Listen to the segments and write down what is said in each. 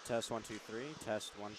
Test 1 2 3. Test 1.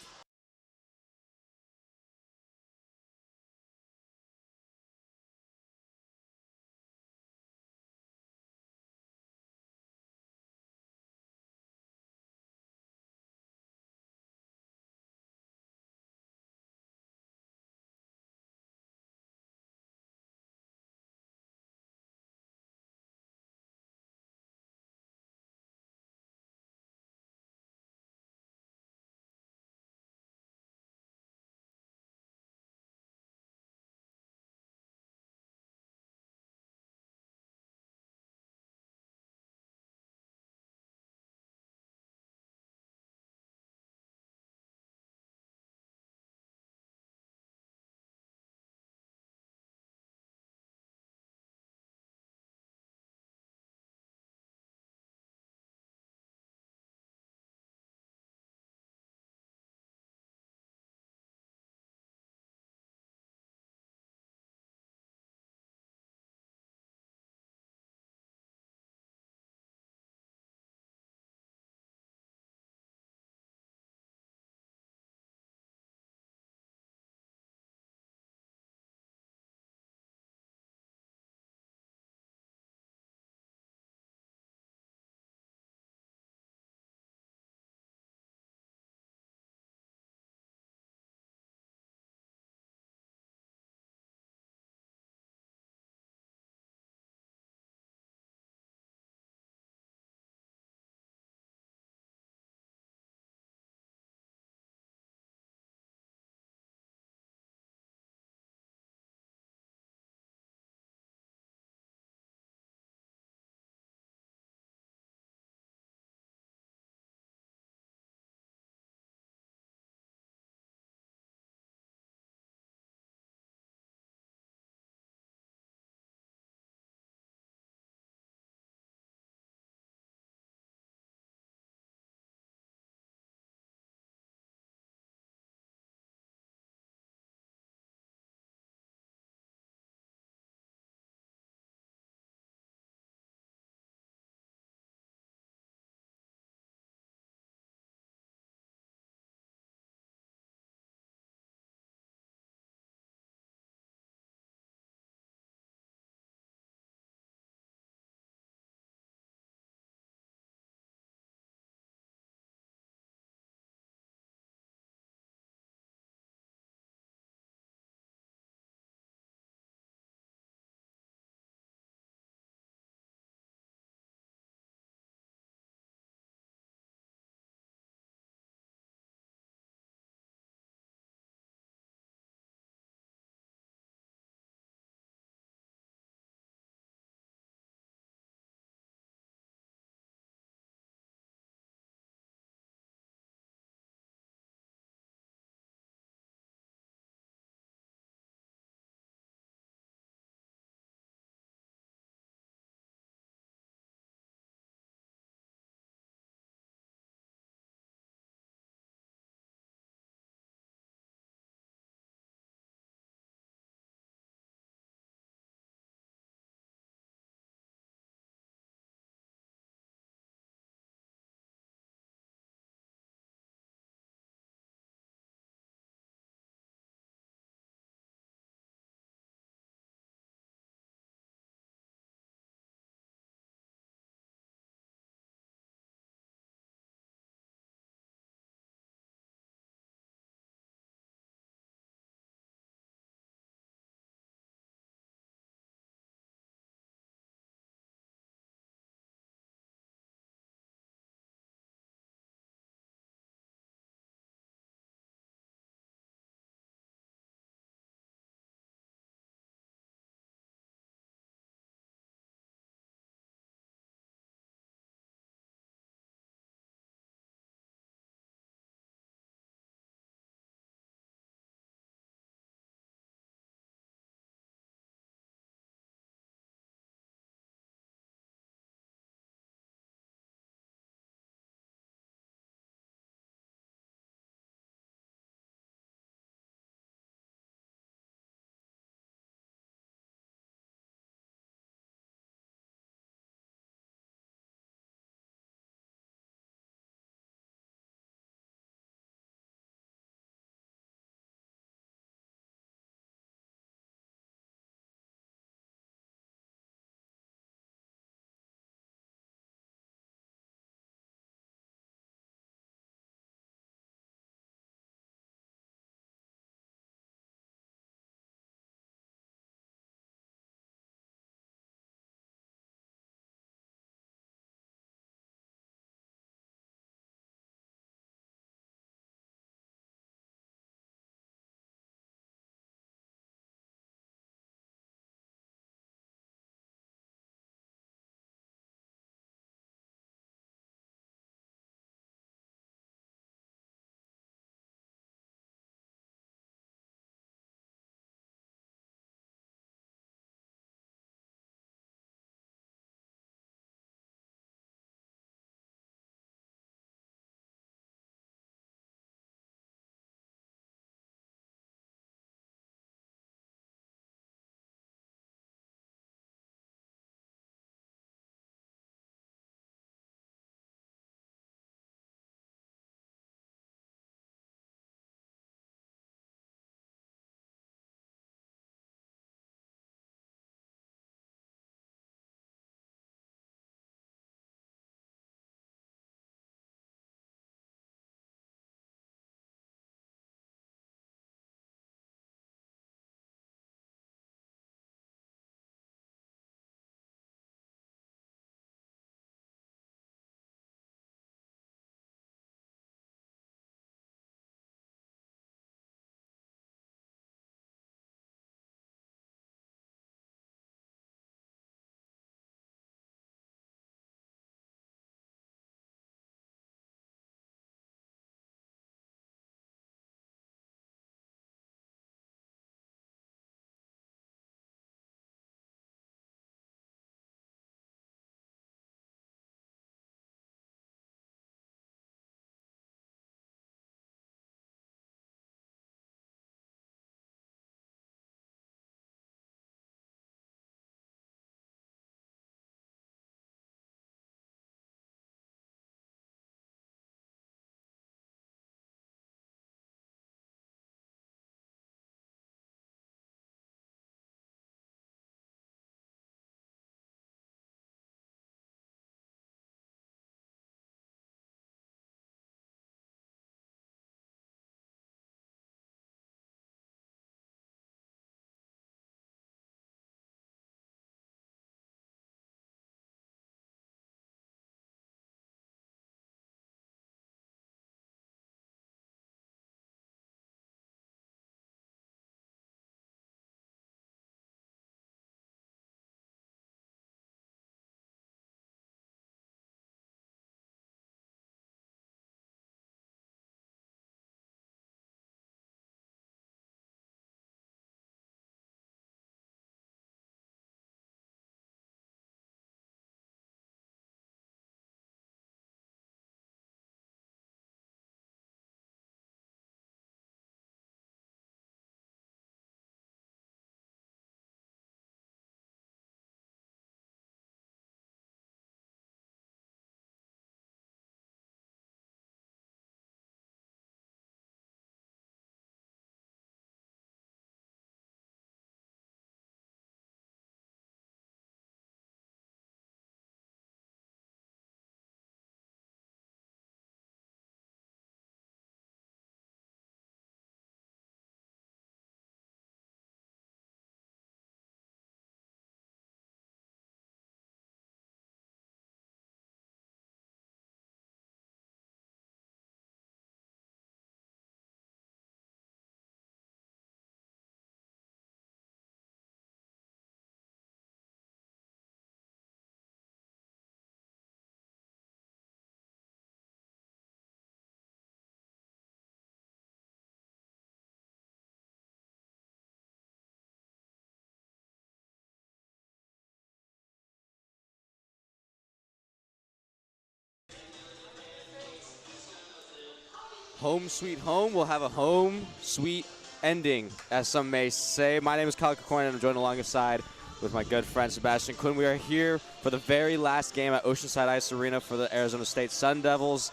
home sweet home will have a home sweet ending, as some may say. My name is Kyle Coyne, and I'm joined alongside with my good friend Sebastian Quinn. We are here for the very last game at Oceanside Ice Arena for the Arizona State Sun Devils.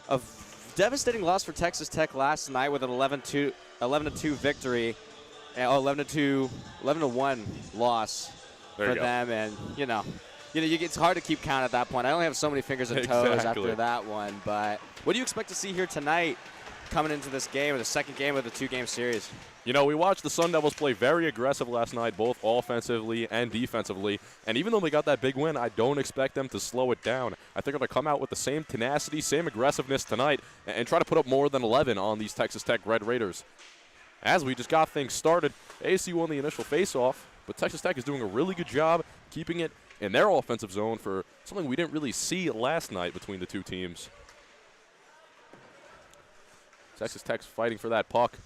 A devastating loss for Texas Tech last night with an 11-2 victory, 11-1 loss for them, and it's hard to keep count at that point. I only have so many fingers and toes after that one. But what do you expect to see here tonight, coming into this game, the second game of the two-game series? You know, we watched the Sun Devils play very aggressive last night, both offensively and defensively. And even though they got that big win, I don't expect them to slow it down. I think they're going to come out with the same tenacity, same aggressiveness tonight, and try to put up more than 11 on these Texas Tech Red Raiders. As we just got things started, ASU won the initial face-off, but Texas Tech is doing a really good job keeping it in their offensive zone for something we didn't really see last night between the two teams. Texas Tech's fighting for that puck.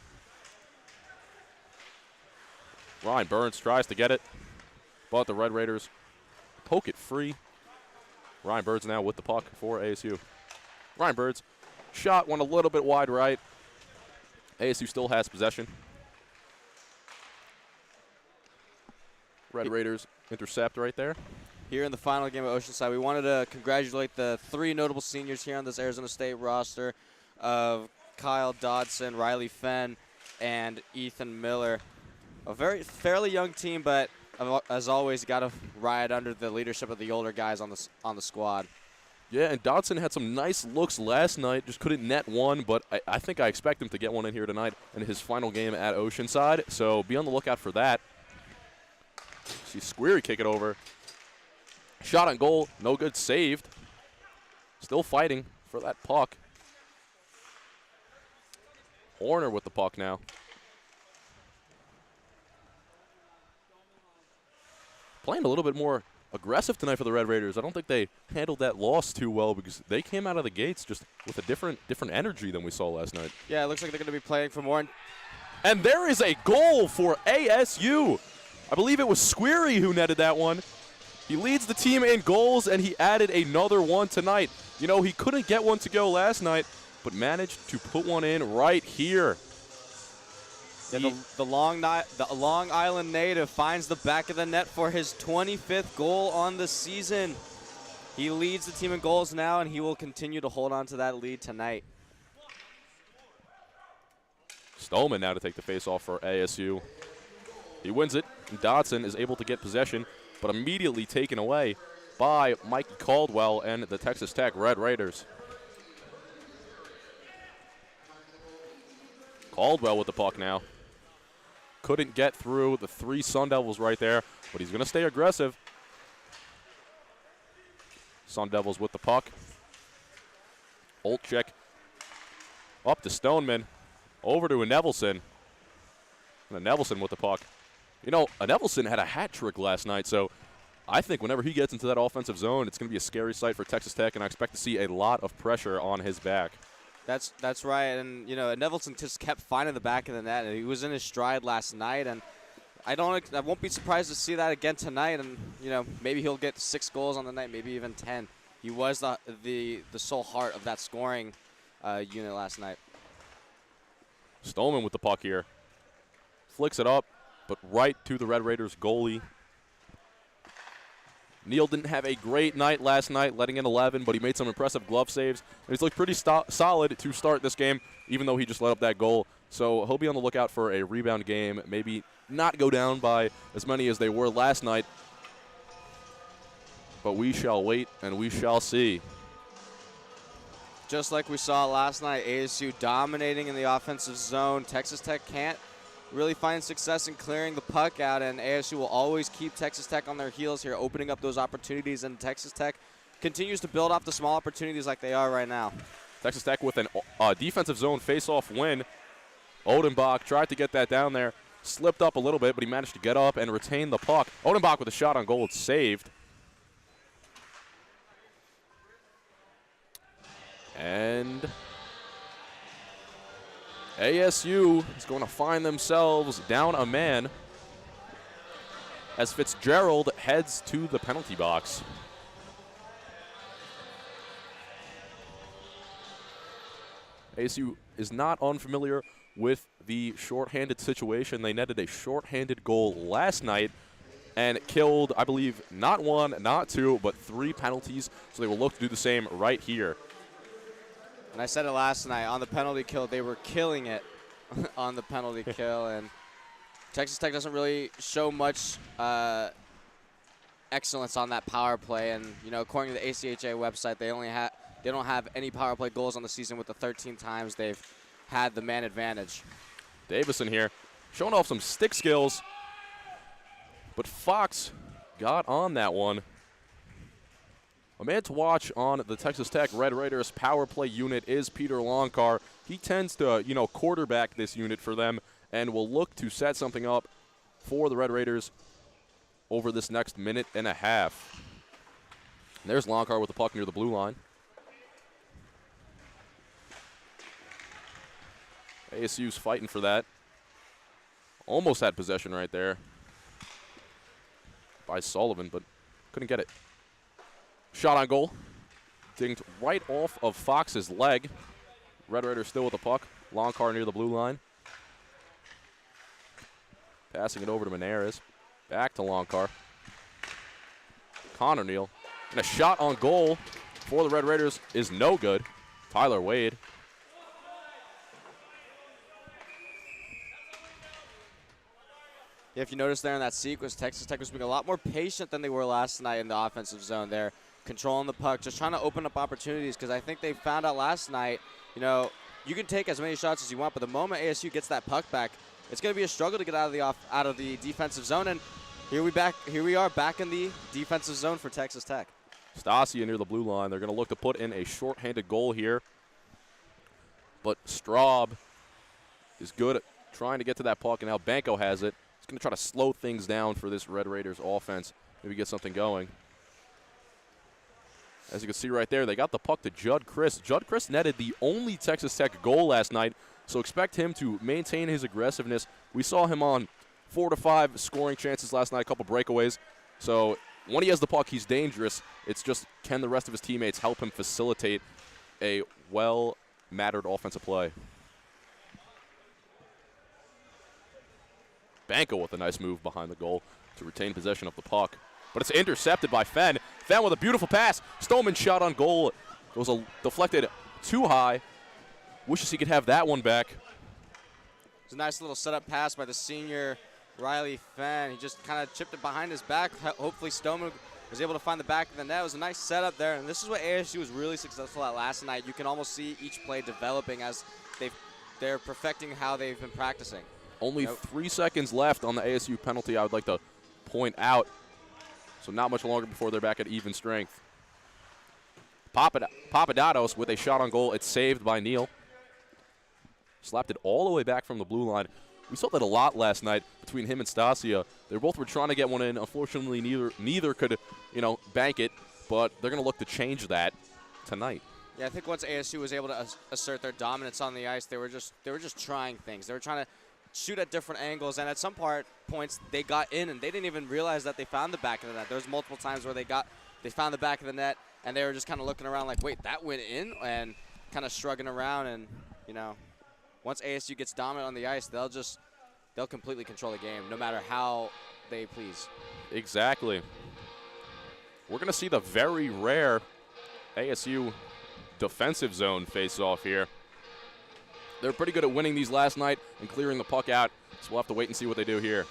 Ryan Burns tries to get it, but the Red Raiders poke it free. Ryan Burns now with the puck for ASU. Ryan Burns shot one a little bit wide right. ASU still has possession. Red Raiders intercept right there. Here in the final game of Oceanside, we wanted to congratulate the three notable seniors here on this Arizona State roster of Kyle Dodson, Riley Fenn, and Ethan Miller. A fairly young team, but as always, got to ride under the leadership of the older guys on the squad. Yeah, and Dodson had some nice looks last night, just couldn't net one, but I think I expect him to get one in here tonight in his final game at Oceanside, so be on the lookout for that. See Squeary kick it over. Shot on goal, no good, saved. Still fighting for that puck. Horner with the puck now. Playing a little bit more aggressive tonight for the Red Raiders. I don't think they handled that loss too well because they came out of the gates just with a different energy than we saw last night. Yeah, it looks like they're going to be playing for more. And there is a goal for ASU. I believe it was Squeary who netted that one. He leads the team in goals, and he added another one tonight. You know, he couldn't get one to go last night, but managed to put one in right here. Yeah, the Long Island native finds the back of the net for his 25th goal on the season. He leads the team in goals now, and he will continue to hold on to that lead tonight. Stolman now to take the face-off for ASU. He wins it, and Dodson is able to get possession, but immediately taken away by Mikey Caldwell and the Texas Tech Red Raiders. Caldwell with the puck now. Couldn't get through the three Sun Devils right there, but he's going to stay aggressive. Sun Devils with the puck. Olczyk up to Stoneman. Over to a Nevelson. And a Nevelson with the puck. You know, a Nevelson had a hat trick last night, so I think whenever he gets into that offensive zone, it's going to be a scary sight for Texas Tech, and I expect to see a lot of pressure on his back. That's right, and Nevelson just kept finding the back of the net, and he was in his stride last night, and I won't be surprised to see that again tonight, and maybe he'll get 6 goals on the night, maybe even 10. He was the sole heart of that scoring unit last night. Stolman with the puck here, flicks it up, but right to the Red Raiders goalie. Neal didn't have a great night last night, letting in 11, but he made some impressive glove saves. And he's looked pretty solid to start this game, even though he just let up that goal. So he'll be on the lookout for a rebound game, maybe not go down by as many as they were last night. But we shall wait, and we shall see. Just like we saw last night, ASU dominating in the offensive zone. Texas Tech can't really find success in clearing the puck out, and ASU will always keep Texas Tech on their heels here, opening up those opportunities, and Texas Tech continues to build off the small opportunities like they are right now. Texas Tech with a defensive zone face-off win. Odenbach tried to get that down there, slipped up a little bit, but he managed to get up and retain the puck. Odenbach with a shot on goal, it's saved. And ASU is going to find themselves down a man as Fitzgerald heads to the penalty box. ASU is not unfamiliar with the shorthanded situation. They netted a shorthanded goal last night and killed, I believe, not one, not two, but 3 penalties. So they will look to do the same right here. And I said it last night, on the penalty kill, they were killing it on the penalty kill. And Texas Tech doesn't really show much excellence on that power play. And, you know, according to the ACHA website, they don't have any power play goals on the season with the 13 times they've had the man advantage. Davison here showing off some stick skills, but Fox got on that one. A man to watch on the Texas Tech Red Raiders power play unit is Peter Longcar. He tends to, you know, quarterback this unit for them and will look to set something up for the Red Raiders over this next minute and a half. And there's Longcar with the puck near the blue line. ASU's fighting for that. Almost had possession right there by Sullivan, but couldn't get it. Shot on goal. Dinged right off of Fox's leg. Red Raiders still with the puck. Longcar near the blue line. Passing it over to Menares. Back to Longcar. Connor Neal. And a shot on goal for the Red Raiders is no good. Tyler Wade. If you notice there in that sequence, Texas Tech was being a lot more patient than they were last night in the offensive zone there, controlling the puck, just trying to open up opportunities, because I think they found out last night, you know, you can take as many shots as you want, but the moment ASU gets that puck back, it's going to be a struggle to get out of the defensive zone, and here we are back in the defensive zone for Texas Tech. Stasia near the blue line. They're going to look to put in a shorthanded goal here, but Straub is good at trying to get to that puck, and now Banco has it. Going to try to slow things down for this Red Raiders offense, maybe get something going. As you can see right there, they got the puck to Judd Chris. Judd Chris netted the only Texas Tech goal last night, so expect him to maintain his aggressiveness. We saw him on 4 to 5 scoring chances last night, a couple breakaways. So when he has the puck, he's dangerous. It's just, can the rest of his teammates help him facilitate a well-mattered offensive play? Banco with a nice move behind the goal to retain possession of the puck. But it's intercepted by Fenn. Fenn with a beautiful pass. Stoneman shot on goal. It was deflected too high. Wishes he could have that one back. It's a nice little setup pass by the senior Riley Fenn. He just kind of chipped it behind his back. Hopefully Stoneman was able to find the back of the net. It was a nice setup there. And this is what ASU was really successful at last night. You can almost see each play developing as they're perfecting how they've been practicing. Only 3 seconds left on the ASU penalty, I would like to point out. So not much longer before they're back at even strength. Papadatos with a shot on goal. It's saved by Neal. Slapped it all the way back from the blue line. We saw that a lot last night between him and Stasia. They both were trying to get one in. Unfortunately, neither could, you know, bank it. But they're going to look to change that tonight. Yeah, I think once ASU was able to assert their dominance on the ice, they were just trying things. They were trying to shoot at different angles, and at some points they got in and they didn't even realize that they found the back of the net. There was multiple times where they found the back of the net and they were just kind of looking around like, wait, that went in, and kind of shrugging around. And, you know, once ASU gets dominant on the ice, they'll completely control the game no matter how they please. Exactly. We're going to see the very rare ASU defensive zone face-off here. They're pretty good at winning these last night and clearing the puck out, so we'll have to wait and see what they do here.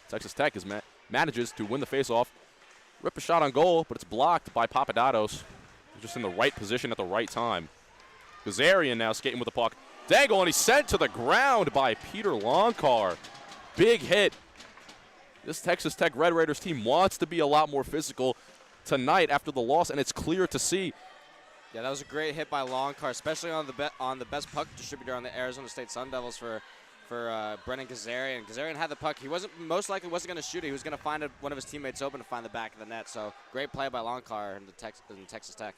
Texas Tech manages to win the faceoff. Rip a shot on goal, but it's blocked by Papadatos. He's just in the right position at the right time. Gazarian now skating with the puck. Dangle, and he's sent to the ground by Peter Longcar. Big hit. This Texas Tech Red Raiders team wants to be a lot more physical tonight after the loss, and it's clear to see. Yeah, that was a great hit by Longcar, especially on the best puck distributor on the Arizona State Sun Devils for Brennan Gazarian. Gazarian had the puck. He most likely wasn't going to shoot it. He was going to find one of his teammates open to find the back of the net. So great play by Longcar in Texas Tech.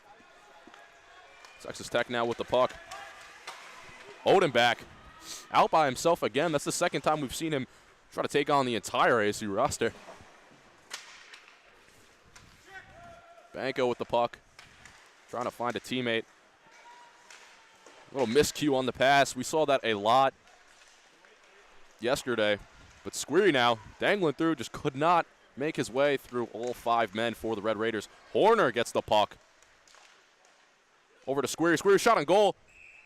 Texas Tech now with the puck. Odenback out by himself again. That's the second time we've seen him try to take on the entire ASU roster. Banco with the puck. Trying to find a teammate. Little miscue on the pass. We saw that a lot yesterday. But Squeary now dangling through, just could not make his way through all 5 men for the Red Raiders. Horner gets the puck. Over to Squeary. Squeary shot on goal,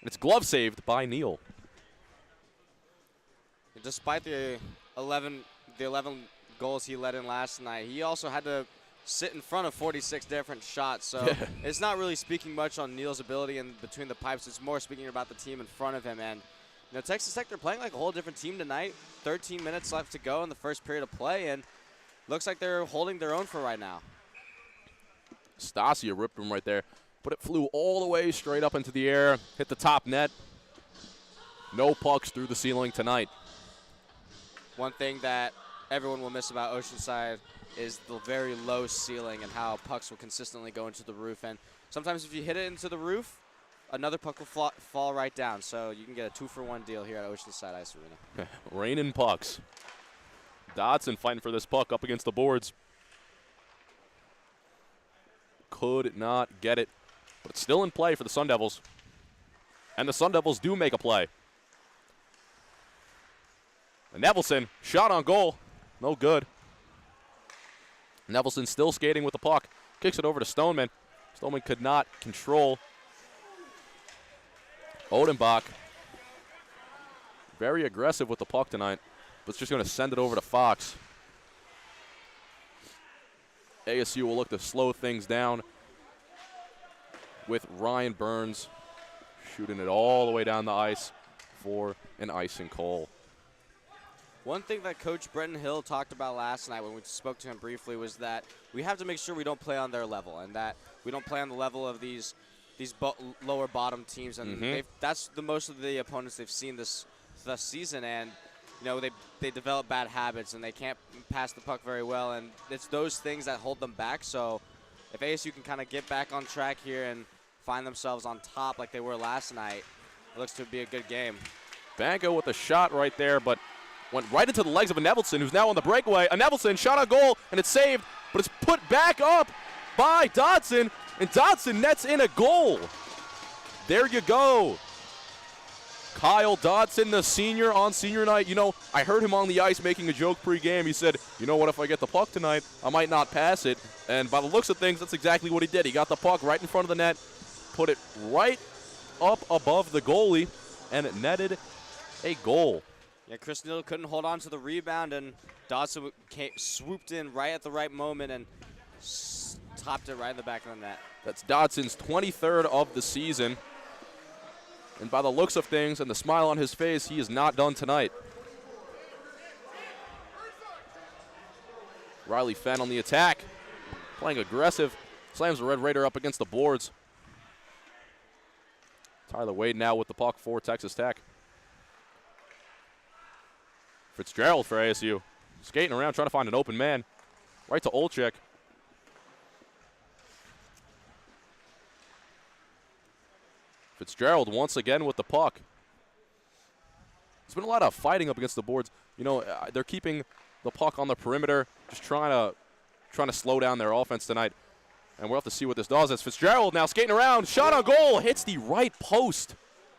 and it's glove saved by Neal. Despite the 11 goals he let in last night, he also had to sit in front of 46 different shots. So it's not really speaking much on Neal's ability in between the pipes. It's more speaking about the team in front of him. And Texas Tech, they're playing like a whole different team tonight. 13 minutes left to go in the first period of play, and looks like they're holding their own for right now. Stasia ripped him right there, but it flew all the way straight up into the air, hit the top net. No pucks through the ceiling tonight. One thing that everyone will miss about Oceanside is the very low ceiling and how pucks will consistently go into the roof. And sometimes if you hit it into the roof, another puck will fall right down. So you can get a 2-for-1 deal here at Oceanside Ice Arena. Raining pucks. Dodson fighting for this puck up against the boards. Could not get it, but it's still in play for the Sun Devils. And the Sun Devils do make a play. And Nevelson, shot on goal, no good. Nevelson still skating with the puck, kicks it over to Stoneman. Stoneman could not control. Odenbach, very aggressive with the puck tonight, but it's just going to send it over to Fox. ASU will look to slow things down with Ryan Burns shooting it all the way down the ice for an icing call. One thing that Coach Brenton Hill talked about last night when we spoke to him briefly was that we have to make sure we don't play on their level and that we don't play on the level of these lower bottom teams. And that's the most of the opponents they've seen this season. And they develop bad habits and they can't pass the puck very well. And it's those things that hold them back. So if ASU can kind of get back on track here and find themselves on top like they were last night, it looks to be a good game. Banco with a shot right there, but went right into the legs of a Nevelson, who's now on the breakaway. A Nevelson shot on goal, and it's saved, but it's put back up by Dodson, and Dodson nets in a goal. There you go. Kyle Dodson, the senior on senior night. I heard him on the ice making a joke pregame. He said, you know what, if I get the puck tonight, I might not pass it. And by the looks of things, that's exactly what he did. He got the puck right in front of the net, put it right up above the goalie, and it netted a goal. Yeah, Chris Neal couldn't hold on to the rebound, and Dodson swooped in right at the right moment and topped it right in the back of the net. That's Dodson's 23rd of the season. And by the looks of things and the smile on his face, he is not done tonight. Riley Fenn on the attack, playing aggressive, slams the Red Raider up against the boards. Tyler Wade now with the puck for Texas Tech. Fitzgerald for ASU, skating around trying to find an open man. Right to Olczyk. Fitzgerald once again with the puck. There's been a lot of fighting up against the boards. They're keeping the puck on the perimeter, just trying to slow down their offense tonight. And we'll have to see what this does. As Fitzgerald now skating around, shot on goal, hits the right post.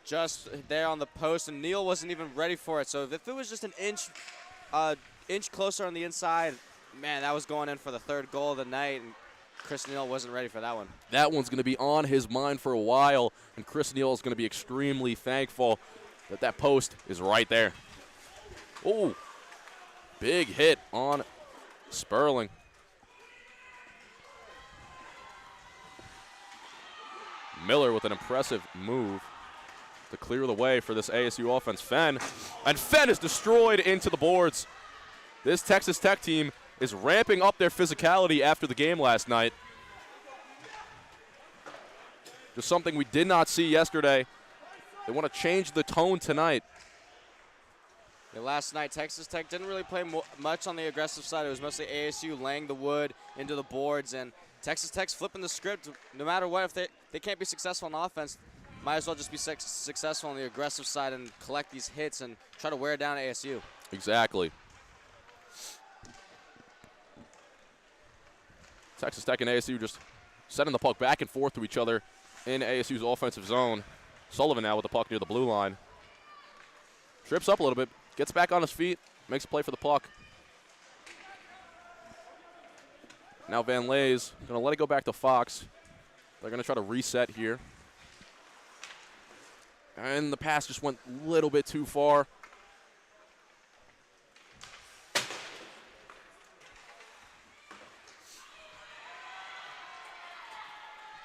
Just there on the post, and Neal wasn't even ready for it. So if it was just an inch closer on the inside, man, that was going in for the 3rd goal of the night, and Chris Neal wasn't ready for that one. That one's going to be on his mind for a while, and Chris Neal is going to be extremely thankful that post is right there. Oh, big hit on Sperling. Miller with an impressive move to clear the way for this ASU offense. Fenn is destroyed into the boards. This Texas Tech team is ramping up their physicality after the game last night. Just something we did not see yesterday. They want to change the tone tonight. Yeah, last night, Texas Tech didn't really play much on the aggressive side. It was mostly ASU laying the wood into the boards, and Texas Tech's flipping the script. No matter what, if they can't be successful on offense, might as well just be successful on the aggressive side and collect these hits and try to wear down ASU. Exactly. Texas Tech and ASU just sending the puck back and forth to each other in ASU's offensive zone. Sullivan now with the puck near the blue line. Trips up a little bit, gets back on his feet, makes a play for the puck. Now Van Leys going to let it go back to Fox. They're going to try to reset here. And the pass just went a little bit too far.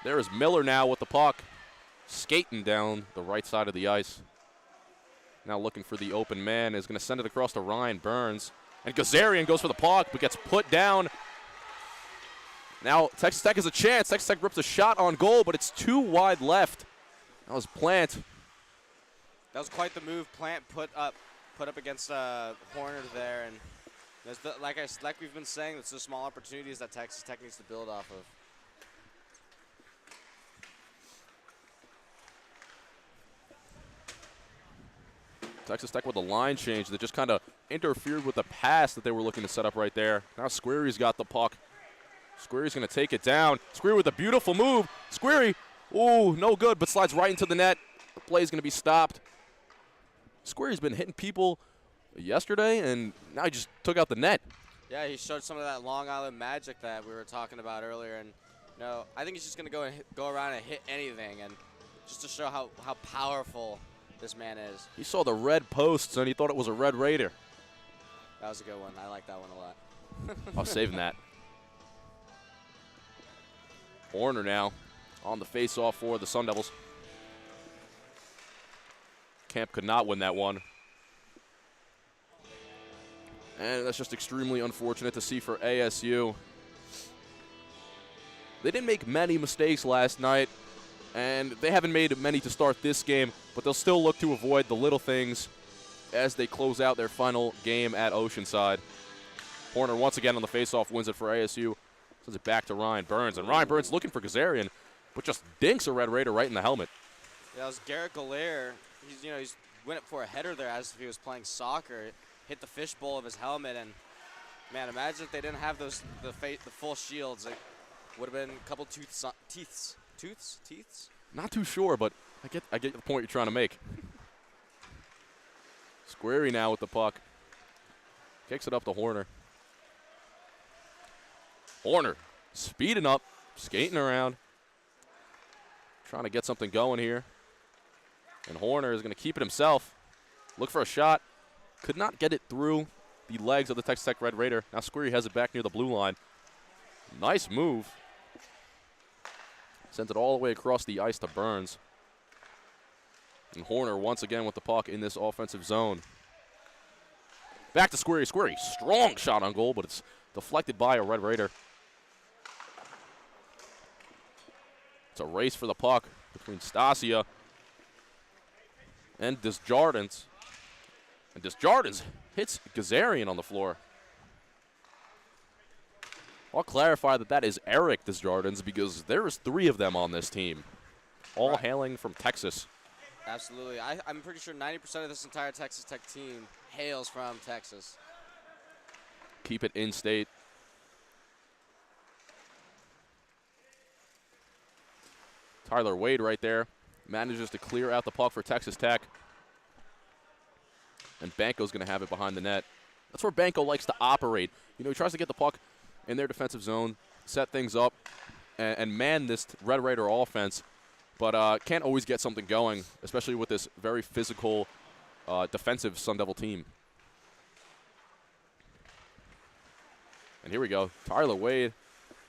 There is Miller now with the puck, skating down the right side of the ice. Now looking for the open man, is going to send it across to Ryan Burns. And Gazarian goes for the puck, but gets put down. Now Texas Tech has a chance. Texas Tech rips a shot on goal, but it's too wide left. That was Plant. That was quite the move Plant put up against Horner there. And like we've been saying, it's the small opportunities that Texas Tech needs to build off of. Texas Tech with a line change that just kind of interfered with the pass that they were looking to set up right there. Now Squeary's got the puck. Squeary's going to take it down. Squeary with a beautiful move. Squeary, ooh, no good, but slides right into the net. The play's going to be stopped. Squeary's been hitting people yesterday, and now he just took out the net. Yeah, he showed some of that Long Island magic that we were talking about earlier. And I think he's just going to go around and hit anything, and just to show how powerful this man is. He saw the red posts, and he thought it was a Red Raider. That was a good one. I like that one a lot. I'm saving that. Horner now on the face-off for the Sun Devils. Camp could not win that one. And that's just extremely unfortunate to see for ASU. They didn't make many mistakes last night, and they haven't made many to start this game, but they'll still look to avoid the little things as they close out their final game at Oceanside. Horner once again on the face-off wins it for ASU. Sends it back to Ryan Burns, and Ryan Burns looking for Gazarian, but just dinks a Red Raider right in the helmet. Yeah, it was Garrett Golaire. He's went for a header there as if he was playing soccer. Hit the fishbowl of his helmet, and man, imagine if they didn't have the full shields. It would have been a couple teeths. Not too sure, but I get the point you're trying to make. Squeary now with the puck. Kicks it up to Horner. Horner speeding up, skating around, trying to get something going here. And Horner is going to keep it himself. Look for a shot. Could not get it through the legs of the Texas Tech Red Raider. Now Squeary has it back near the blue line. Nice move. Sends it all the way across the ice to Burns. And Horner once again with the puck in this offensive zone. Back to Squeary. Squeary, strong shot on goal, but it's deflected by a Red Raider. It's a race for the puck between Stasia and Desjardins. And Desjardins hits Gazarian on the floor. I'll clarify that is Eric Desjardins because there is 3 of them on this team, all hailing from Texas. Absolutely. I'm pretty sure 90% of this entire Texas Tech team hails from Texas. Keep it in state. Tyler Wade right there manages to clear out the puck for Texas Tech. And Banco's going to have it behind the net. That's where Banco likes to operate. He tries to get the puck in their defensive zone, set things up, and man this Red Raider offense, but can't always get something going, especially with this very physical defensive Sun Devil team. And here we go. Tyler Wade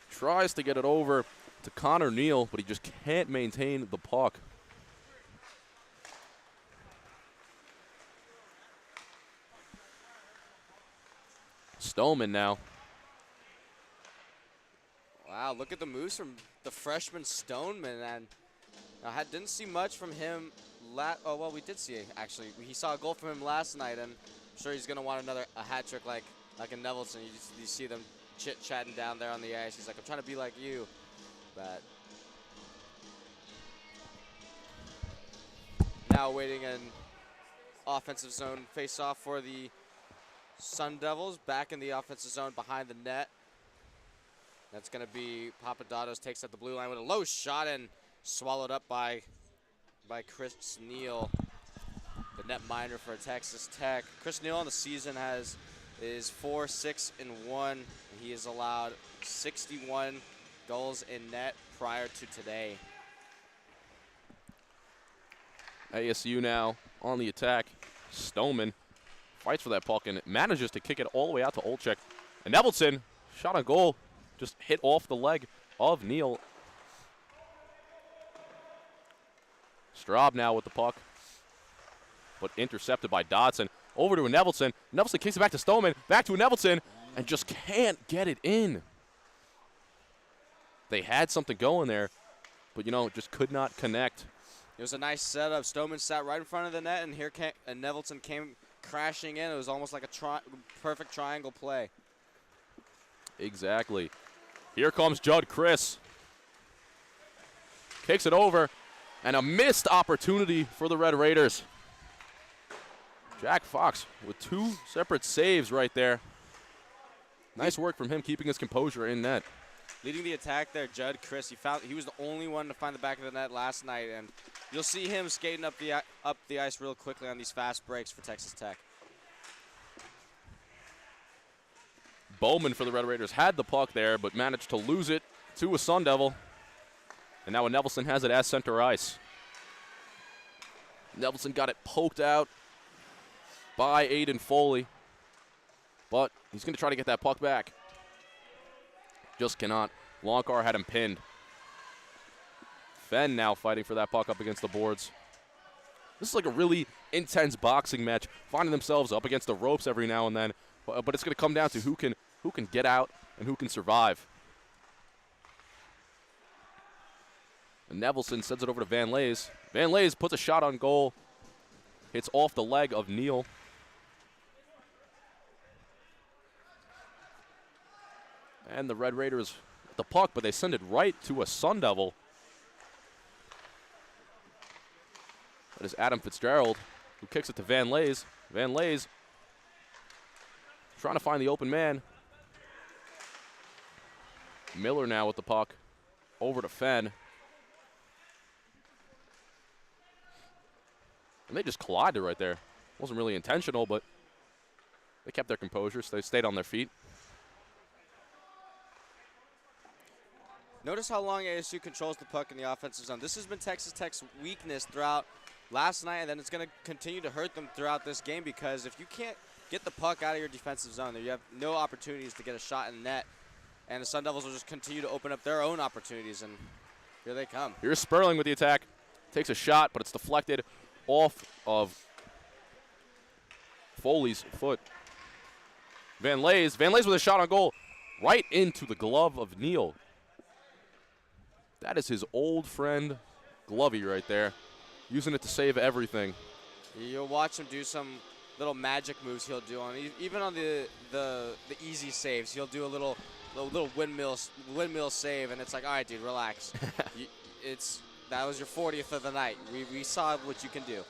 tries to get it over to Connor Neal, but he just can't maintain the puck. Stoneman now. Wow, look at the moves from the freshman Stoneman, and didn't see much from him. Oh well, we did see actually. He saw a goal from him last night, and I'm sure he's gonna want a hat trick like in Nevelton. You see them chit-chatting down there on the ice. He's like, I'm trying to be like you, but now waiting an offensive zone face-off for the Sun Devils. Back in the offensive zone behind the net. That's going to be Papadopoulos takes at the blue line with a low shot and swallowed up by by Chris Neal, the netminder for Texas Tech. Chris Neal on the season is 4-6-1. He has allowed 61 goals in net prior to today. ASU now on the attack. Stoneman fights for that puck and manages to kick it all the way out to Olczyk. And Nevelson, shot on goal, just hit off the leg of Neal. Straub now with the puck, but intercepted by Dodson. Over to a Nevelson. Nevelson kicks it back to Stoneman, back to a Nevelson, and just can't get it in. They had something going there, but, you know, just could not connect. It was a nice setup. Stoneman sat right in front of the net, and Nevelson came crashing in. It was almost like a perfect triangle play. Exactly. Here comes Judd Chris. Kicks it over, and a missed opportunity for the Red Raiders. Jack Fox with 2 separate saves right there. Nice work from him keeping his composure in net. Leading the attack there, Judd Chris. He was the only one to find the back of the net last night, and you'll see him skating up the ice real quickly on these fast breaks for Texas Tech. Bowman for the Red Raiders had the puck there, but managed to lose it to a Sun Devil. And now Nevelson has it at center ice. Nevelson got it poked out by Aiden Foley, but he's going to try to get that puck back. Just cannot. Longcar had him pinned. Fenn now fighting for that puck up against the boards. This is like a really intense boxing match, finding themselves up against the ropes every now and then, but it's going to come down to who can get out and who can survive. And Nevelson sends it over to Van Lays. Van Lays puts a shot on goal. Hits off the leg of Neal. And the Red Raiders with the puck, but they send it right to a Sun Devil. That is Adam Fitzgerald, who kicks it to Van Lays. Van Lays trying to find the open man. Miller now with the puck. Over to Fenn. And they just collided right there. Wasn't really intentional, but they kept their composure, so they stayed on their feet. Notice how long ASU controls the puck in the offensive zone. This has been Texas Tech's weakness throughout last night, and then it's going to continue to hurt them throughout this game, because if you can't get the puck out of your defensive zone, you have no opportunities to get a shot in net, and the Sun Devils will just continue to open up their own opportunities, and here they come. Here's Sperling with the attack. Takes a shot, but it's deflected off of Foley's foot. Van Lays with a shot on goal right into the glove of Neal. That is his old friend Glovey right there, using it to save everything. You'll watch him do some little magic moves he'll do on even on the easy saves. He'll do a little windmill save, and it's like, all right, dude, relax. That was your 40th of the night. We saw what you can do.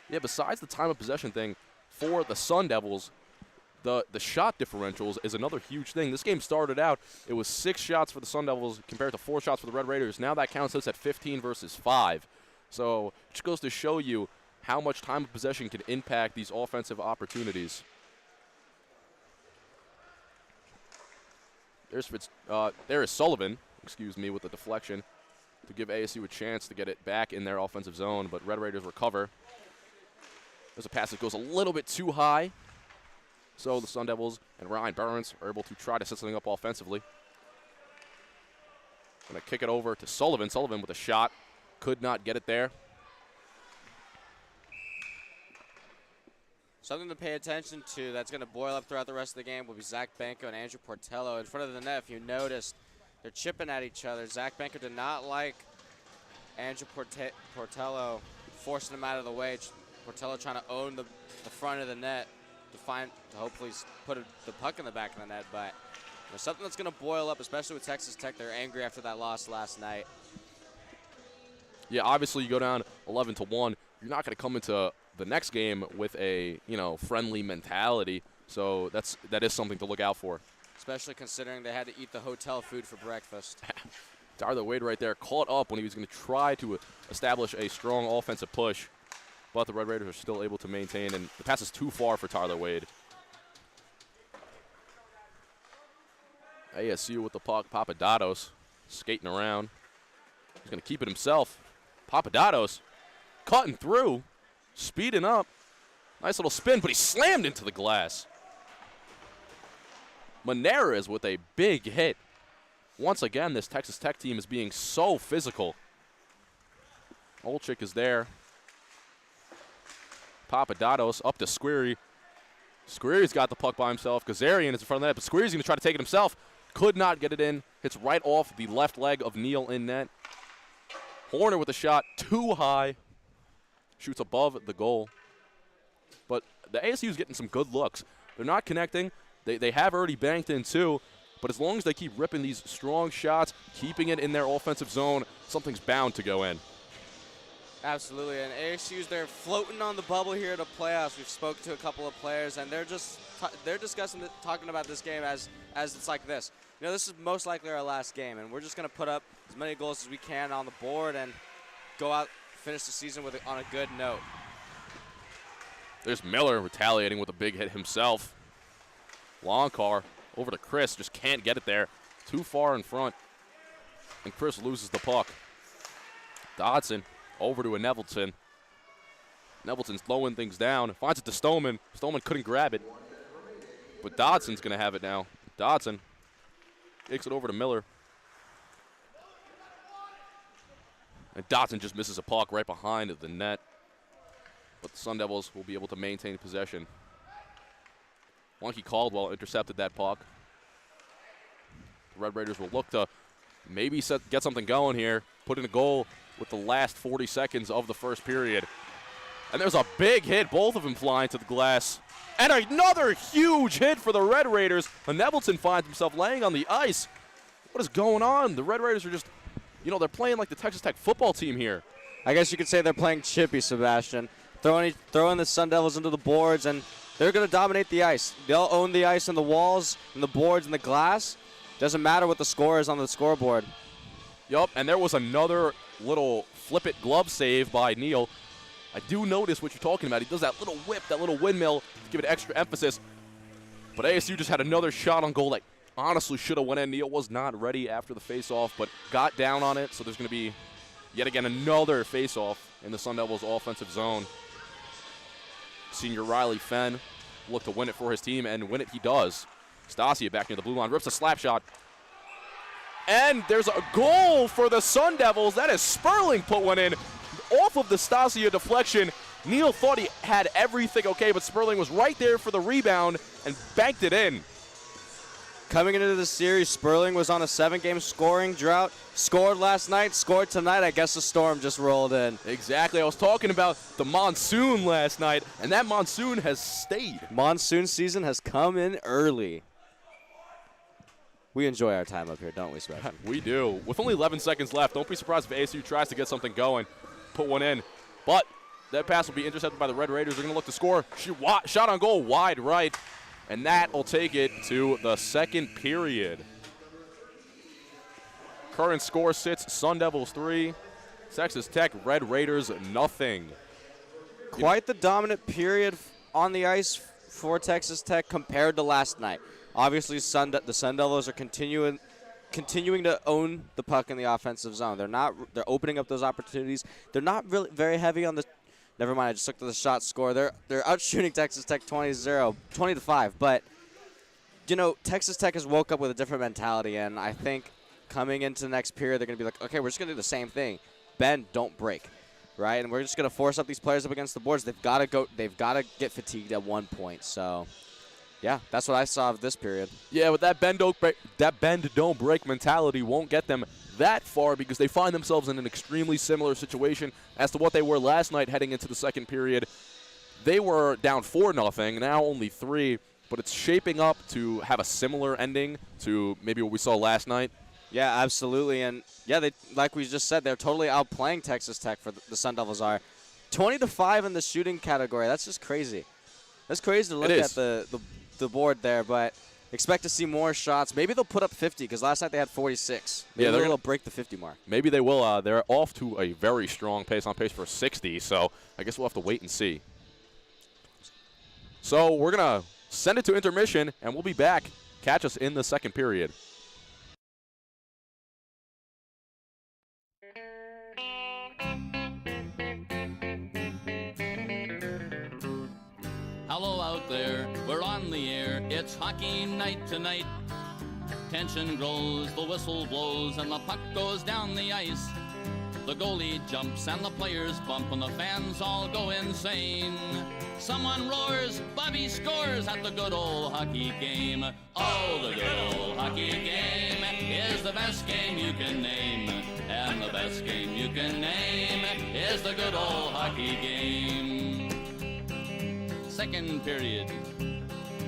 Yeah, besides the time of possession thing, for the Sun Devils, the shot differentials is another huge thing. This game started out, it was 6 shots for the Sun Devils compared to 4 shots for the Red Raiders. Now that counts us at 15 versus 5. So it just goes to show you how much time of possession can impact these offensive opportunities. There is Sullivan, with the deflection to give ASU a chance to get it back in their offensive zone, but Red Raiders recover. There's a pass that goes a little bit too high, so the Sun Devils and Ryan Burns are able to try to set something up offensively. Gonna kick it over to Sullivan. Sullivan with a shot, could not get it there. Something to pay attention to that's going to boil up throughout the rest of the game will be Zach Banco and Andrew Portello. In front of the net, if you noticed, they're chipping at each other. Zach Banco did not like Andrew Portello forcing him out of the way. Portello trying to own the front of the net to hopefully put the puck in the back of the net. But there's something that's going to boil up, especially with Texas Tech. They're angry after that loss last night. Yeah, obviously you go down 11-1. You're not going to come into the next game with a friendly mentality. So that is something to look out for. Especially considering they had to eat the hotel food for breakfast. Tyler Wade right there caught up when he was going to try to establish a strong offensive push. But the Red Raiders are still able to maintain, and the pass is too far for Tyler Wade. ASU with the puck. Papadatos skating around. He's going to keep it himself. Papadatos cutting through, speeding up. Nice little spin, but he slammed into the glass. Maneras with a big hit. Once again, this Texas Tech team is being so physical. Olchik is there. Papadatos up to Squeary. Squeary's got the puck by himself. Kazarian is in front of that, but Squeary's going to try to take it himself. Could not get it in. Hits right off the left leg of Neal in net. Horner with a shot too high. Shoots above the goal. But the ASU is getting some good looks. They're not connecting. They have already banked in two. But as long as they keep ripping these strong shots, keeping it in their offensive zone, something's bound to go in. Absolutely, and ASU's, they're floating on the bubble here at the playoffs. We've spoken to a couple of players, and they're discussing, talking about this game as it's like this. You know, this is most likely our last game, and we're just going to put up as many goals as we can on the board and go out, finish the season on a good note. There's Miller retaliating with a big hit himself. Longcar over to Chris, just can't get it there. Too far in front, and Chris loses the puck. Dodson over to a Nevelton. Nevelton's slowing things down. Finds it to Stoneman. Stoneman couldn't grab it. But Dodson's going to have it now. Dodson takes it over to Miller. And Dodson just misses a puck right behind the net. But the Sun Devils will be able to maintain possession. Wonky Caldwell intercepted that puck. The Red Raiders will look to maybe get something going here. Put in a goal with the last 40 seconds of the first period. And there's a big hit, both of them flying to the glass. And another huge hit for the Red Raiders. And Nevelton finds himself laying on the ice. What is going on? The Red Raiders are just, you know, they're playing like the Texas Tech football team here. I guess you could say they're playing chippy, Sebastian. Throwing the Sun Devils into the boards, and they're going to dominate the ice. They'll own the ice and the walls and the boards and the glass. Doesn't matter what the score is on the scoreboard. Yup, and there was another little flip-it glove save by Neal. I do notice what you're talking about. He does that little whip, that little windmill to give it extra emphasis. But ASU just had another shot on goal that honestly should have went in. Neal was not ready after the face-off, but got down on it. So there's going to be, yet again, another face-off in the Sun Devils' offensive zone. Senior Riley Fenn looked to win it for his team, and win it he does. Stasia back near the blue line, rips a slap shot. And there's a goal for the Sun Devils. That is Sperling put one in off of the Stasia deflection. Neal thought he had everything okay, but Sperling was right there for the rebound and banked it in. Coming into the series, Sperling was on a 7-game scoring drought. Scored last night, scored tonight. I guess the storm just rolled in. Exactly. I was talking about the monsoon last night, and that monsoon has stayed. Monsoon season has come in early. We enjoy our time up here, don't we, Sebastian? We do. With only 11 seconds left, don't be surprised if ASU tries to get something going, put one in. But that pass will be intercepted by the Red Raiders. They're going to look to score. Shot on goal, wide right. And that will take it to the second period. Current score sits Sun Devils 3, Texas Tech Red Raiders nothing. Quite the dominant period on the ice for Texas Tech compared to last night. Obviously, the Sun Devils are continuing to own the puck in the offensive zone. They're opening up those opportunities. They're not really very heavy on the. Never mind, I just looked at the shot score. They're outshooting Texas Tech 20-5. But you know, Texas Tech has woke up with a different mentality, and I think coming into the next period, they're going to be like, okay, we're just going to do the same thing. Bend, don't break, right? And we're just going to force up these players up against the boards. They've got to get fatigued at one point. So, yeah, that's what I saw of this period. Yeah, but that bend don't break mentality won't get them that far because they find themselves in an extremely similar situation as to what they were last night heading into the second period. They were down 4-0, now only 3, but it's shaping up to have a similar ending to maybe what we saw last night. Yeah, absolutely. And, yeah, they, like we just said, they're totally outplaying Texas Tech for the Sun Devils are. 20-5 in the shooting category. That's just crazy. That's crazy to look at the board there. But expect to see more shots. Maybe they'll put up 50 because last night they had 46. Maybe Yeah, they'll break the 50 mark. Maybe they will. They're off to a very strong pace, on pace for 60, so I guess we'll have to wait and see. So we're going to send it to intermission, and we'll be back. Catch us in the second period. Hello out there, we're on the air, it's hockey night tonight. Tension grows, the whistle blows, and the puck goes down the ice. The goalie jumps and the players bump and the fans all go insane. Someone roars, Bobby scores at the good old hockey game. Oh, the good old hockey game is the best game you can name. And the best game you can name is the good old hockey game. Second period,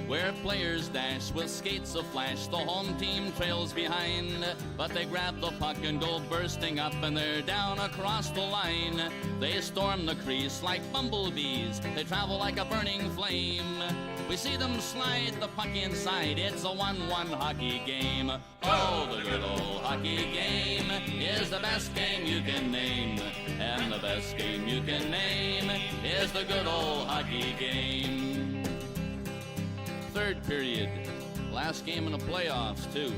where players dash with skates aflash. The home team trails behind, but they grab the puck and go bursting up, and they're down across the line. They storm the crease like bumblebees. They travel like a burning flame. We see them slide the puck inside. It's a 1-1 hockey game. Oh, the good old hockey game is the best game you can name. And the best game you can name is the good old hockey game. Third period, last game in the playoffs too.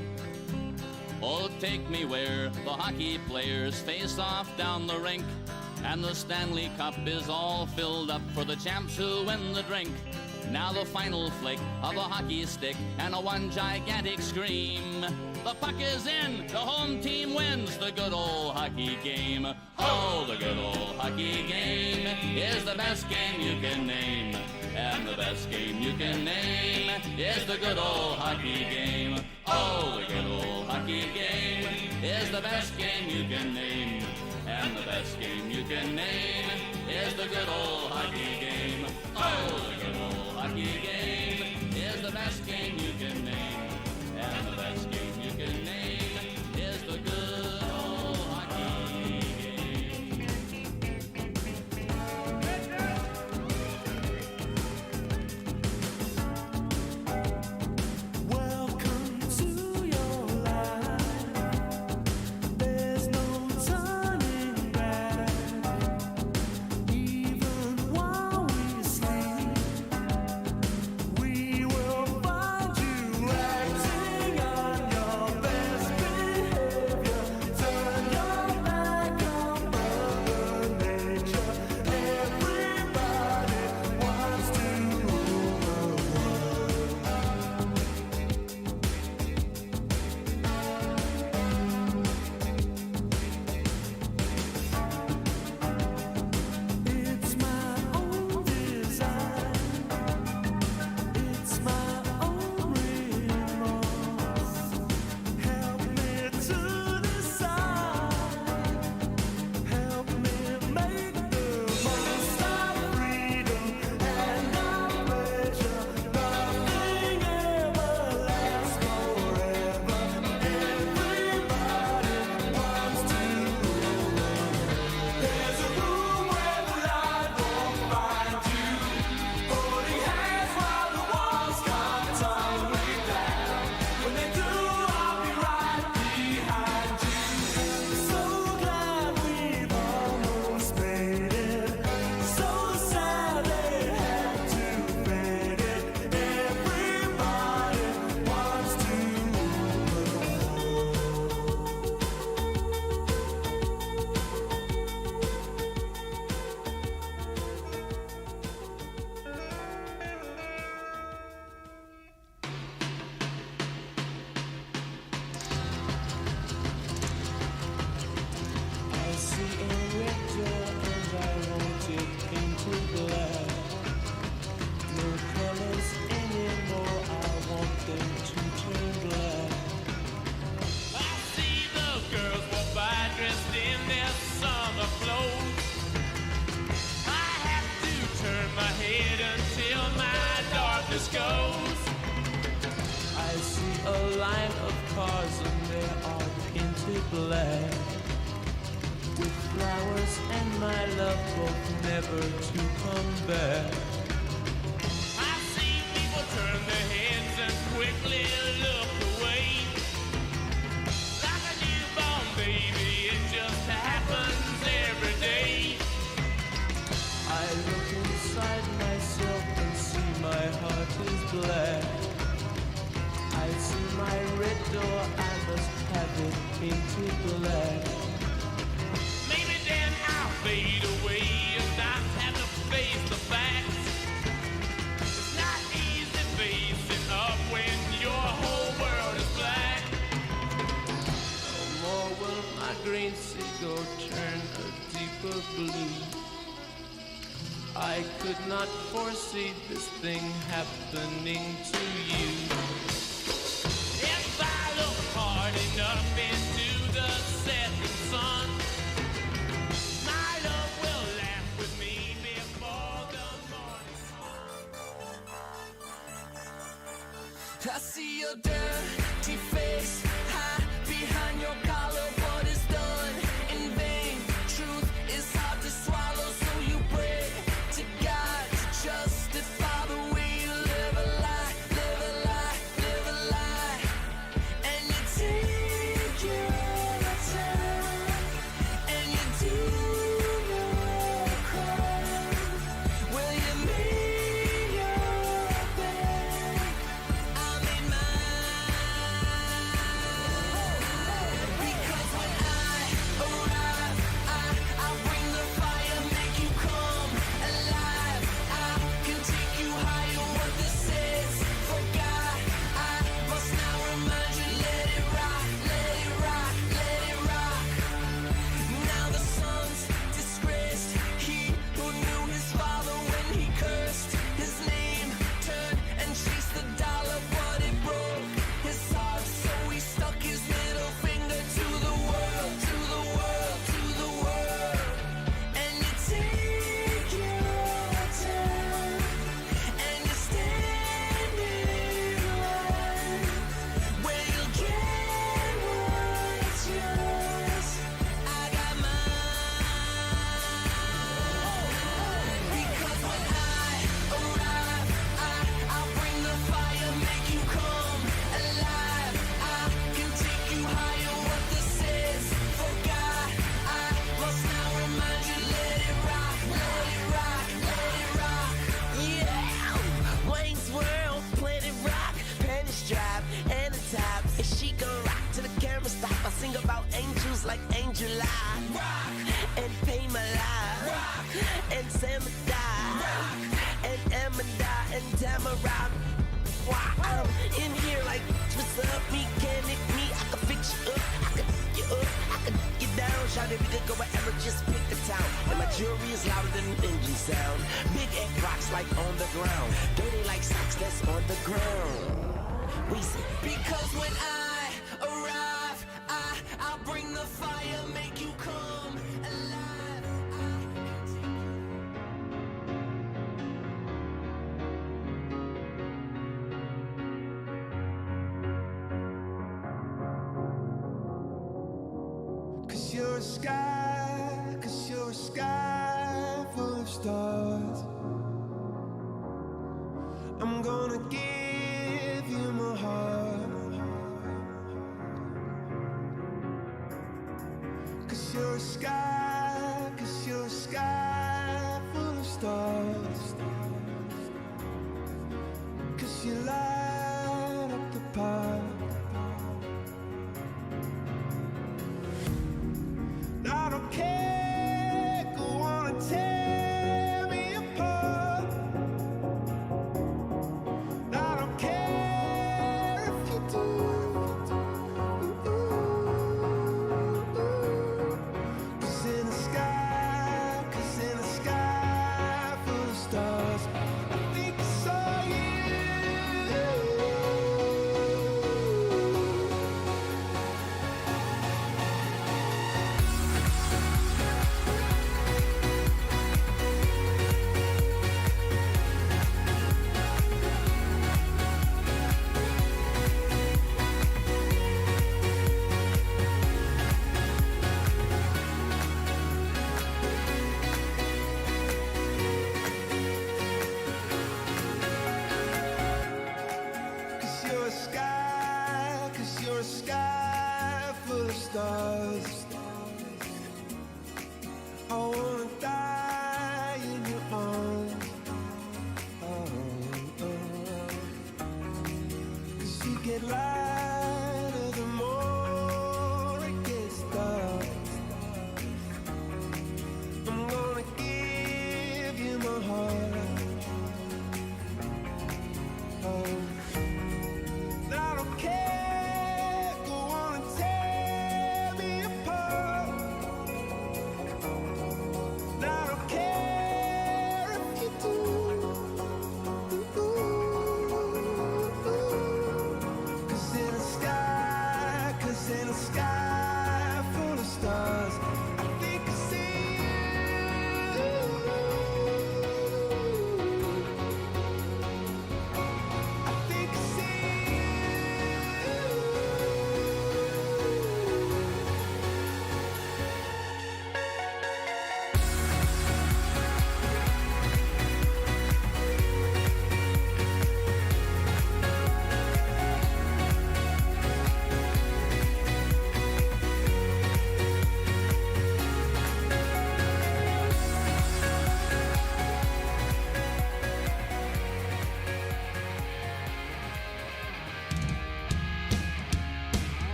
Oh, take me where the hockey players face off down the rink, and the Stanley Cup is all filled up for the champs who win the drink. Now the final flick of a hockey stick and a one gigantic scream. The puck is in, the home team wins the good old hockey game. Oh, the good old hockey game is the best game you can name. And the best game you can name is the good old hockey game. Oh, the good old hockey game is the best game you can name. And the best game you can name is the good old hockey game. Oh, the good old hockey game is the best game you can name. And the best game you can name is the good old hockey game. Welcome to your life. There's no turning back. Even while we sleep, we will find you acting on your best behavior. Turn your back on Mother Nature. Everybody wants to rule the world. It's my own design. It's my own remorse. Help me to decide. Help me make the most of freedom and of pleasure. Nothing ever lasts forever. Everybody wants to rule. There's a room where the light won't find you. Holding hands while the walls come tumbling down. When they do, I'll be right behind you. So glad we've almost made it. So sad they had to fade it. Everybody wants to rule. I see a red door and I want it into black. No colors anymore, I want them to turn black. I see the girls walk by dressed in their summer clothes. I have to turn my head until my darkness goes. I see a line of cars and they are painted black, with flowers and my love both never to come back. I see people turn their heads and quickly heart is black. I see my red door, I must have it into black. Maybe then I'll fade away and not have to face the facts. It's not easy facing up when your whole world is black. No more will my green seagull turn a deeper blue. I could not foresee this thing happening to you. If I look hard enough into the setting sun, my love will laugh with me before the morning. I see your dirty face, hide behind your collar. What is done in vain? Truth is hard to swallow, so you pray to God to justify the way you live a lie, live a lie, live a lie. And you take your time, and you do no crime. Will you make your bed? I made mine. Because when I arrive, I bring the fire, make you come alive. I can take you higher, what this is. For God, I must now remind you, let it rock, let it rock, let it rock. Now the son's disgraced, he who knew his father when he cursed his name, turned and chased the dollar, but it broke his heart, so he stuck his middle finger to the world, to the world, to the world. And you take your time, and you stand in line, where you'll get what's yours. I got mine. Because when I arrive, I'll bring the fire, make you come alive. I can take you higher, what this is. For God, I must now remind you, let it rock, let it rock, let it rock. Yeah, Wayne's World, Planet Rock, Penny's Drive, and the top. And she gon' rock till the camera stop. I sing about angels like Angel Eye, rock, and Pay My Life, rock, and Samadai, rock, and Amanda, and Tamara. Wow, I'm in here like, what's up, mechanic me? I can fix you up, I can you up, I can you down. Shout it, we could go wherever, just pick the town. And my jewelry is louder than an engine sound. Big egg rocks like on the ground. Dirty like socks that's on the ground. We say, because when I arrive, I'll bring the fire, make you come alive. Cause you're a sky full of stars. I'm gonna give you my heart. Cause you're a sky full of stars. Cause you light up the park. I don't care, go on and tear me apart. I don't care if you do. Cause in the sky full of stars, I think I saw you. get lighter the more it gets dark. I'm gonna give you my heart. Oh, I don't care, go on and tear me apart. I don't care if you do. Cause in a sky full of stars, I think I see you. I think I see you.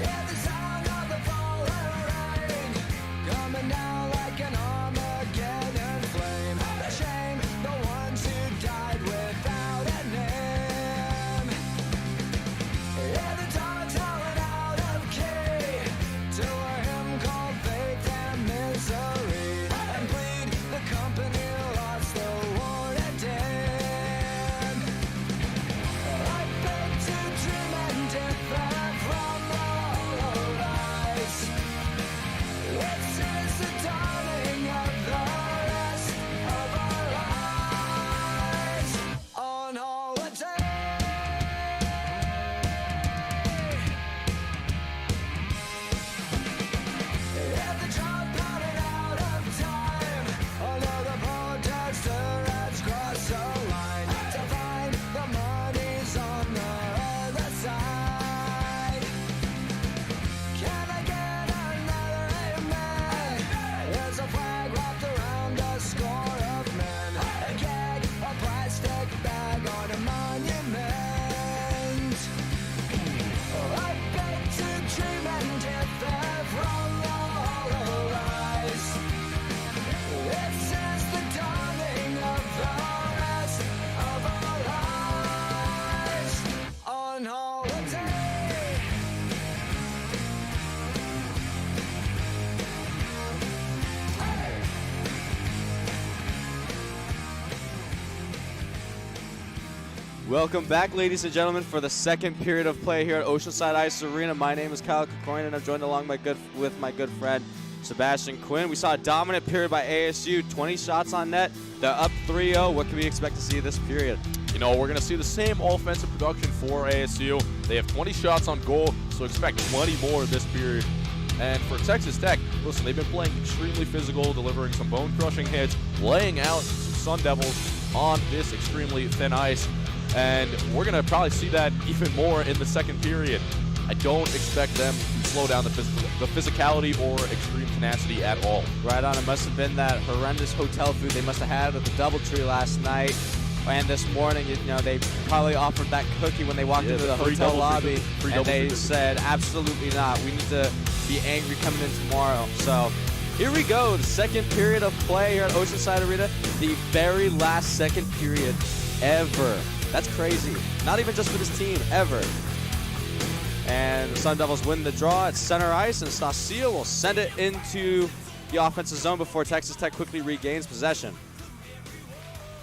At the sound of the falling rain, coming down like an Armageddon flame. The shame, the ones who died without a name. Yeah, the dogs howling out of key to a hymn called faith and misery, and plead the company lost the war and dead. I beg to dream and differ from the hollow lies. This is the dawning of the rest of our lives on holiday. If the drum pounded out of time, another protester has crossed the line to find the money's on the other side. Can I get another amen? There's a flag wrapped around a score of men, a keg, a plastic bag on a monument. I beg to dream and differ from the hollow lies. This is the dawning of the rest of our lives on holiday. Welcome back, ladies and gentlemen, for the second period of play here at Oceanside Ice Arena. My name is Kyle Cocoin, and I'm joined along with my good friend Sebastian Quinn. We saw a dominant period by ASU, 20 shots on net. They're up 3-0. What can we expect to see this period? You know, we're going to see the same offensive production for ASU. They have 20 shots on goal, so expect 20 more this period. And for Texas Tech, listen, they've been playing extremely physical, delivering some bone-crushing hits, laying out some Sun Devils on this extremely thin ice. And we're going to probably see that even more in the second period. I don't expect them to slow down the physicality or extreme tenacity at all. Right on. It must have been that horrendous hotel food they must have had at the DoubleTree last night. And this morning, you know, they probably offered that cookie when they walked into the hotel lobby. And they said, absolutely not. We need to be angry coming in tomorrow. So here we go. The second period of play here at Oceanside Arena. The very last second period ever. That's crazy. Not even just for this team, ever. And the Sun Devils win the draw at center ice, and Stasia will send it into the offensive zone before Texas Tech quickly regains possession.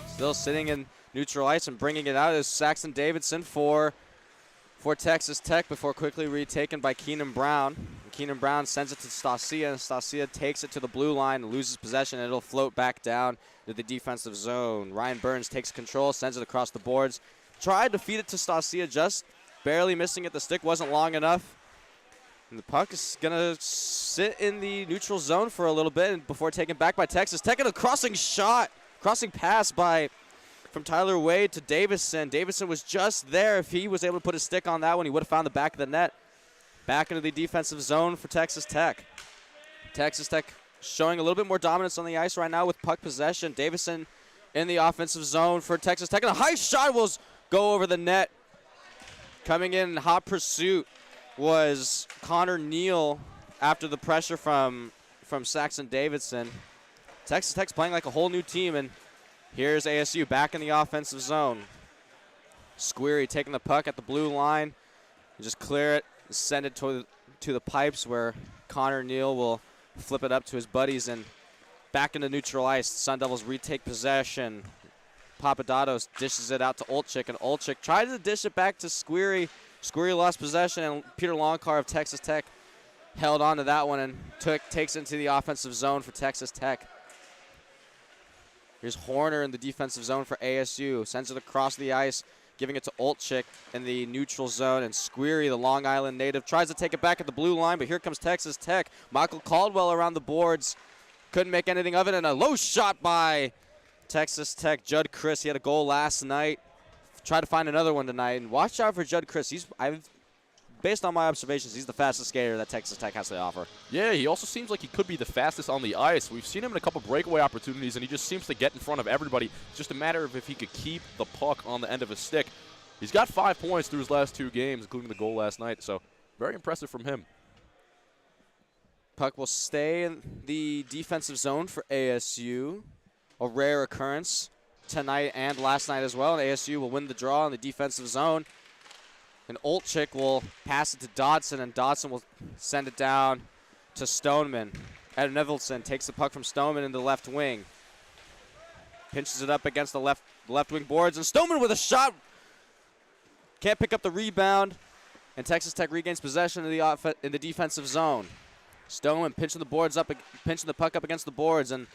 Still sitting in neutral ice and bringing it out is Saxon Davidson for Texas Tech before quickly retaken by Keenan Brown. And Keenan Brown sends it to Stasia, and Stasia takes it to the blue line and loses possession, and it'll float back down to the defensive zone. Ryan Burns takes control, sends it across the boards. Tried to feed it to Stasia, just barely missing it. The stick wasn't long enough. And the puck is going to sit in the neutral zone for a little bit before taken back by Texas Tech. And a crossing pass from Tyler Wade to Davison. Davison was just there. If he was able to put his stick on that one, he would have found the back of the net. back into the defensive zone for Texas Tech. Texas Tech showing a little bit more dominance on the ice right now with puck possession. Davison in the offensive zone for Texas Tech. And a high shot will go over the net. Coming in hot pursuit was Connor Neal after the pressure from Saxon Davidson. Texas Tech's playing like a whole new team, and here's ASU back in the offensive zone. Squeary taking the puck at the blue line. Just clear it, send it to the pipes where Connor Neal will flip it up to his buddies and back into neutral ice. The Sun Devils retake possession. Papadatos dishes it out to Olczyk, and Olczyk tried to dish it back to Squeary. Squeary lost possession, and Peter Longcar of Texas Tech held on to that one and takes it into the offensive zone for Texas Tech. Here's Horner in the defensive zone for ASU. Sends it across the ice, giving it to Olczyk in the neutral zone. And Squeary, the Long Island native, tries to take it back at the blue line, but here comes Texas Tech. Michael Caldwell around the boards. Couldn't make anything of it, and a low shot by Texas Tech. Judd Chris, he had a goal last night. Try to find another one tonight. And watch out for Judd Chris. Based on my observations, he's the fastest skater that Texas Tech has to offer. Yeah, he also seems like he could be the fastest on the ice. We've seen him in a couple breakaway opportunities, and he just seems to get in front of everybody. It's just a matter of if he could keep the puck on the end of his stick. He's got 5 points through his last 2 games, including the goal last night, so very impressive from him. Puck will stay in the defensive zone for ASU. A rare occurrence tonight and last night as well. And ASU will win the draw in the defensive zone. And Olczyk will pass it to Dodson, and Dodson will send it down to Stoneman. Adam Nevelson takes the puck from Stoneman in the left wing. Pinches it up against the left wing boards, and Stoneman with a shot. Can't pick up the rebound, and Texas Tech regains possession in the defensive zone. Stoneman pinching the puck up against the boards, and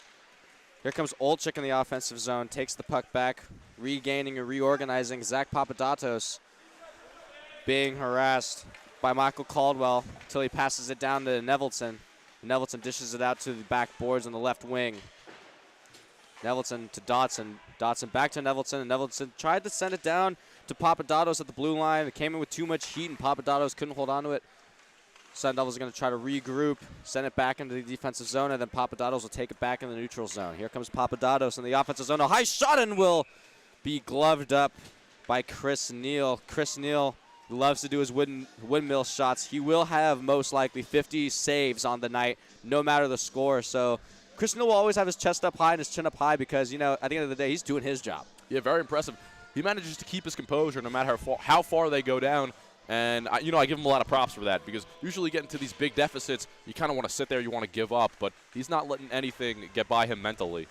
here comes Olczyk in the offensive zone. Takes the puck back, regaining and reorganizing. Zach Papadatos being harassed by Michael Caldwell until he passes it down to Nevelson. Nevelson dishes it out to the back boards on the left wing. Nevelson to Dodson. Dodson back to Nevelson, and Nevelson tried to send it down to Papadatos at the blue line. It came in with too much heat, and Papadatos couldn't hold on to it. Sun Devils are going to try to regroup, send it back into the defensive zone, and then Papadatos will take it back in the neutral zone. Here comes Papadatos in the offensive zone. A high shot and will be gloved up by Chris Neal. Chris Neal loves to do his windmill shots. He will have most likely 50 saves on the night, no matter the score. So Chris Neal will always have his chest up high and his chin up high because, at the end of the day, he's doing his job. Yeah, very impressive. He manages to keep his composure no matter how far they go down. And, I give him a lot of props for that because usually getting to these big deficits, you kind of want to sit there, you want to give up. But he's not letting anything get by him mentally.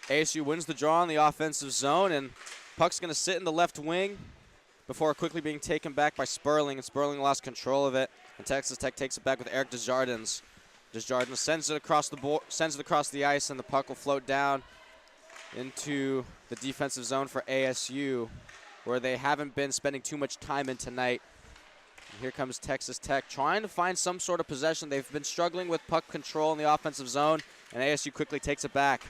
ASU wins the draw in the offensive zone, and puck's going to sit in the left wing before quickly being taken back by Sperling, and Sperling lost control of it. And Texas Tech takes it back with Eric Desjardins. Desjardins sends it across the ice, and the puck will float down into the defensive zone for ASU, where they haven't been spending too much time in tonight. And here comes Texas Tech trying to find some sort of possession. They've been struggling with puck control in the offensive zone, and ASU quickly takes it back.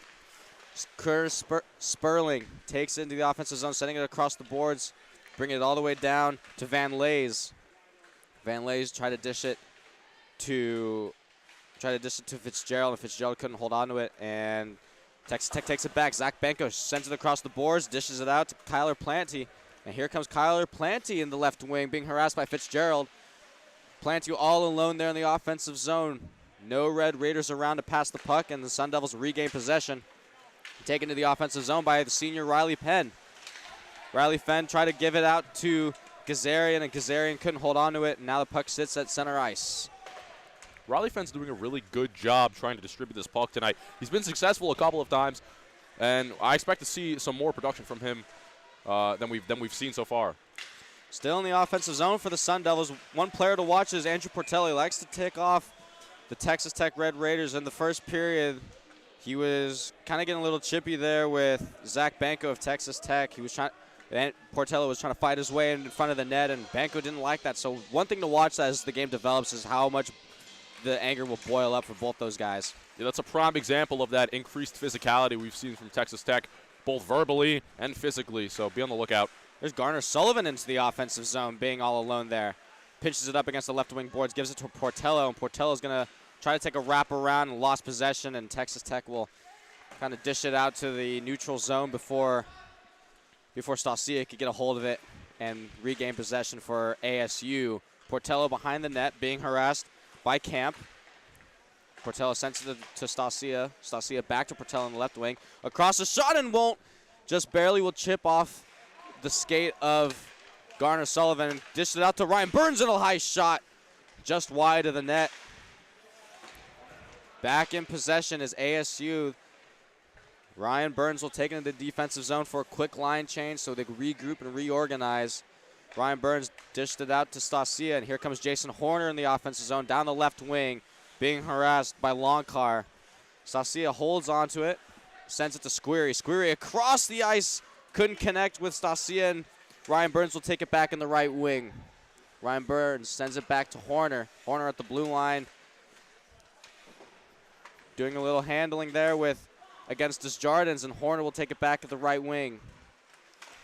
Curtis Sperling takes it into the offensive zone, sending it across the boards, bringing it all the way down to Van Lays. Van Lays tried to dish it to Fitzgerald, and Fitzgerald couldn't hold on to it, and Texas Tech takes it back. Zach Benko sends it across the boards, dishes it out to Kyler Planty, and here comes Kyler Planty in the left wing, being harassed by Fitzgerald. Planty all alone there in the offensive zone. No Red Raiders around to pass the puck, and the Sun Devils regain possession. Taken to the offensive zone by the senior Riley Penn. Riley Penn tried to give it out to Gazarian, and Gazarian couldn't hold on to it, and now the puck sits at center ice. Riley Fenn's doing a really good job trying to distribute this puck tonight. He's been successful a couple of times, and I expect to see some more production from him than we've seen so far. Still in the offensive zone for the Sun Devils. One player to watch is Andrew Portelli. Likes to tick off the Texas Tech Red Raiders. In the first period, he was kind of getting a little chippy there with Zach Banco of Texas Tech. Portello was trying to fight his way in front of the net, and Banco didn't like that. So one thing to watch as the game develops is how much the anger will boil up for both those guys. Yeah, that's a prime example of that increased physicality we've seen from Texas Tech, both verbally and physically, so be on the lookout. There's Garner Sullivan into the offensive zone, being all alone there. Pitches it up against the left wing boards, gives it to Portello, and Portello's going to try to take a wrap around and lost possession, and Texas Tech will kind of dish it out to the neutral zone before Stasia could get a hold of it and regain possession for ASU. Portello behind the net, being harassed by Camp. Portello sends it to Stasia. Stasia back to Portello on the left wing. Across the shot and won't, just barely will chip off the skate of Garner Sullivan and dished it out to Ryan Burns in a high shot, just wide of the net. Back in possession is ASU. Ryan Burns will take it into the defensive zone for a quick line change so they can regroup and reorganize. Ryan Burns dished it out to Stasia, and here comes Jason Horner in the offensive zone down the left wing, being harassed by Longcar. Stasia holds onto it, sends it to Squeary. Squeary across the ice, couldn't connect with Stasia, and Ryan Burns will take it back in the right wing. Ryan Burns sends it back to Horner. Horner at the blue line, doing a little handling there against Desjardins, and Horner will take it back at the right wing.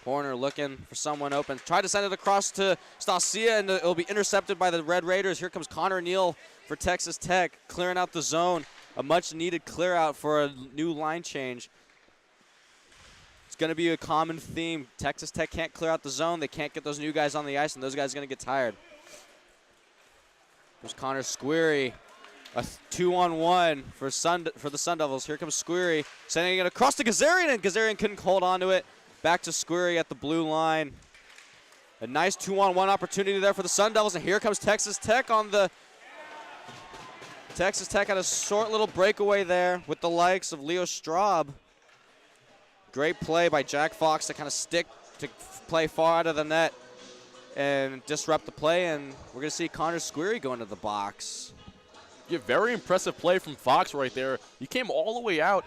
Horner looking for someone open. Tried to send it across to Stasia, and it'll be intercepted by the Red Raiders. Here comes Connor Neal for Texas Tech, clearing out the zone. A much-needed clear-out for a new line change. It's going to be a common theme. Texas Tech can't clear out the zone. They can't get those new guys on the ice, and those guys are going to get tired. There's Connor Squeary. A 2-on-1 for the Sun Devils. Here comes Squeary, sending it across to Gazarian, and Gazarian couldn't hold on to it. Back to Squeary at the blue line. A nice 2-on-1 opportunity there for the Sun Devils, and here comes Texas Tech on the... Texas Tech had a short little breakaway there with the likes of Leo Straub. Great play by Jack Fox to kind of stick to play far out of the net and disrupt the play, and we're going to see Connor Squeary go into the box. Yeah, very impressive play from Fox right there. He came all the way out,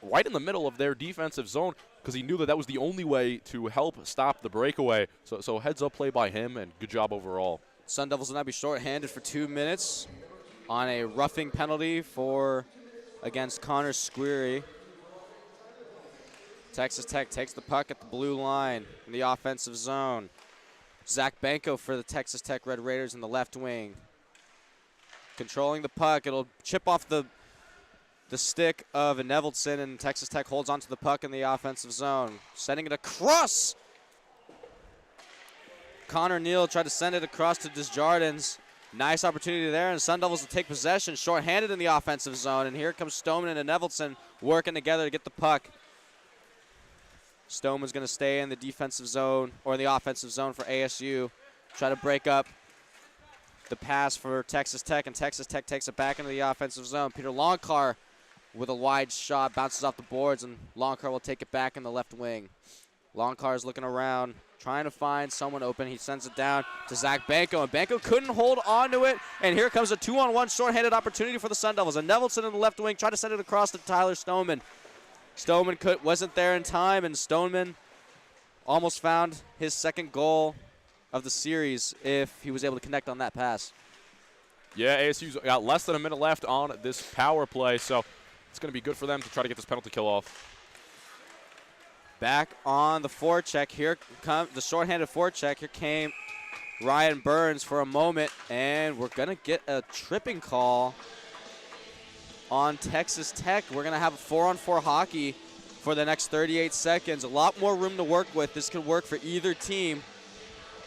right in the middle of their defensive zone because he knew that was the only way to help stop the breakaway. So heads-up play by him, and good job overall. Sun Devils will now be shorthanded for 2 minutes on a roughing penalty against Connor Squeary. Texas Tech takes the puck at the blue line in the offensive zone. Zach Banco for the Texas Tech Red Raiders in the left wing. Controlling the puck, it'll chip off the stick of Nevelson, and Texas Tech holds onto the puck in the offensive zone. Sending it across. Connor Neal tried to send it across to Desjardins. Nice opportunity there, and Sun Devils will take possession, shorthanded in the offensive zone, and here comes Stoneman and Nevelson working together to get the puck. Stoneman's going to stay in the defensive zone, or in the offensive zone for ASU. Try to break up the pass for Texas Tech, and Texas Tech takes it back into the offensive zone. Peter Longcar with a wide shot, bounces off the boards, and Longcar will take it back in the left wing. Longcar is looking around, trying to find someone open. He sends it down to Zach Banco, and Banco couldn't hold on to it, and here comes a 2-on-1 shorthanded opportunity for the Sun Devils. And Nevelson in the left wing tried to send it across to Tyler Stoneman. Stoneman wasn't there in time, and Stoneman almost found his second goal of the series if he was able to connect on that pass. Yeah, ASU's got less than a minute left on this power play, so it's going to be good for them to try to get this penalty kill off. Back on the forecheck. Here comes the shorthanded forecheck. Here came Ryan Burns for a moment, and we're going to get a tripping call on Texas Tech. We're going to have a 4-on-4 hockey for the next 38 seconds. A lot more room to work with. This could work for either team.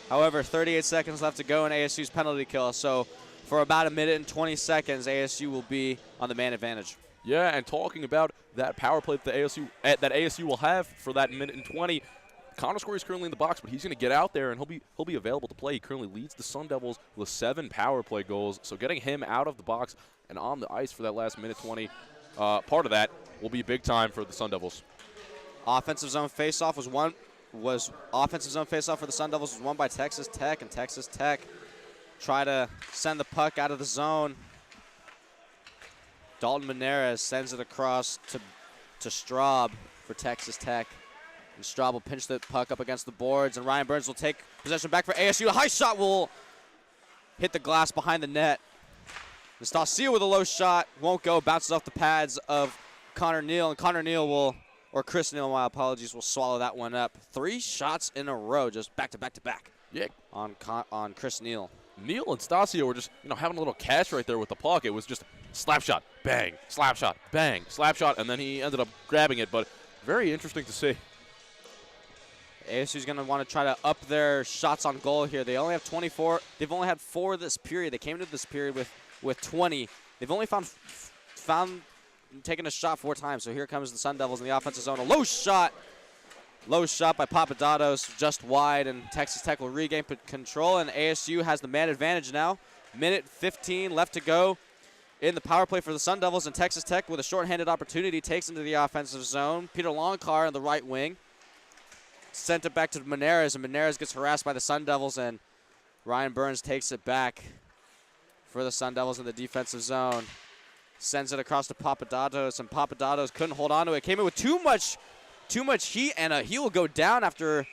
However, 38 seconds left to go in ASU's penalty kill. So for about a minute and 20 seconds, ASU will be on the man advantage. Yeah, and talking about that power play that ASU will have for that minute and 20, Connor Squeary is currently in the box, but he's going to get out there and he'll be available to play. He currently leads the Sun Devils with 7 power play goals. So getting him out of the box and on the ice for that last minute 20, part of that will be big time for the Sun Devils. Offensive zone faceoff offensive zone faceoff for the Sun Devils was won by Texas Tech, and Texas Tech try to send the puck out of the zone. Dalton Menarez sends it across to Straub for Texas Tech. And Straub will pinch the puck up against the boards, and Ryan Burns will take possession back for ASU. A high shot will hit the glass behind the net. Nastasia with a low shot, won't go, bounces off the pads of Connor Neal, and Connor Neal will, or Chris Neal, my apologies, will swallow that one up. 3 shots in a row, just back to back to back. Yeah. On Chris Neal. Neil and Stasio were just, having a little catch right there with the puck. It was just slap shot, bang, slap shot, bang, slap shot, and then he ended up grabbing it. But very interesting to see. ASU's going to want to try to up their shots on goal here. They only have 24. They've only had 4 this period. They came into this period with 20. They've only found taken a shot 4 times. So here comes the Sun Devils in the offensive zone. A low shot by Papadatos, just wide, and Texas Tech will regain control, and ASU has the man advantage now. Minute 15 left to go in the power play for the Sun Devils, and Texas Tech with a shorthanded opportunity takes into the offensive zone. Peter Longcar on the right wing. Sent it back to Meneres, and Meneres gets harassed by the Sun Devils, and Ryan Burns takes it back for the Sun Devils in the defensive zone. Sends it across to Papadatos, and Papadatos couldn't hold on to it. Came in with too much heat, and he will go down after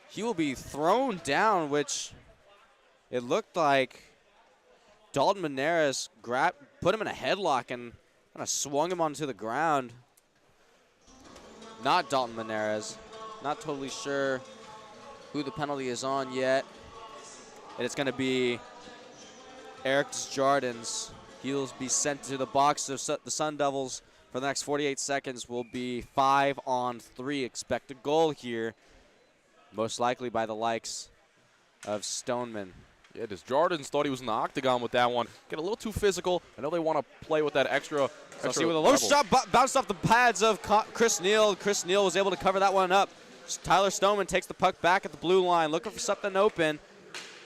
he will be thrown down, which it looked like Dalton Meneres put him in a headlock and kind of swung him onto the ground. Not Dalton Meneres. Not totally sure who the penalty is on yet. And it's going to be Eric Desjardins. He'll be sent to the box. The Sun Devils for the next 48 seconds will be 5-on-3. Expected goal here, most likely by the likes of Stoneman. Yeah, Desjardins thought he was in the octagon with that one. Get a little too physical. I know they want to play with that extra. See with a low shot, bounced off the pads of Chris Neal. Chris Neal was able to cover that one up. Tyler Stoneman takes the puck back at the blue line, looking for something open.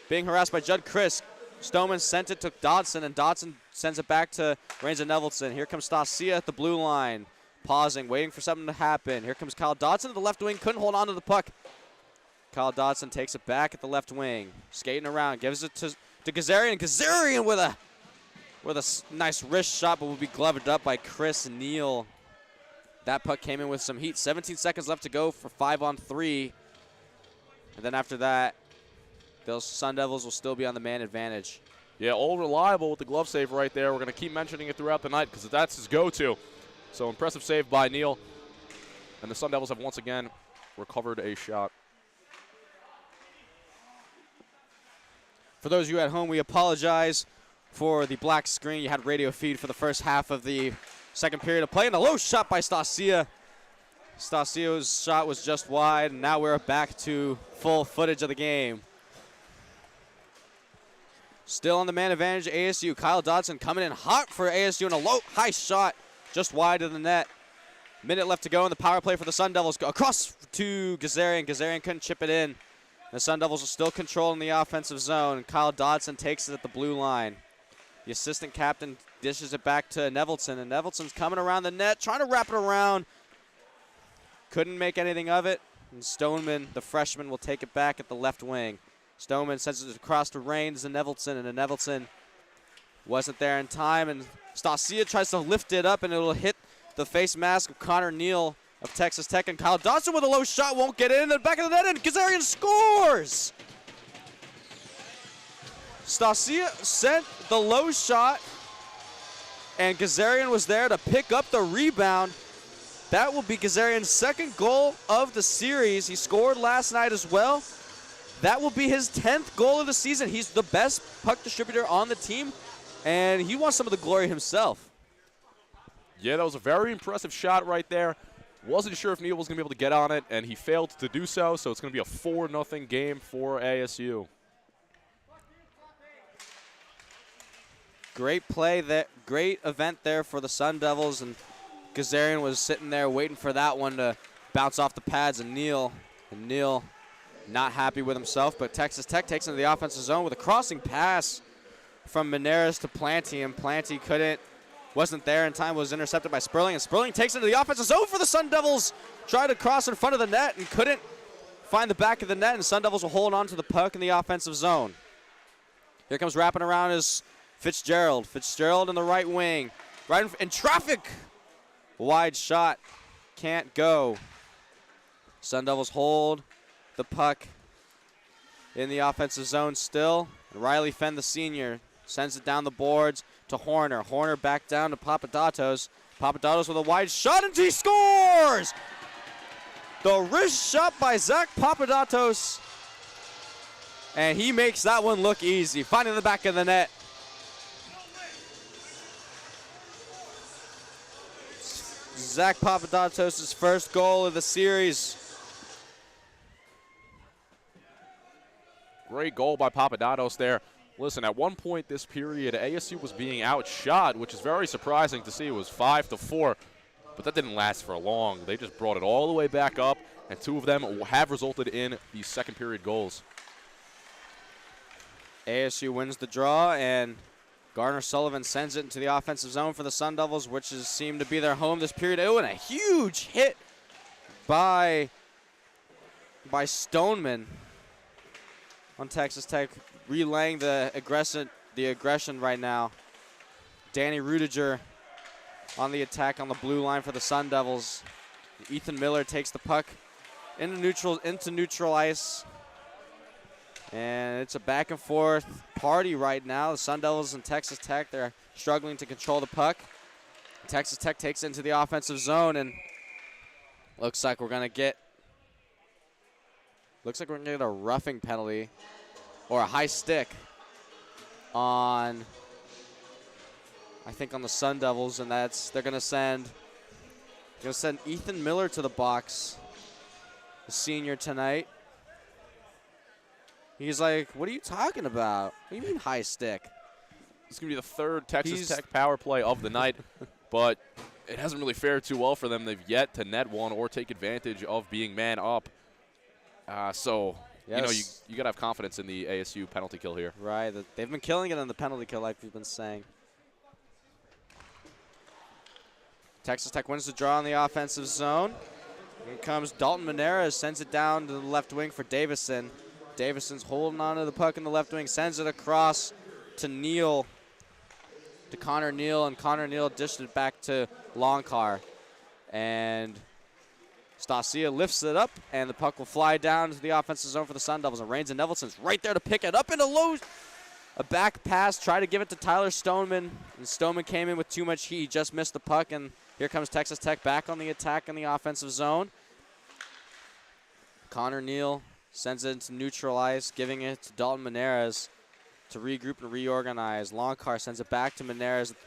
Being harassed by Judd Chris. Stoneman sent it to Dodson, and Dodson sends it back to Ranger Nevelson. Here comes Stasia at the blue line, pausing, waiting for something to happen. Here comes Kyle Dodson at the left wing, couldn't hold on to the puck. Kyle Dodson takes it back at the left wing, skating around, gives it to Gazarian. Gazarian with a nice wrist shot, but will be gloved up by Chris Neal. That puck came in with some heat. 17 seconds left to go for 5-on-3. And then after that, those Sun Devils will still be on the man advantage. Yeah, all reliable with the glove save right there. We're going to keep mentioning it throughout the night because that's his go-to. So impressive save by Neal. And the Sun Devils have once again recovered a shot. For those of you at home, we apologize for the black screen. You had radio feed for the first half of the second period of play. And a low shot by Stasia. Stasia's shot was just wide, and now we're back to full footage of the game. Still on the man advantage, ASU. Kyle Dodson coming in hot for ASU, and a high shot just wide of the net. Minute left to go in the power play for the Sun Devils. Across to Gazarian. Gazarian couldn't chip it in. The Sun Devils are still controlling the offensive zone. Kyle Dodson takes it at the blue line. The assistant captain dishes it back to Nevelson, and Nevelson's coming around the net, trying to wrap it around. Couldn't make anything of it. And Stoneman, the freshman, will take it back at the left wing. Stoneman sends it across to Raines and Nevelson, and Nevelson wasn't there in time. And Stasia tries to lift it up, and it'll hit the face mask of Connor Neal of Texas Tech. And Kyle Dodson with a low shot won't get in. And the back of the net, and Gazarian scores! Stasia sent the low shot, and Gazarian was there to pick up the rebound. That will be Gazarian's second goal of the series. He scored last night as well. That will be his 10th goal of the season. He's the best puck distributor on the team, and he wants some of the glory himself. Yeah, that was a very impressive shot right there. Wasn't sure if Neal was going to be able to get on it, and he failed to do so, so it's going to be a 4-0 game for ASU. Great play, great event there for the Sun Devils, and Gazarian was sitting there waiting for that one to bounce off the pads, and Neal not happy with himself, but Texas Tech takes into the offensive zone with a crossing pass from Meneres to Planty, and Planty wasn't there in time, was intercepted by Sperling, and Sperling takes into the offensive zone for the Sun Devils, tried to cross in front of the net and couldn't find the back of the net, and the Sun Devils will hold on to the puck in the offensive zone. Here comes wrapping around is Fitzgerald. Fitzgerald in the right wing, right in traffic. Wide shot, can't go. Sun Devils hold the puck in the offensive zone still. Riley Fenn, the senior, sends it down the boards to Horner. Horner back down to Papadatos. Papadatos with a wide shot, and he scores! The wrist shot by Zach Papadatos And he makes that one look easy, finding the back of the net. Zach Papadopoulos' first goal of the series. Great goal by Papadopoulos there. Listen, at one point this period, ASU was being outshot, which is very surprising to see. It was 5-4, but that didn't last for long. They just brought it all the way back up, and two of them have resulted in the second period goals. ASU wins the draw, and Garner Sullivan sends it into the offensive zone for the Sun Devils, which has seemed to be their home this period. Oh, and a huge hit by Stoneman on Texas Tech, relaying the aggression right now. Danny Rudiger on the attack on the blue line for the Sun Devils. Ethan Miller takes the puck into neutral ice. And it's a back and forth party right now. The Sun Devils and Texas Tech, they're struggling to control the puck. Texas Tech takes it into the offensive zone, and looks like we're gonna get a roughing penalty or a high stick on, I think, on the Sun Devils, and they're gonna send Ethan Miller to the box, the senior tonight. He's like, what are you talking about? What do you mean high stick? It's going to be the third Texas Tech power play of the night, but it hasn't really fared too well for them. They've yet to net one or take advantage of being man up. So, yes, you got to have confidence in the ASU penalty kill here. Right. They've been killing it on the penalty kill, like we've been saying. Texas Tech wins the draw in the offensive zone. Here comes Dalton Meneras, sends it down to the left wing for Davison. Davison's holding on to the puck in the left wing, sends it across to Connor Neal, and Connor Neal dished it back to Longcar. And Stasia lifts it up, and the puck will fly down to the offensive zone for the Sun Devils. And Rains and Nevelson's right there to pick it up in a back pass, try to give it to Tyler Stoneman, and Stoneman came in with too much heat. He just missed the puck, and here comes Texas Tech back on the attack in the offensive zone. Connor Neal sends it into neutral ice, giving it to Dalton Meneras to regroup and reorganize. Longcar sends it back to Meneras at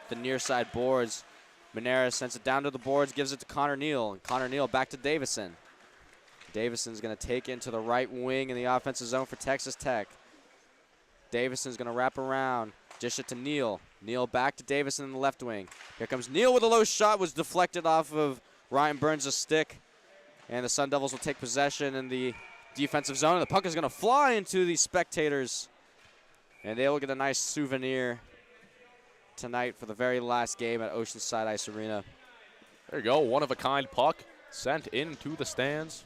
the near side boards. Meneras sends it down to the boards, gives it to Connor Neal. And Connor Neal back to Davison. Davison's going to take it into the right wing in the offensive zone for Texas Tech. Davison's going to wrap around, dish it to Neal. Neal back to Davison in the left wing. Here comes Neal with a low shot, was deflected off of Ryan Burns' stick. And the Sun Devils will take possession in the defensive zone. The puck is going to fly into the spectators. And they will get a nice souvenir tonight for the very last game at Oceanside Ice Arena. There you go, one-of-a-kind puck sent into the stands.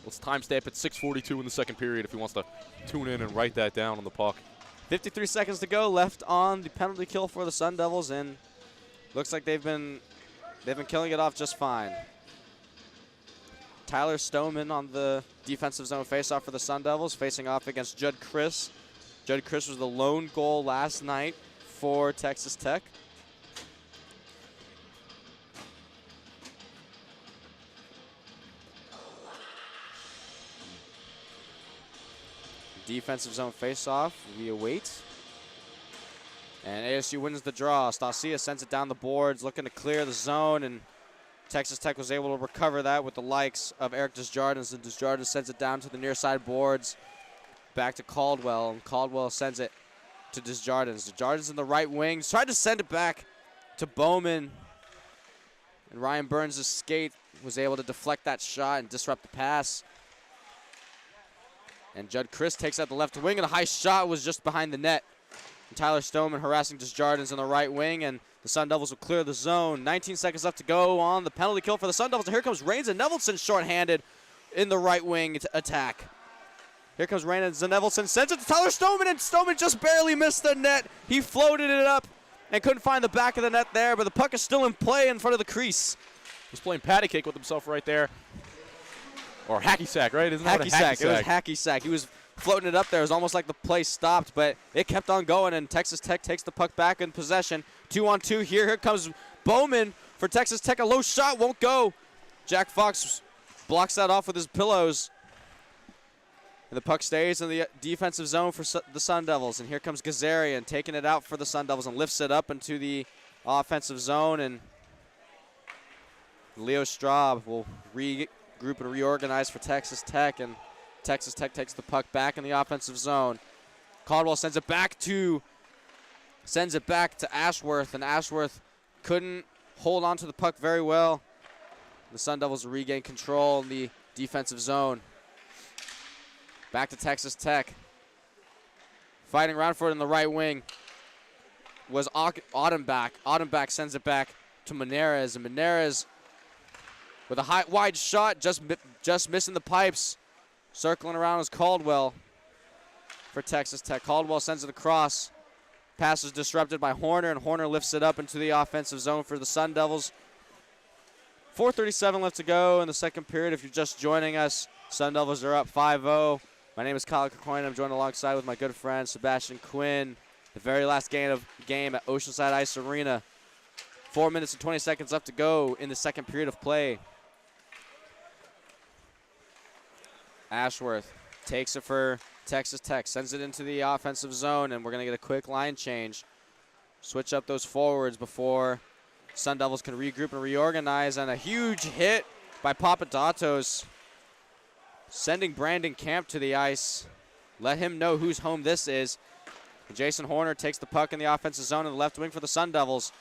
Let's timestamp at 6:42 in the second period if he wants to tune in and write that down on the puck. 53 seconds to go left on the penalty kill for the Sun Devils, and looks like they've been killing it off just fine. Tyler Stoneman on the defensive zone faceoff for the Sun Devils, facing off against Judd Chris. Judd Chris was the lone goal last night for Texas Tech. Defensive zone faceoff, we await. And ASU wins the draw. Stasia sends it down the boards, looking to clear the zone, and Texas Tech was able to recover that with the likes of Eric Desjardins, and Desjardins sends it down to the near side boards, back to Caldwell, and Caldwell sends it to Desjardins. Desjardins in the right wing, tried to send it back to Bowman, and Ryan Burns' skate was able to deflect that shot and disrupt the pass. And Judd Chris takes out the left wing, and a high shot was just behind the net. And Tyler Stoneman harassing Desjardins in the right wing, and the Sun Devils will clear the zone. 19 seconds left to go on the penalty kill for the Sun Devils. And here comes Rains and Nevelson shorthanded in the right wing to attack. Here comes Rains and Nevelson, sends it to Tyler Stoneman, and Stoneman just barely missed the net. He floated it up and couldn't find the back of the net there, but the puck is still in play in front of the crease. He's playing patty cake with himself right there. Or hacky sack, right? Isn't that Hacky sack. It was hacky sack. He was floating it up there. It was almost like the play stopped, but it kept on going, and Texas Tech takes the puck back in possession. 2-on-2 here. Here comes Bowman for Texas Tech. A low shot won't go. Jack Fox blocks that off with his pillows. And the puck stays in the defensive zone for the Sun Devils. And here comes Gazarian taking it out for the Sun Devils and lifts it up into the offensive zone. And Leo Straub will regroup and reorganize for Texas Tech. And Texas Tech takes the puck back in the offensive zone. Caldwell sends it back to Ashworth. And Ashworth couldn't hold on to the puck very well. The Sun Devils regain control in the defensive zone. Back to Texas Tech. Fighting around for it in the right wing was Audenbach. Audenbach sends it back to Meneres. And Meneres with a wide shot, just missing the pipes. Circling around is Caldwell for Texas Tech. Caldwell sends it across. Pass is disrupted by Horner, and Horner lifts it up into the offensive zone for the Sun Devils. 4:37 left to go in the second period. If you're just joining us, Sun Devils are up 5-0. My name is Kyle Coyne. I'm joined alongside with my good friend Sebastian Quinn. The very last game at Oceanside Ice Arena. 4 minutes and 20 seconds left to go in the second period of play. Ashworth takes it for Texas Tech, sends it into the offensive zone, and we're going to get a quick line change. Switch up those forwards before Sun Devils can regroup and reorganize, and a huge hit by Papadatos, sending Brandon Camp to the ice. Let him know whose home this is. And Jason Horner takes the puck in the offensive zone in the left wing for the Sun Devils.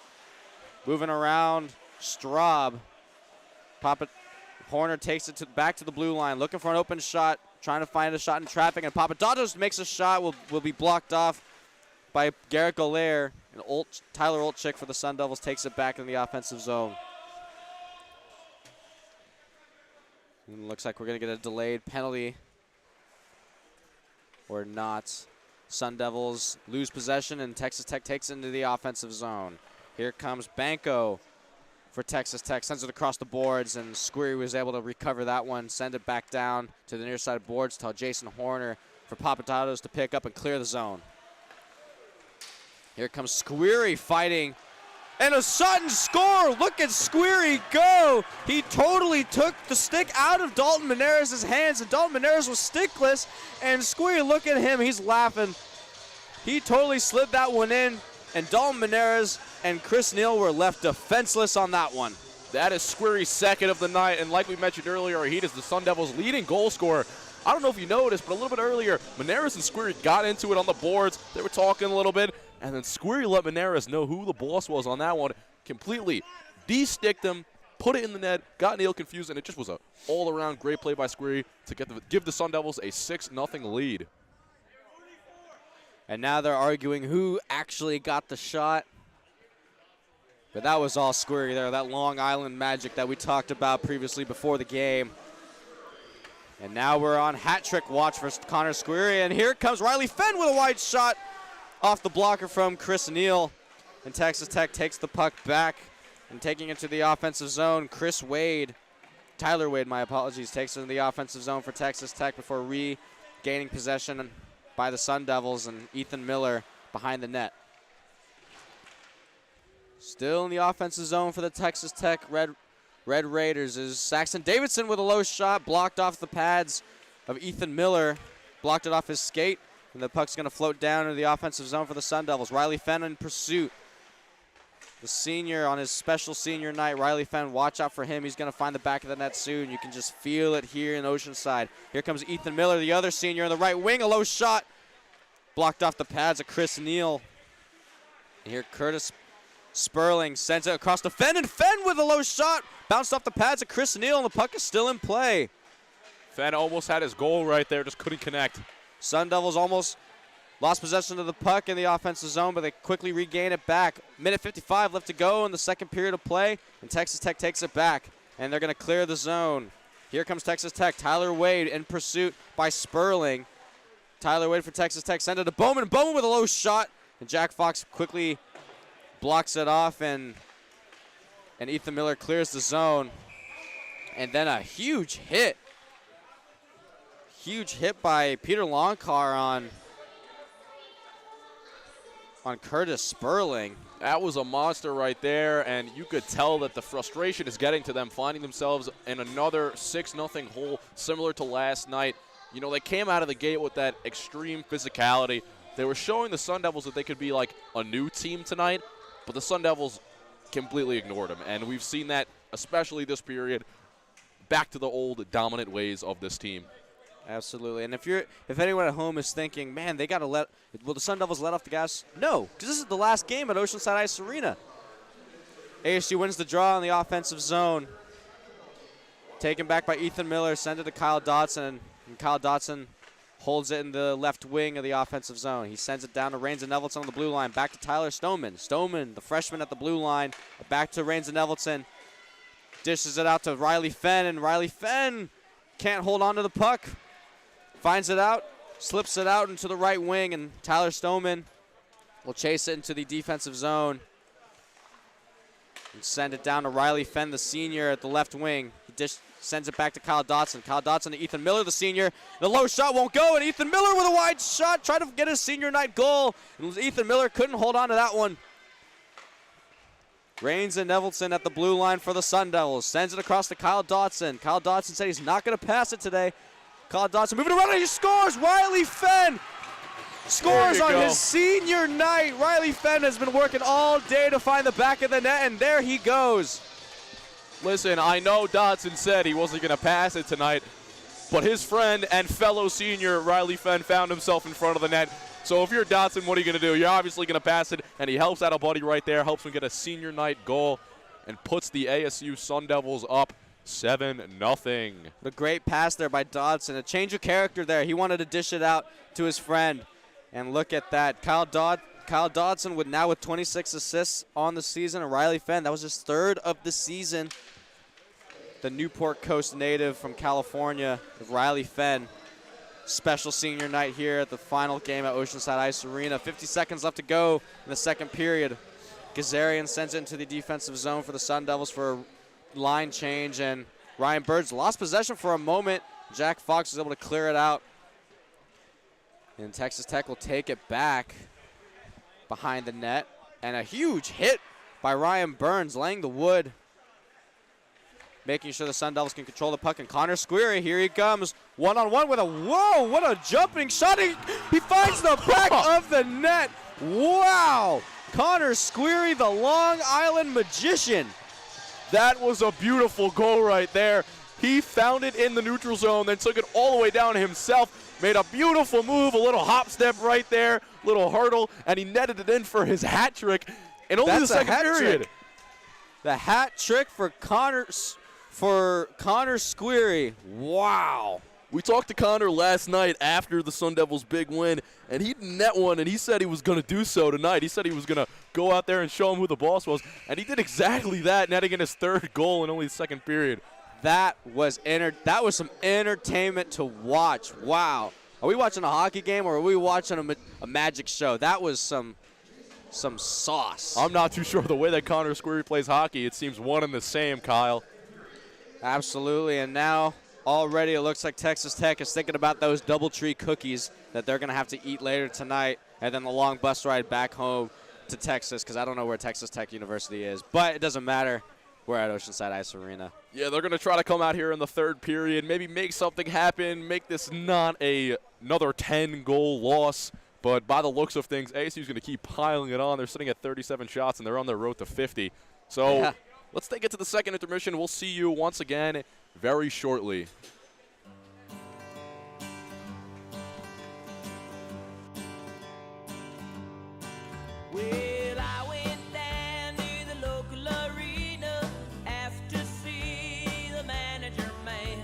Moving around, Straub. Horner takes it back to the blue line, looking for an open shot, trying to find a shot in traffic, and Papadatos makes a shot, will be blocked off by Garrett Golaire. And Tyler Olczyk for the Sun Devils takes it back in the offensive zone. And looks like we're going to get a delayed penalty. Or not. Sun Devils lose possession, and Texas Tech takes it into the offensive zone. Here comes Banco for Texas Tech. Sends it across the boards, and Squeary was able to recover that one, send it back down to the near side boards, tell Jason Horner for Papadatos to pick up and clear the zone. Here comes Squeary fighting, and a sudden score. Look at Squeary go. He totally took the stick out of Dalton Meneres' hands, and Dalton Meneres was stickless, and Squeary, look at him, he's laughing. He totally slid that one in, and Dalton Meneres and Chris Neal were left defenseless on that one. That is Squeary's second of the night, and like we mentioned earlier, he is the Sun Devils' leading goal scorer. I don't know if you noticed, but a little bit earlier, Meneres and Squeary got into it on the boards. They were talking a little bit, and then Squeary let Meneres know who the boss was on that one. Completely de-sticked him, put it in the net, got Neal confused, and it just was an all-around great play by Squeary to give the Sun Devils a 6-0 lead. And now they're arguing who actually got the shot. But that was all Squeary there, that Long Island magic that we talked about previously before the game. And now we're on hat trick watch for Connor Squeary. And here comes Riley Fenn with a wide shot off the blocker from Chris Neal. And Texas Tech takes the puck back and taking it to the offensive zone. Tyler Wade, my apologies, takes it in the offensive zone for Texas Tech before regaining possession by the Sun Devils, and Ethan Miller behind the net. Still in the offensive zone for the Texas Tech Red Raiders is Saxon Davidson with a low shot, blocked off the pads of Ethan Miller, blocked it off his skate, and the puck's going to float down into the offensive zone for the Sun Devils. Riley Fenn in pursuit. The senior on his special senior night, Riley Fenn, watch out for him. He's going to find the back of the net soon. You can just feel it here in Oceanside. Here comes Ethan Miller, the other senior in the right wing, a low shot, blocked off the pads of Chris Neal. And here Curtis Sperling sends it across to Fenn, and Fenn with a low shot, bounced off the pads of Chris Neal, and the puck is still in play. Fenn almost had his goal right there, just couldn't connect. Sun Devils almost lost possession of the puck in the offensive zone, but they quickly regain it back. Minute 55 left to go in the second period of play, and Texas Tech takes it back, and they're going to clear the zone. Here comes Texas Tech. Tyler Wade in pursuit by Sperling. Tyler Wade for Texas Tech. Send it to Bowman. Bowman with a low shot, and Jack Fox quickly blocks it off, and Ethan Miller clears the zone. And then a huge hit. Huge hit by Peter Longcar on Curtis Sperling. That was a monster right there, and you could tell that the frustration is getting to them, finding themselves in another 6-0 hole similar to last night. You know, they came out of the gate with that extreme physicality. They were showing the Sun Devils that they could be like a new team tonight, but the Sun Devils completely ignored them. And we've seen that, especially this period, back to the old dominant ways of this team. Absolutely. And if anyone at home is thinking, man, will the Sun Devils let off the gas? No, because this is the last game at Oceanside Ice Arena. ASU wins the draw in the offensive zone. Taken back by Ethan Miller, send it to Kyle Dotson, and Kyle Dotson holds it in the left wing of the offensive zone. He sends it down to Rains and Nevelton on the blue line, back to Tyler Stoneman. Stoneman, the freshman at the blue line, back to Rains and Nevelton. Dishes it out to Riley Fenn, and Riley Fenn can't hold on to the puck. Finds it out, slips it out into the right wing, and Tyler Stoneman will chase it into the defensive zone and send it down to Riley Fenn, the senior, at the left wing. He sends it back to Kyle Dotson. Kyle Dotson to Ethan Miller, the senior. The low shot won't go, and Ethan Miller with a wide shot, tried to get his senior night goal. And Ethan Miller couldn't hold on to that one. Rains and Nevelton at the blue line for the Sun Devils. Sends it across to Kyle Dotson. Kyle Dotson said he's not going to pass it today. Kyle Dotson moving around, and he scores. Riley Fenn scores on his senior night. Riley Fenn has been working all day to find the back of the net, and there he goes. Listen, I know Dotson said he wasn't going to pass it tonight, but his friend and fellow senior Riley Fenn found himself in front of the net. So if you're Dotson, what are you going to do? You're obviously going to pass it, and he helps out a buddy right there, helps him get a senior night goal, and puts the ASU Sun Devils up 7-0. The great pass there by Dodson. A change of character there. He wanted to dish it out to his friend. And look at that. Kyle Dodson with 26 assists on the season. And Riley Fenn, that was his third of the season. The Newport Coast native from California, Riley Fenn. Special senior night here at the final game at Oceanside Ice Arena. 50 seconds left to go in the second period. Gazarian sends it into the defensive zone for the Sun Devils for a line change, and Ryan Birds lost possession for a moment. Jack Fox was able to clear it out, and Texas Tech will take it back behind the net, and a huge hit by Ryan Burns, laying the wood, making sure the Sun Devils can control the puck. And Connor Squeary, here he comes, one-on-one with whoa, what a jumping shot. He finds the back of the net. Wow, Connor Squeary, the Long Island magician. That was a beautiful goal right there. He found it in the neutral zone, then took it all the way down himself, made a beautiful move, a little hop step right there, little hurdle, and he netted it in for his hat trick in only the second period. Trick. The hat trick for Connor Squeary. Wow. We talked to Connor last night after the Sun Devils' big win, and he didn't net one, and he said he was going to do so tonight. He said he was going to go out there and show him who the boss was, and he did exactly that, netting in his third goal in only the second period. That was some entertainment to watch. Wow. Are we watching a hockey game, or are we watching a magic show? That was some sauce. I'm not too sure. The way that Connor Squeary plays hockey, it seems one and the same, Kyle. Absolutely, and now already it looks like Texas Tech is thinking about those DoubleTree cookies that they're going to have to eat later tonight, and then the long bus ride back home to Texas, because I don't know where Texas Tech University is. But it doesn't matter. We're at Oceanside Ice Arena. Yeah, they're going to try to come out here in the third period, maybe make something happen, make this not another 10-goal loss. But by the looks of things, ASU is going to keep piling it on. They're sitting at 37 shots, and they're on their road to 50. So yeah. Let's take it to the second intermission. We'll see you once again very shortly. Well, I went down to the local arena, asked to see the manager man.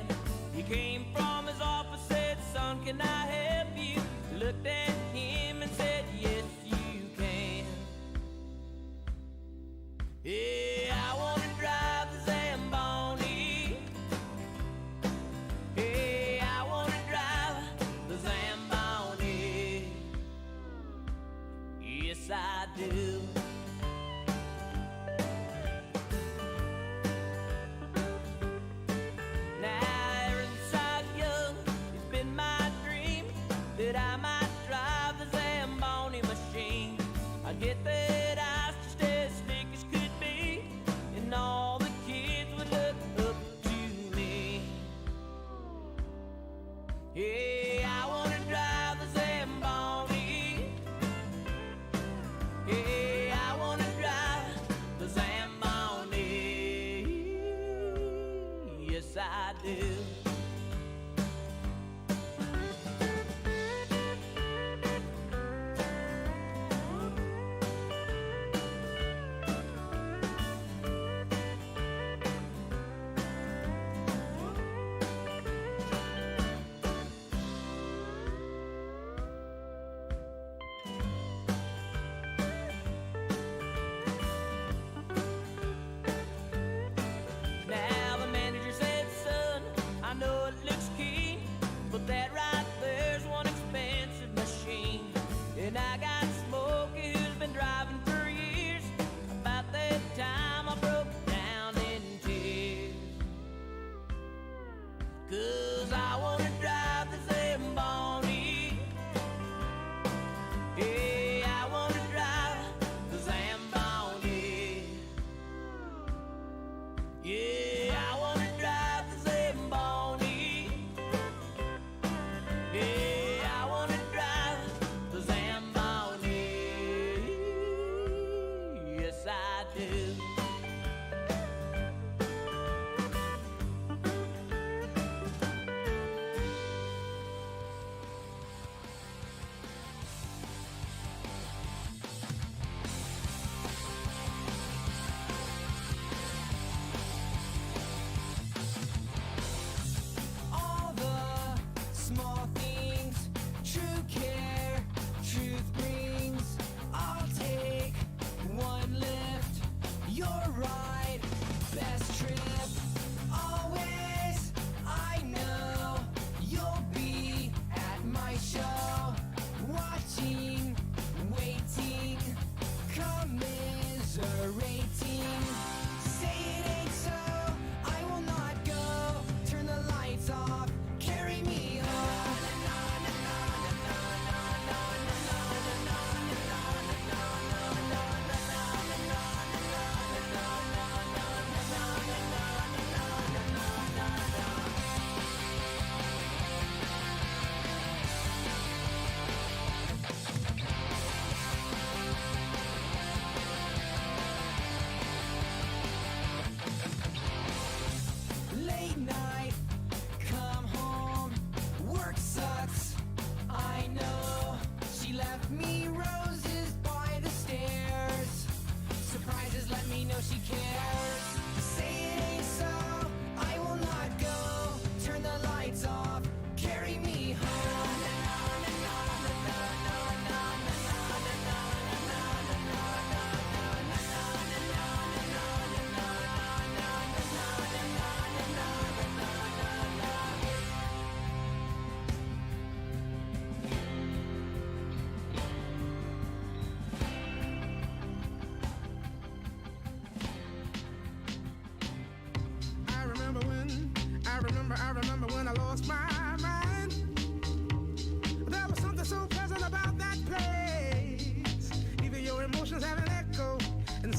He came from his office, said, "Son, can I help you?" Looked at him and said, "Yes, you can." Yeah, I want to drive the Zamboni. Hey, I want to drive the Zamboni. Yes, I do. Now, ever since I was young, it's been my dream that I might drive the Zamboni machine. I'd get that ice just as slick as could be, and all the kids would look up to me. Yeah.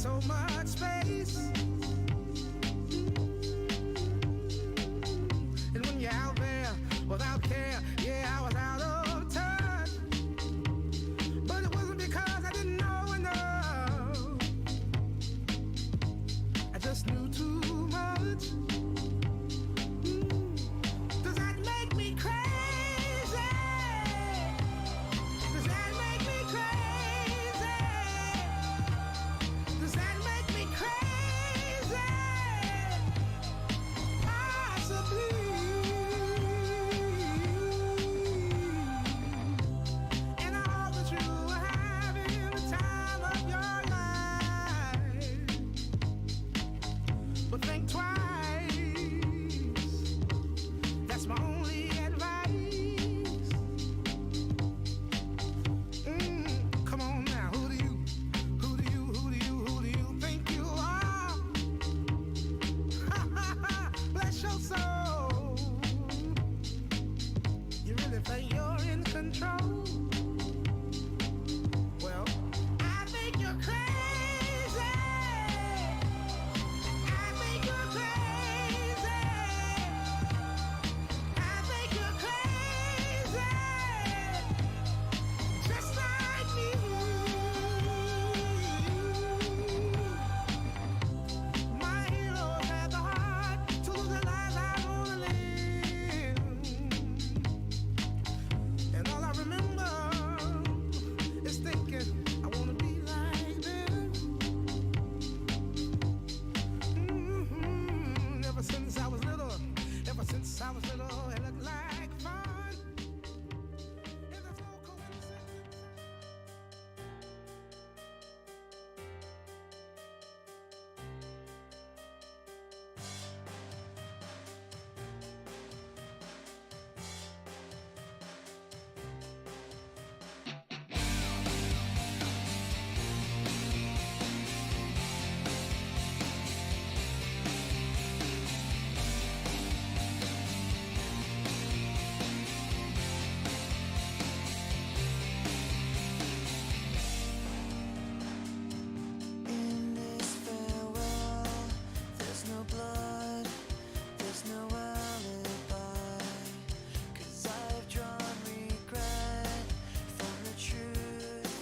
so much space. And when you're out there without care, yeah, I was out of touch. But it wasn't because I didn't know enough. I just knew too much. Does that make me crazy? Does that make me crazy? Does that make me crazy? Possibly. And I hope that you are having the time of your life. But think twice. That's my only advice. Come on now, who do you think you are? Bless your soul. You really think you're in control? Well, I think you're crazy. I think you're crazy. I think you're crazy. Just like me. My heroes had the heart to lose their lives out on a limb. And all I remember is thinking, I wanna be like them. Ever since I was little, it looked like fun. And there's no coincidence. In this farewell, there's no blood, there's no alibi. 'Cause I've drawn regret from the truth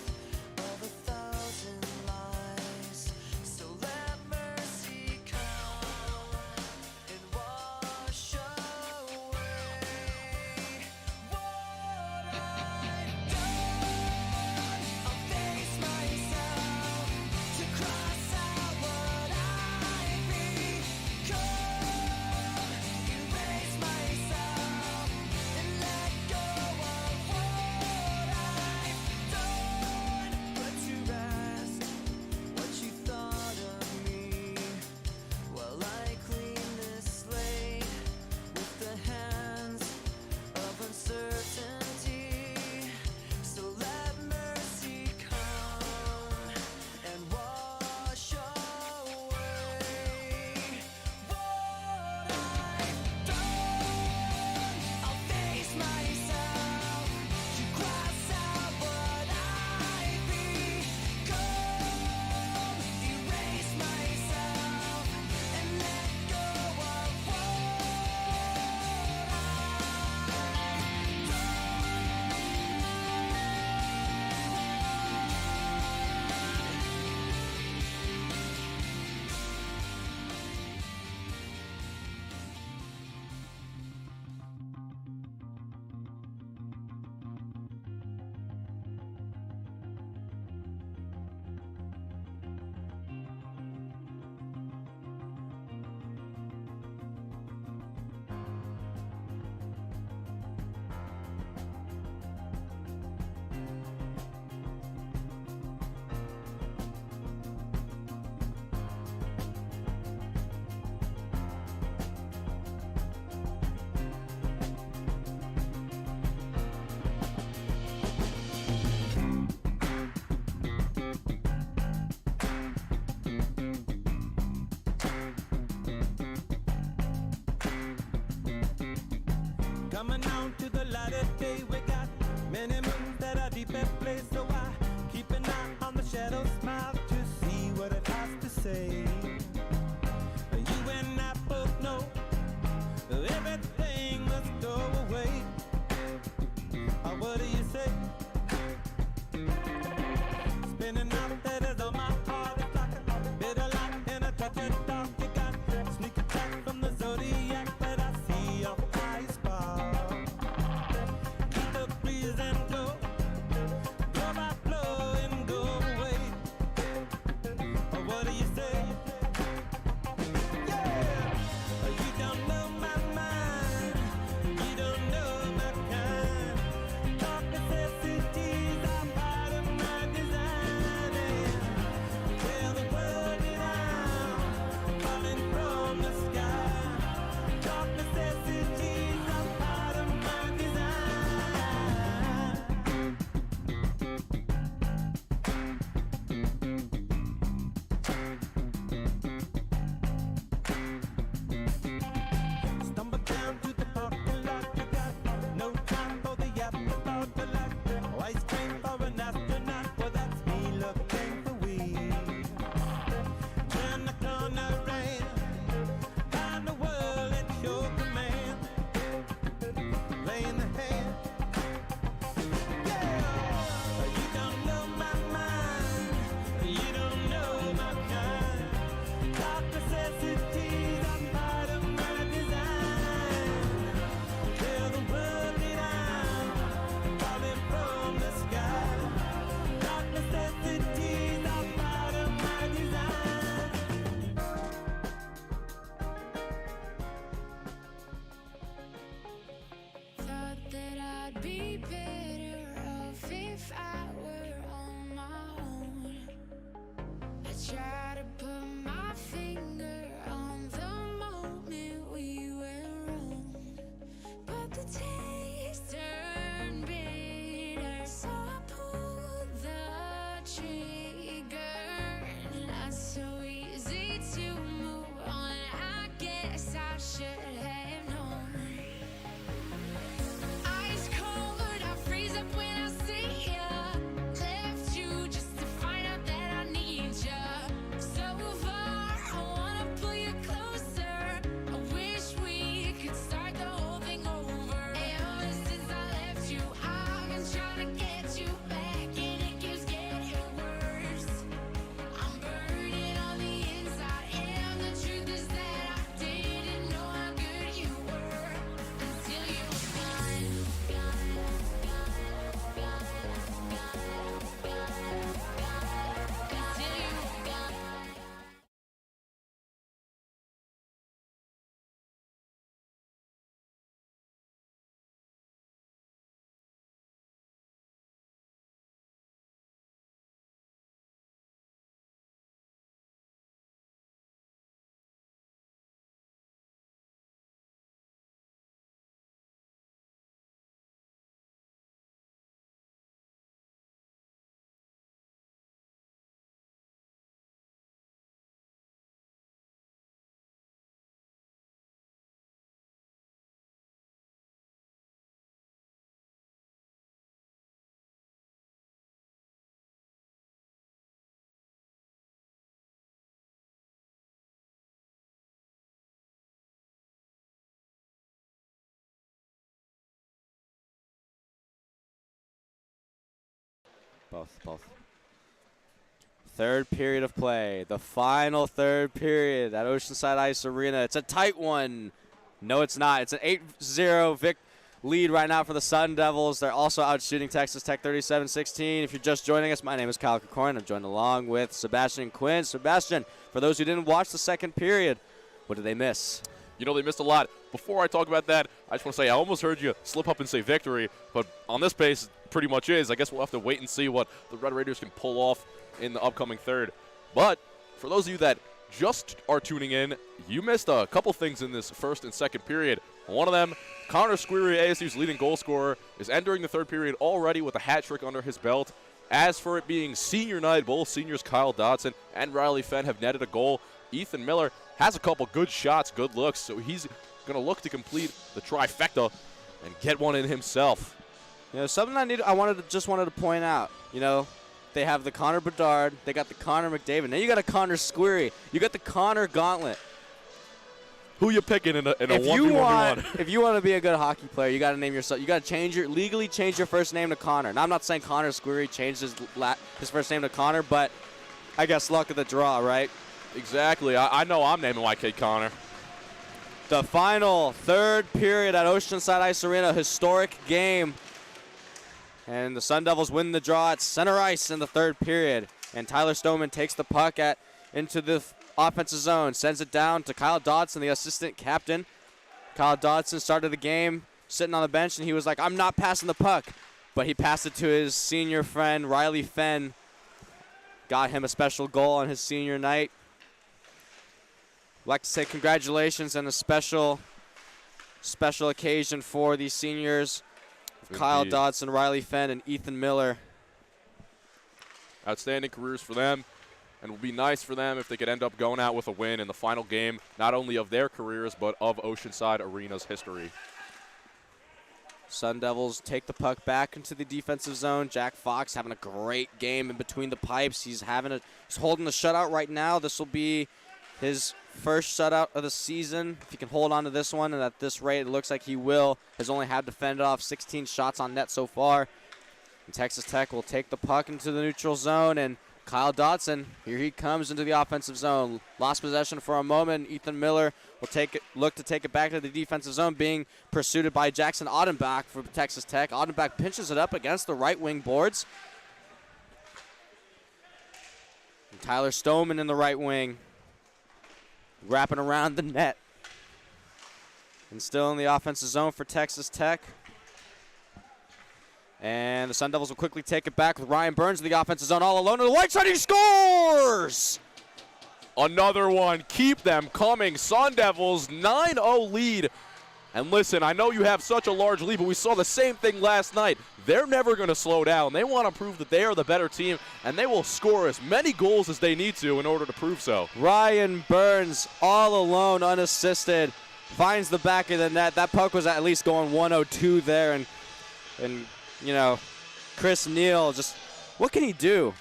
of 1,000 lies. So let mercy come and wash away what I've done. I'll face myself to cross out what I've become, erase myself and let go of what I've done. Put to rest what you thought of me while I clean this slate with the hands of uncertainty. So let mercy come and wash away what I've done. I'll face myself to cross out what I've become, erase myself and let go of what I've Coming out to the light of day, we got many moons that are deep at play. So I keep an eye on the shadow smile to see what it has should have known. Ice cold, I freeze up when I see ya. Left you just to find out that I need ya. So far, I wanna pull you closer. I wish we could start the whole thing over. Ever since I left you, I've been trying to get you back, and it keeps getting worse. I'm burning on the inside, and the truth is that I didn't know how good you were until you were gone. Until you were gone. Both. Third period of play. The final third period at Oceanside Ice Arena. It's a tight one. No, it's not. It's an 8-0 lead right now for the Sun Devils. They're also out shooting Texas Tech 37-16. If you're just joining us, my name is Kyle Cacorn. I'm joined along with Sebastian and Quinn. Sebastian, for those who didn't watch the second period, what did they miss? You know, they missed a lot. Before I talk about that, I just want to say I almost heard you slip up and say victory, but on this pace, it pretty much is. I guess we'll have to wait and see what the Red Raiders can pull off in the upcoming third. But for those of you that just are tuning in, you missed a couple things in this first and second period. One of them, Connor Squeary, ASU's leading goal scorer, is entering the third period already with a hat trick under his belt. As for it being senior night, both seniors Kyle Dodson and Riley Fenn have netted a goal. Ethan Miller has a couple good shots, good looks, so he's going to look to complete the trifecta and get one in himself. You know, something I wanted to point out. You know, they have the Connor Bedard, they got the Connor McDavid. Now you got a Connor Squeary. You got the Connor Gauntlet. Who you picking in a 1v1v1? If you want to be a good hockey player, you got to name yourself. You got to legally change your first name to Connor. Now I'm not saying Connor Squeary changed his first name to Connor, but I guess luck of the draw, right? Exactly. I know I'm naming my kid Connor. The final third period at Oceanside Ice Arena, historic game. And the Sun Devils win the draw at center ice in the third period. And Tyler Stoneman takes the puck into the offensive zone, sends it down to Kyle Dodson, the assistant captain. Kyle Dodson started the game sitting on the bench, and he was like, I'm not passing the puck. But he passed it to his senior friend, Riley Fenn. Got him a special goal on his senior night. I'd like to say congratulations and a special occasion for these seniors. Kyle Dodson, Riley Fenn, and Ethan Miller. Outstanding careers for them, and it would be nice for them if they could end up going out with a win in the final game, not only of their careers, but of Oceanside Arena's history. Sun Devils take the puck back into the defensive zone. Jack Fox having a great game in between the pipes. He's holding the shutout right now. This will be his first shutout of the season. If he can hold on to this one, and at this rate, it looks like he will. Has only had to fend off 16 shots on net so far. And Texas Tech will take the puck into the neutral zone, and Kyle Dodson, here he comes into the offensive zone. Lost possession for a moment. Ethan Miller will look to take it back to the defensive zone, being pursued by Jackson Audenbach for Texas Tech. Audenbach pinches it up against the right wing boards. And Tyler Stoneman in the right wing, wrapping around the net. And still in the offensive zone for Texas Tech. And the Sun Devils will quickly take it back with Ryan Burns in the offensive zone all alone to the right side. He scores! Another one. Keep them coming. Sun Devils 9-0 lead. And listen, I know you have such a large lead, but we saw the same thing last night. They're never going to slow down. They want to prove that they are the better team, and they will score as many goals as they need to in order to prove so. Ryan Burns all alone, unassisted, finds the back of the net. That puck was at least going 102 there, and you know, Chris Neal just, what can he do?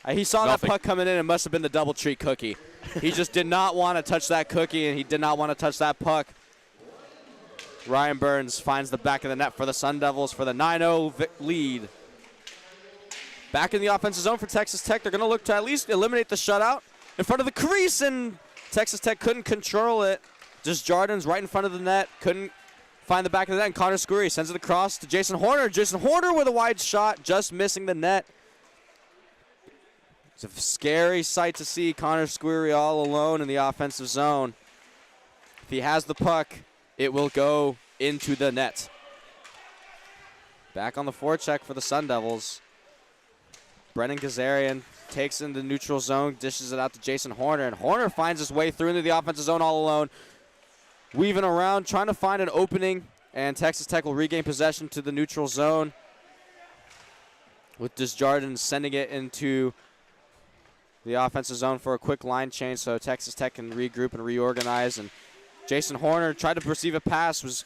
He saw Nothing. that puck coming in. It must have been the double treat cookie. He just did not want to touch that cookie, and he did not want to touch that puck. Ryan Burns finds the back of the net for the Sun Devils for the 9-0 lead. Back in the offensive zone for Texas Tech. They're going to look to at least eliminate the shutout in front of the crease, and Texas Tech couldn't control it. Just Jardins right in front of the net. Couldn't find the back of the net, and Connor Scurry sends it across to Jason Horner. Jason Horner with a wide shot, just missing the net. It's a scary sight to see Connor Scurry all alone in the offensive zone. If he has the puck, it will go into the net. Back on the forecheck for the Sun Devils. Brennan Kazarian takes in the neutral zone, dishes it out to Jason Horner, and Horner finds his way through into the offensive zone all alone. Weaving around, trying to find an opening, and Texas Tech will regain possession to the neutral zone with Desjardins sending it into the offensive zone for a quick line change so Texas Tech can regroup and reorganize. And Jason Horner tried to receive a pass, was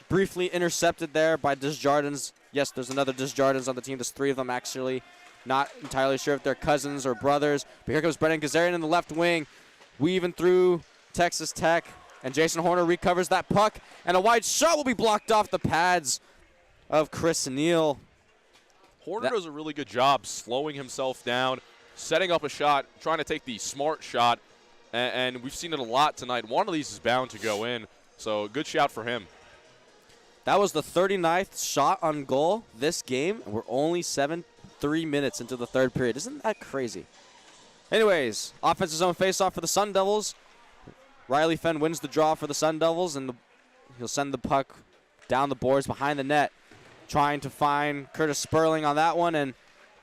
briefly intercepted there by Desjardins. Yes, there's another Desjardins on the team. There's three of them actually. Not entirely sure if they're cousins or brothers. But here comes Brennan Kazarian in the left wing, weaving through Texas Tech. And Jason Horner recovers that puck. And a wide shot will be blocked off the pads of Chris Neal. Horner does a really good job slowing himself down, setting up a shot, trying to take the smart shot. And we've seen it a lot tonight. One of these is bound to go in. So good shout for him. That was the 39th shot on goal this game. And we're only 3 minutes into the third period. Isn't that crazy? Anyways, offensive zone faceoff for the Sun Devils. Riley Fenn wins the draw for the Sun Devils, and he'll send the puck down the boards behind the net, trying to find Curtis Sperling on that one, and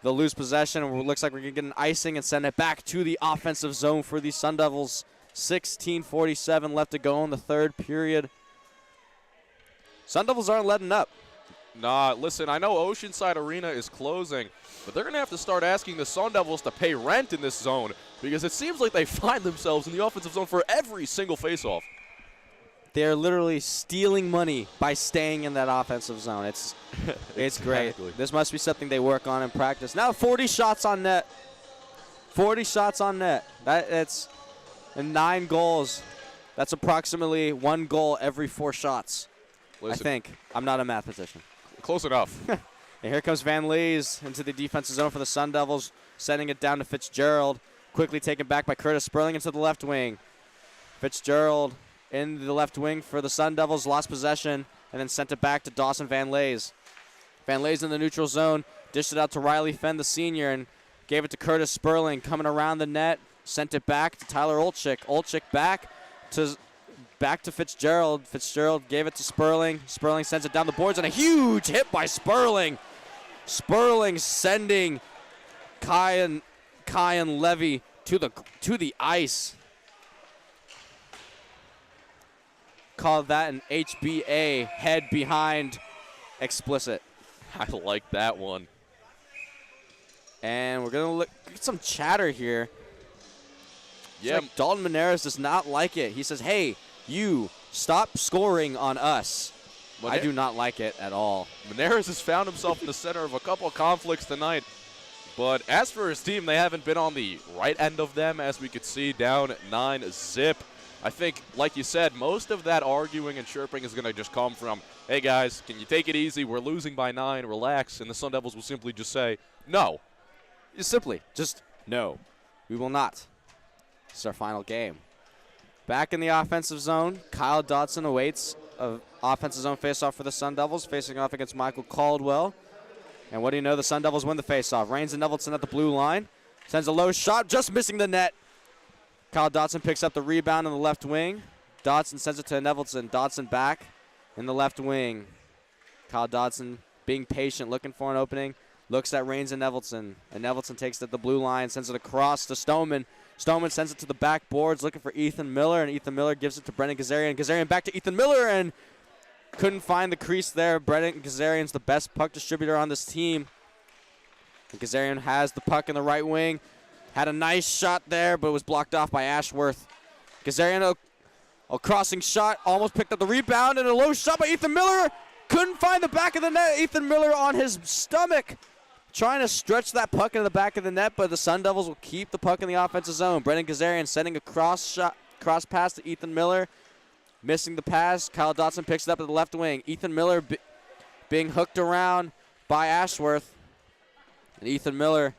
they'll lose possession. It looks like we're going to get an icing and send it back to the offensive zone for the Sun Devils. 16:47 left to go in the third period. Sun Devils aren't letting up. Nah, listen, I know Oceanside Arena is closing, but they're going to have to start asking the Sun Devils to pay rent in this zone because it seems like they find themselves in the offensive zone for every single faceoff. They're literally stealing money by staying in that offensive zone. It's Exactly. great. This must be something they work on in practice. Now 40 shots on net. 40 shots on net. That's and 9 goals. That's approximately 1 goal every 4 shots. Listen, I think. I'm not a mathematician. close enough. And here comes Van Lees into the defensive zone for the Sun Devils, sending it down to Fitzgerald. Quickly taken back by Curtis Sperling into the left wing. Fitzgerald in the left wing for the Sun Devils, lost possession, and then sent it back to Dawson Van Lees. Van Lees in the neutral zone, dished it out to Riley Fenn, the senior, and gave it to Curtis Sperling, coming around the net, sent it back to Tyler Olczyk. Olczyk back to Fitzgerald. Fitzgerald gave it to Sperling. Sperling sends it down the boards, and a huge hit by Sperling. Sperling sending Kyan Levy to the ice. Call that an HBA, head behind explicit. I like that one. And we're going to get some chatter here. Yeah, Like Dalton Meneres does not like it. He says, hey, you, stop scoring on us. I do not like it at all. Meneres has found himself in the center of a couple of conflicts tonight. But as for his team, they haven't been on the right end of them, as we could see, down 9-0. I think, like you said, most of that arguing and chirping is going to just come from, hey, guys, can you take it easy? We're losing by 9. Relax. And the Sun Devils will simply just say, no. Just no. We will not. This is our final game. Back in the offensive zone, Kyle Dodson awaits an offensive zone faceoff for the Sun Devils, facing off against Michael Caldwell. And what do you know? The Sun Devils win the faceoff. Rains and Nevelson at the blue line. Sends a low shot, just missing the net. Kyle Dodson picks up the rebound in the left wing. Dodson sends it to Nevelson. Dodson back in the left wing. Kyle Dodson being patient, looking for an opening. Looks at Rains and Nevelson takes it at the blue line, sends it across to Stoneman. Stoneman sends it to the back boards, looking for Ethan Miller, and Ethan Miller gives it to Brendan Kazarian. Kazarian back to Ethan Miller, and couldn't find the crease there. Brendan Kazarian's the best puck distributor on this team. And Kazarian has the puck in the right wing. Had a nice shot there, but it was blocked off by Ashworth. Kazarian A crossing shot, almost picked up the rebound, and a low shot by Ethan Miller. Couldn't find the back of the net. Ethan Miller on his stomach, trying to stretch that puck into the back of the net, but the Sun Devils will keep the puck in the offensive zone. Brendan Kazarian sending a cross pass to Ethan Miller. Missing the pass. Kyle Dotson picks it up at the left wing. Ethan Miller being hooked around by Ashworth. And Ethan Miller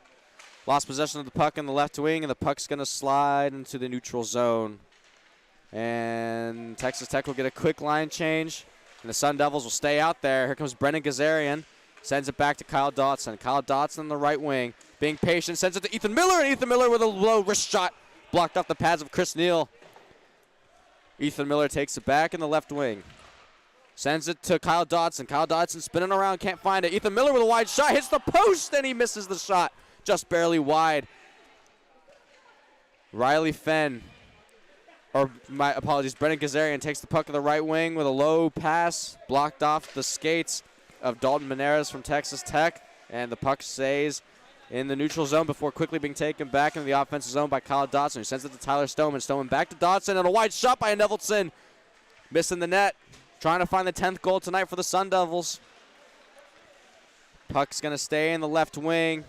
lost possession of the puck in the left wing, and the puck's going to slide into the neutral zone. And Texas Tech will get a quick line change, and the Sun Devils will stay out there. Here comes Brendan Kazarian. Sends it back to Kyle Dotson. Kyle Dotson on the right wing. Being patient, sends it to Ethan Miller, and Ethan Miller with a low wrist shot. Blocked off the pads of Chris Neal. Ethan Miller takes it back in the left wing. Sends it to Kyle Dotson. Kyle Dotson spinning around, can't find it. Ethan Miller with a wide shot, hits the post, and he misses the shot. Just barely wide. Riley Fenn, or my apologies, Brendan Kazarian takes the puck to the right wing with a low pass, blocked off the skates of Dalton Meneres from Texas Tech, and the puck stays in the neutral zone before quickly being taken back into the offensive zone by Kyle Dotson, who sends it to Tyler Stoneman. Stoneman back to Dotson, and a wide shot by Nevelson. Missing the net. Trying to find the 10th goal tonight for the Sun Devils. Puck's going to stay in the left wing.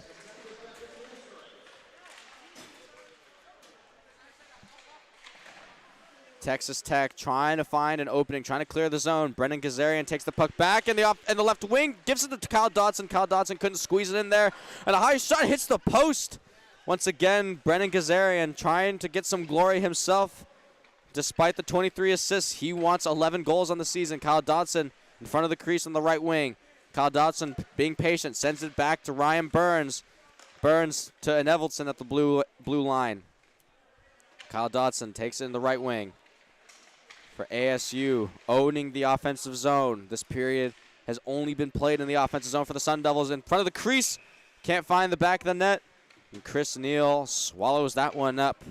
Texas Tech trying to find an opening, trying to clear the zone. Brendan Kazarian takes the puck back in the left wing, gives it to Kyle Dotson. Kyle Dotson couldn't squeeze it in there, and a high shot hits the post. Once again, Brendan Kazarian trying to get some glory himself. Despite the 23 assists, he wants 11 goals on the season. Kyle Dotson in front of the crease on the right wing. Kyle Dotson being patient, sends it back to Ryan Burns. Burns to Nevelson at the blue line. Kyle Dotson takes it in the right wing. For ASU, owning the offensive zone. This period has only been played in the offensive zone for the Sun Devils. In front of the crease, can't find the back of the net. And Chris Neal swallows that one up.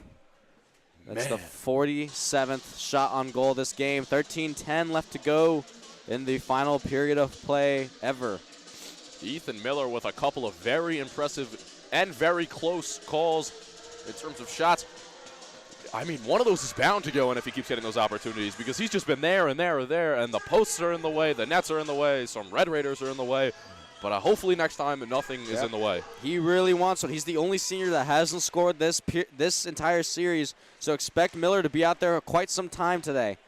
That's the 47th shot on goal this game. 13-10 left to go in the final period of play ever. Ethan Miller with a couple of very impressive and very close calls in terms of shots. I mean, one of those is bound to go in if he keeps getting those opportunities, because he's just been there and there and there, and the posts are in the way, the nets are in the way, some Red Raiders are in the way. But hopefully next time nothing is in the way. He really wants it. He's the only senior that hasn't scored this entire series, so expect Miller to be out there quite some time today.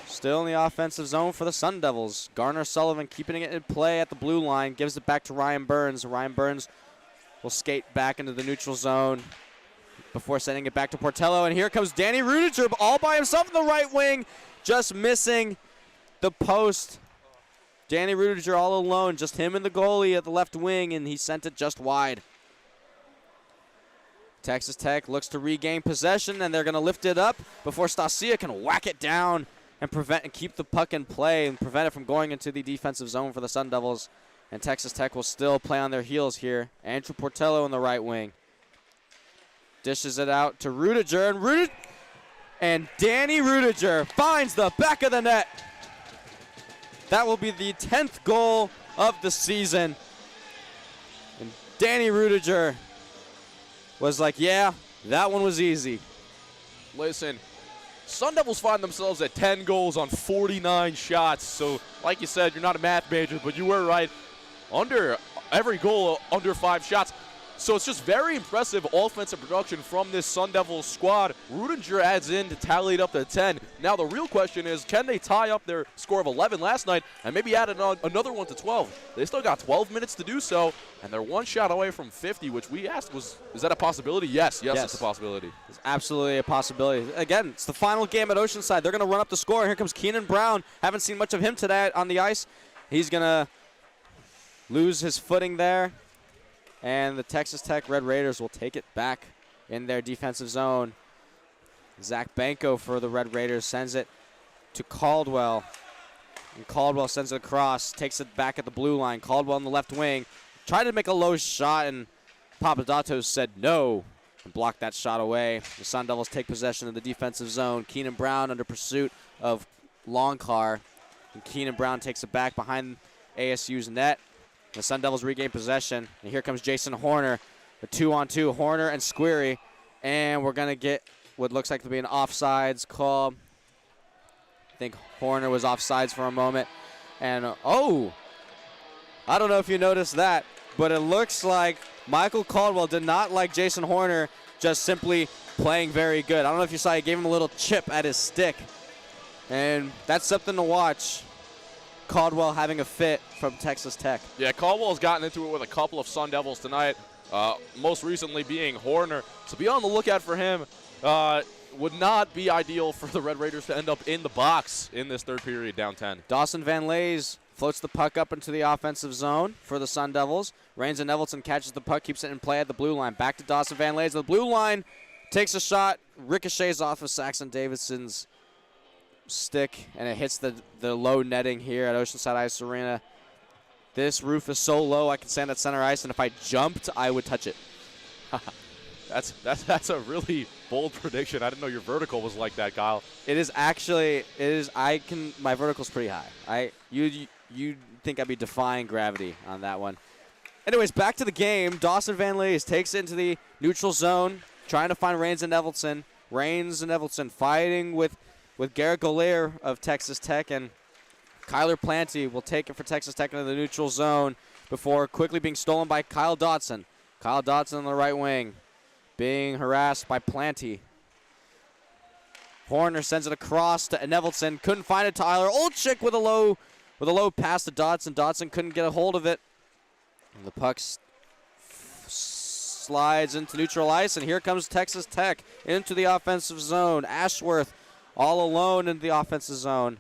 Still in the offensive zone for the Sun Devils. Garner Sullivan keeping it in play at the blue line, gives it back to Ryan Burns. Ryan Burns will skate back into the neutral zone before sending it back to Portello. And here comes Danny Rudiger all by himself in the right wing, just missing the post. Danny Rudiger all alone, just him and the goalie at the left wing, and he sent it just wide. Texas Tech looks to regain possession, and they're going to lift it up before Stasia can whack it down and keep the puck in play and prevent it from going into the defensive zone for the Sun Devils. And Texas Tech will still play on their heels here. Andrew Portello in the right wing. Dishes it out to Rudiger, and Danny Rudiger finds the back of the net. That will be the 10th goal of the season. And Danny Rudiger was like, yeah, that one was easy. Listen, Sun Devils find themselves at 10 goals on 49 shots. So, like you said, you're not a math major, but you were right. Under every goal, under 5 shots. So it's just very impressive offensive production from this Sun Devils squad. Rudiger adds in to tally it up to 10. Now the real question is, can they tie up their score of 11 last night and maybe add another one to 12? They still got 12 minutes to do so, and they're one shot away from 50, which we asked is that a possibility? Yes, it's a possibility. It's absolutely a possibility. Again, it's the final game at Oceanside. They're going to run up the score. Here comes Keenan Brown. Haven't seen much of him today on the ice. He's going to lose his footing there. And the Texas Tech Red Raiders will take it back in their defensive zone. Zach Banco for the Red Raiders sends it to Caldwell. And Caldwell sends it across, takes it back at the blue line. Caldwell on the left wing. Tried to make a low shot, and Papadatos said no and blocked that shot away. The Sun Devils take possession of the defensive zone. Keenan Brown under pursuit of Longcar. And Keenan Brown takes it back behind ASU's net. The Sun Devils regain possession, and here comes Jason Horner. A 2-on-2, Horner and Squeary, and we're going to get what looks like to be an offsides call. I think Horner was offsides for a moment. And, oh, I don't know if you noticed that, but it looks like Michael Caldwell did not like Jason Horner just simply playing very good. I don't know if you saw, he gave him a little chip at his stick. And that's something to watch. Caldwell having a fit from Texas Tech. Yeah, Caldwell's gotten into it with a couple of Sun Devils tonight, most recently being Horner. So be on the lookout for him. Would not be ideal for the Red Raiders to end up in the box in this third period down 10. Dawson Van Lays floats the puck up into the offensive zone for the Sun Devils. Rains and Nevelton catches the puck, keeps it in play at the blue line. Back to Dawson Van Lays. The blue line takes a shot, ricochets off of Saxon Davidson's stick, and it hits the low netting here at Oceanside Ice Arena. This roof is so low I can stand at center ice, and if I jumped, I would touch it. That's a really bold prediction. I didn't know your vertical was like that, Kyle. It is actually, my vertical's pretty high. You think I'd be defying gravity on that one. Anyways, back to the game. Dawson Van Lays takes it into the neutral zone, trying to find Rains and Nevelton. Rains and Nevelton fighting with Garrett Golaire of Texas Tech, and Kyler Planty will take it for Texas Tech into the neutral zone before quickly being stolen by Kyle Dotson. Kyle Dotson on the right wing, being harassed by Planty. Horner sends it across to Nevelton. Couldn't find it. Tyler Olczyk with a low pass to Dotson. Dotson couldn't get a hold of it. And the puck slides into neutral ice, and here comes Texas Tech into the offensive zone. Ashworth all alone in the offensive zone.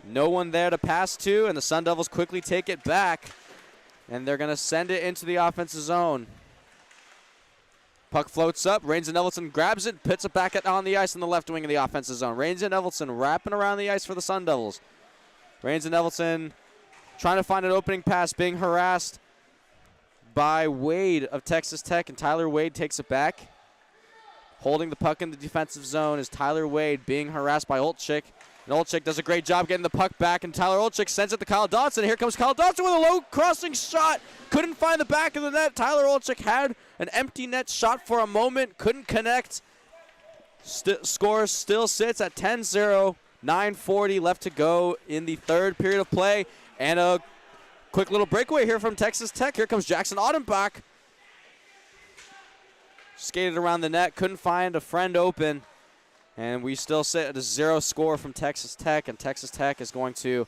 No one there to pass to, and the Sun Devils quickly take it back, and they're going to send it into the offensive zone. Puck floats up. Rains and Nevelton grabs it, puts it back on the ice in the left wing of the offensive zone. Rains and Nevelton wrapping around the ice for the Sun Devils. Rains and Nevelton trying to find an opening pass, being harassed by Wade of Texas Tech, and Tyler Wade takes it back. Holding the puck in the defensive zone is Tyler Wade, being harassed by Olczyk. And Olczyk does a great job getting the puck back, and Tyler Olczyk sends it to Kyle Dotson. Here comes Kyle Dotson with a low crossing shot. Couldn't find the back of the net. Tyler Olczyk had an empty net shot for a moment. Couldn't connect. Score still sits at 10-0. 9:40 left to go in the third period of play. And a quick little breakaway here from Texas Tech. Here comes Jackson Audenbach. Skated around the net. Couldn't find a friend open. And we still sit at a 0 score from Texas Tech, and Texas Tech is going to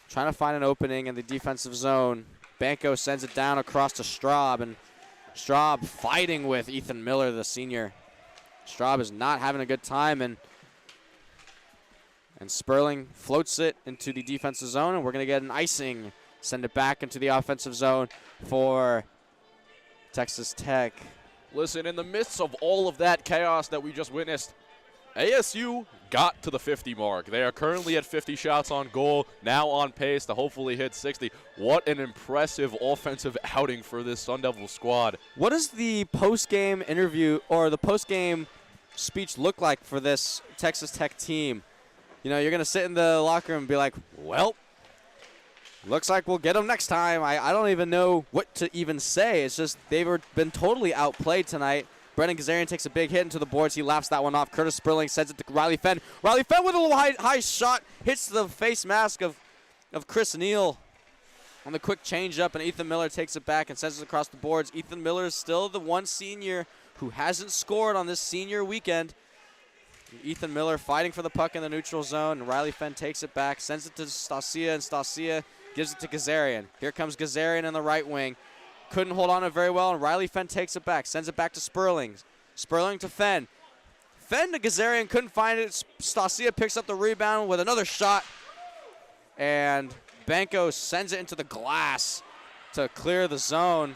try to find an opening in the defensive zone. Banco sends it down across to Straub, and Straub fighting with Ethan Miller, the senior. Straub is not having a good time, and Sperling floats it into the defensive zone, and we're going to get an icing. Send it back into the offensive zone for Texas Tech. Listen, in the midst of all of that chaos that we just witnessed, ASU got to the 50 mark. They are currently at 50 shots on goal, now on pace to hopefully hit 60. What an impressive offensive outing for this Sun Devil squad. What does the post-game interview or the post-game speech look like for this Texas Tech team? You know, you're going to sit in the locker room and be like, well, looks like we'll get them next time. I don't even know what to even say. It's just they've been totally outplayed tonight. Brendan Kazarian takes a big hit into the boards. He laughs that one off. Curtis Sperling sends it to Riley Fenn. Riley Fenn with a little high shot. Hits the face mask of Chris Neal on the quick change-up, and Ethan Miller takes it back and sends it across the boards. Ethan Miller is still the one senior who hasn't scored on this senior weekend. Ethan Miller fighting for the puck in the neutral zone, and Riley Fenn takes it back, sends it to Stasia, and Stasia gives it to Kazarian. Here comes Kazarian in the right wing. Couldn't hold on to it very well, and Riley Fenn takes it back, sends it back to Sperling. Sperling to Fenn. Fenn to Kazarian, couldn't find it. Stasia picks up the rebound with another shot, and Banco sends it into the glass to clear the zone.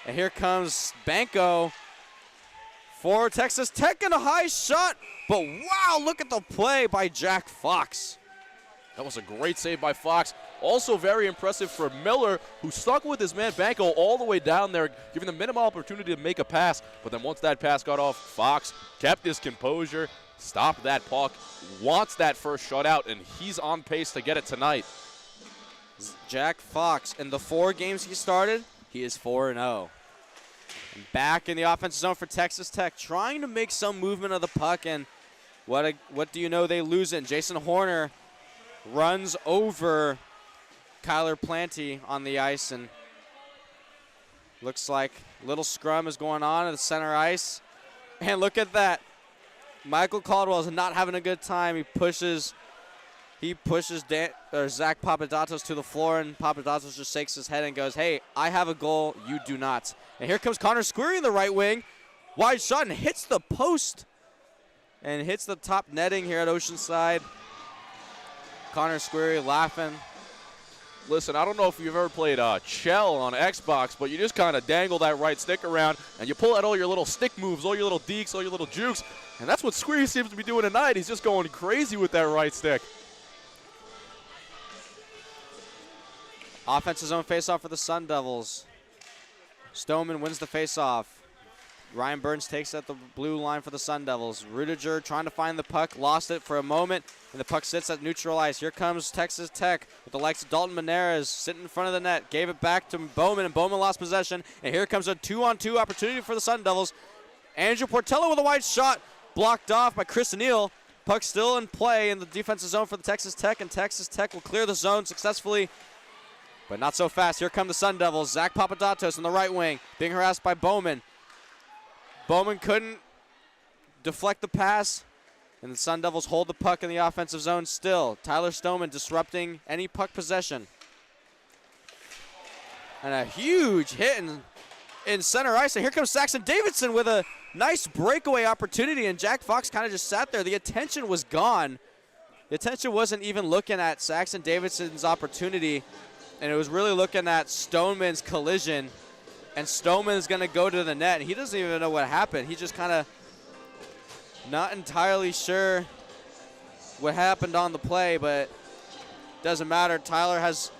And here comes Banco for Texas Tech, and a high shot. But wow, look at the play by Jack Fox. That was a great save by Fox. Also very impressive for Miller, who stuck with his man Banco all the way down there, giving the minimal opportunity to make a pass. But then once that pass got off, Fox kept his composure, stopped that puck, wants that first shutout, and he's on pace to get it tonight. Jack Fox, in the 4 games he started, he is 4-0. Back in the offensive zone for Texas Tech, trying to make some movement of the puck, and what do you know, they lose it. Jason Horner runs over Kyler Planty on the ice, and looks like a little scrum is going on at the center ice. And look at that. Michael Caldwell is not having a good time. He pushes Zach Papadatos to the floor, and Papadatos just shakes his head and goes, hey, I have a goal, you do not. And here comes Connor Squeary in the right wing. Wide shot and hits the post and hits the top netting here at Oceanside. Connor Squeary laughing. Listen, I don't know if you've ever played Chell on Xbox, but you just kind of dangle that right stick around, and you pull out all your little stick moves, all your little dekes, all your little jukes, and that's what Squeary seems to be doing tonight. He's just going crazy with that right stick. Offensive zone faceoff for the Sun Devils. Stoneman wins the faceoff. Ryan Burns takes at the blue line for the Sun Devils. Rudiger trying to find the puck, lost it for a moment, and the puck sits at neutral ice. Here comes Texas Tech with the likes of Dalton Maneras sitting in front of the net. Gave it back to Bowman, and Bowman lost possession. And here comes a 2-on-2 opportunity for the Sun Devils. Andrew Portello with a wide shot, blocked off by Chris Neal. Puck still in play in the defensive zone for the Texas Tech, and Texas Tech will clear the zone successfully. But not so fast. Here come the Sun Devils. Zach Papadatos in the right wing, being harassed by Bowman. Bowman couldn't deflect the pass, and the Sun Devils hold the puck in the offensive zone still. Tyler Stoneman disrupting any puck possession. And a huge hit in center ice. And here comes Saxon Davidson with a nice breakaway opportunity, and Jack Fox kind of just sat there. The attention was gone. The attention wasn't even looking at Saxon Davidson's opportunity, and it was really looking at Stoneman's collision. And Stoneman is going to go to the net, and he doesn't even know what happened. He's just kind of not entirely sure what happened on the play, but doesn't matter. Tyler has,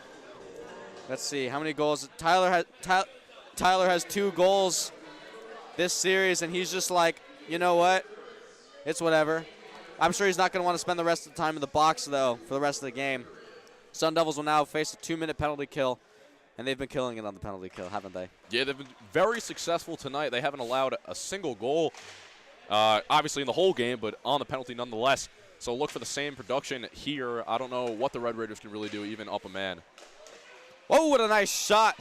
let's see, how many goals? Tyler has 2 goals this series, and he's just like, you know what? It's whatever. I'm sure he's not going to want to spend the rest of the time in the box, though, for the rest of the game. Sun Devils will now face a 2-minute penalty kill. And they've been killing it on the penalty kill, haven't they? Yeah, they've been very successful tonight. They haven't allowed a single goal, obviously in the whole game, but on the penalty nonetheless. So look for the same production here. I don't know what the Red Raiders can really do, even up a man. Oh, what a nice shot.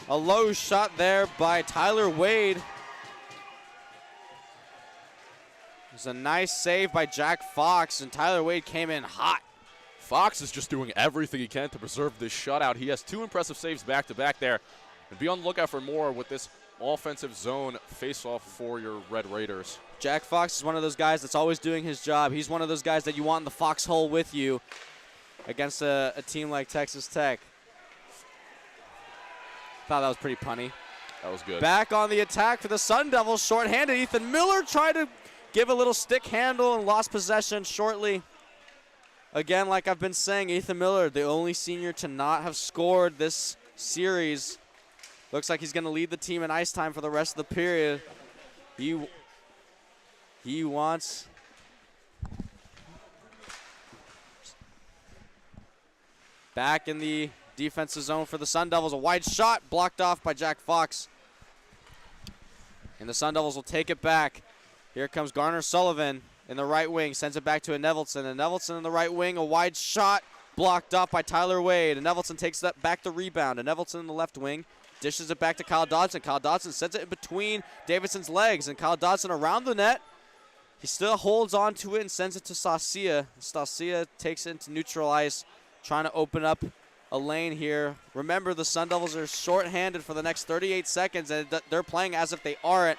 A low shot there by Tyler Wade. It was a nice save by Jack Fox, and Tyler Wade came in hot. Fox is just doing everything he can to preserve this shutout. He has 2 impressive saves back-to-back there. And be on the lookout for more with this offensive zone face-off for your Red Raiders. Jack Fox is one of those guys that's always doing his job. He's one of those guys that you want in the foxhole with you against a team like Texas Tech. Thought that was pretty punny. That was good. Back on the attack for the Sun Devils, shorthanded. Ethan Miller tried to give a little stick handle and lost possession shortly. Again, like I've been saying, Ethan Miller, the only senior to not have scored this series. Looks like he's going to lead the team in ice time for the rest of the period. He wants... Back in the defensive zone for the Sun Devils. A wide shot blocked off by Jack Fox. And the Sun Devils will take it back. Here comes Garner Sullivan in the right wing, sends it back to a Nevelson. And Nevelson in the right wing, a wide shot blocked off by Tyler Wade. And Nevelson takes that back to rebound. And Nevelson in the left wing dishes it back to Kyle Dodson. Kyle Dodson sends it in between Davidson's legs. And Kyle Dodson around the net. He still holds on to it and sends it to Stasia. Stasia takes it into neutral ice, trying to open up a lane here. Remember, the Sun Devils are shorthanded for the next 38 seconds, and they're playing as if they aren't.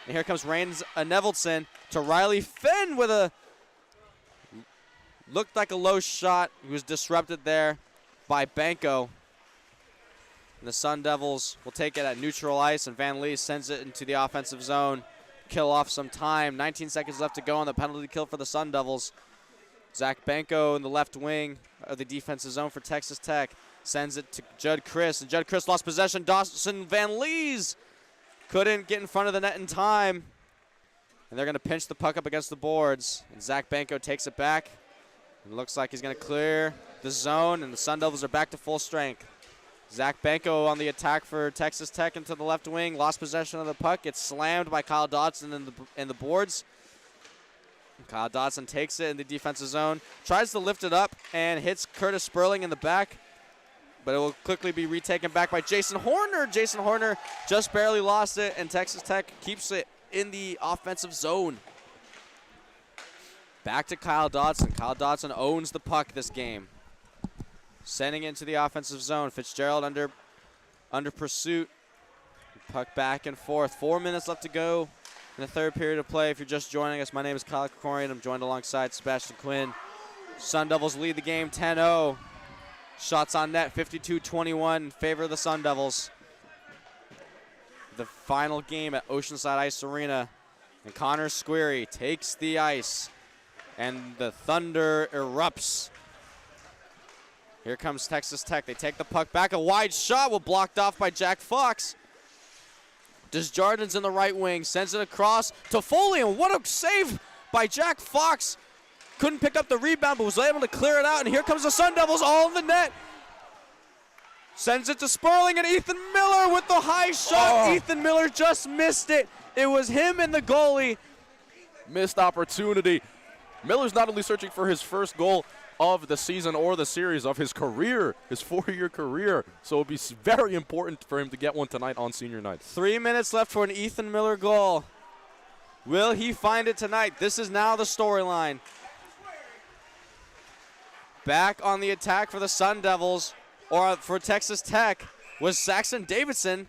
And here comes Rains Nevelson to Riley Finn with a looked like a low shot. He was disrupted there by Banco. And the Sun Devils will take it at neutral ice, and Van Lee sends it into the offensive zone. Kill off some time. 19 seconds left to go on the penalty kill for the Sun Devils. Zach Banco in the left wing of the defensive zone for Texas Tech sends it to Judd Chris, and Judd Chris lost possession. Dawson Van Lees couldn't get in front of the net in time, and they're going to pinch the puck up against the boards. And Zach Banco takes it back, and looks like he's going to clear the zone, and the Sun Devils are back to full strength. Zach Benko on the attack for Texas Tech into the left wing. Lost possession of the puck. It's slammed by Kyle Dodson in the boards. Kyle Dodson takes it in the defensive zone. Tries to lift it up and hits Curtis Sperling in the back. But it will quickly be retaken back by Jason Horner. Jason Horner just barely lost it, and Texas Tech keeps it in the offensive zone. Back to Kyle Dodson. Kyle Dodson owns the puck this game. Sending it into the offensive zone. Fitzgerald under pursuit. Puck back and forth. 4 minutes left to go in the third period of play. If you're just joining us, my name is Kyle Krikorian. I'm joined alongside Sebastian Quinn. Sun Devils lead the game 10-0. Shots on net 52-21 in favor of the Sun Devils. The final game at Oceanside Ice Arena. And Connor Squeary takes the ice. And the thunder erupts. Here comes Texas Tech. They take the puck back. A wide shot will blocked off by Jack Fox. Desjardins in the right wing. Sends it across to Foley. And what a save by Jack Fox. Couldn't pick up the rebound, but was able to clear it out. And here comes the Sun Devils all in the net. Sends it to Sperling and Ethan Miller with the high shot. Ethan Miller just missed it. It was him and the goalie. Missed opportunity. Miller's not only searching for his first goal of the season or the series of his career, his 4-year career. So it'll be very important for him to get one tonight on senior night. 3 minutes left for an Ethan Miller goal. Will he find it tonight? This is now the storyline. Back on the attack for the Sun Devils, or for Texas Tech, was Saxon Davidson,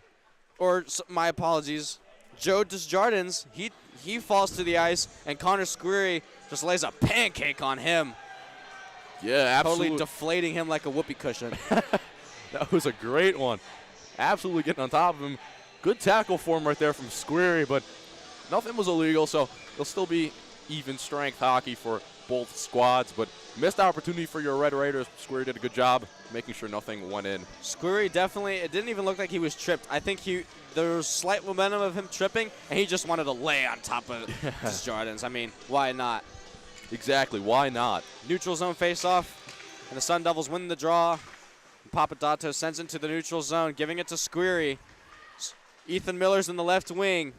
or my apologies, Joe Desjardins. He falls to the ice, and Connor Squeary just lays a pancake on him. Yeah, absolutely. Totally deflating him like a whoopee cushion. That was a great one. Absolutely getting on top of him. Good tackle for him right there from Squeary, but nothing was illegal, so it'll still be even strength hockey for both squads. But missed opportunity for your Red Raiders. Squeary did a good job making sure nothing went in. Squeary definitely, it didn't even look like he was tripped. I think there was slight momentum of him tripping, and he just wanted to lay on top of Desjardins. I mean, why not? Exactly, why not? Neutral zone face-off, and the Sun Devils win the draw. Papadato sends it to the neutral zone, giving it to Squeary. Ethan Miller's in the left wing.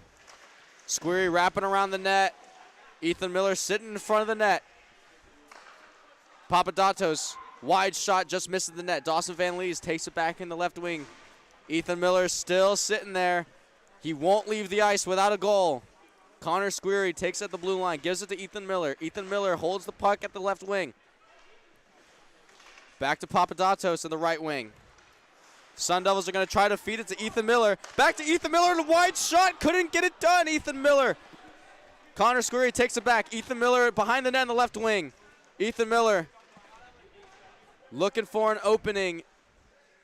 Squeary wrapping around the net. Ethan Miller sitting in front of the net. Papadato's wide shot just misses the net. Dawson Van Lees takes it back in the left wing. Ethan Miller still sitting there. He won't leave the ice without a goal. Connor Squeary takes it at the blue line, gives it to Ethan Miller. Ethan Miller holds the puck at the left wing. Back to Papadatos in the right wing. Sun Devils are going to try to feed it to Ethan Miller. Back to Ethan Miller, and a wide shot. Couldn't get it done, Ethan Miller. Connor Squeary takes it back. Ethan Miller behind the net in the left wing. Ethan Miller looking for an opening.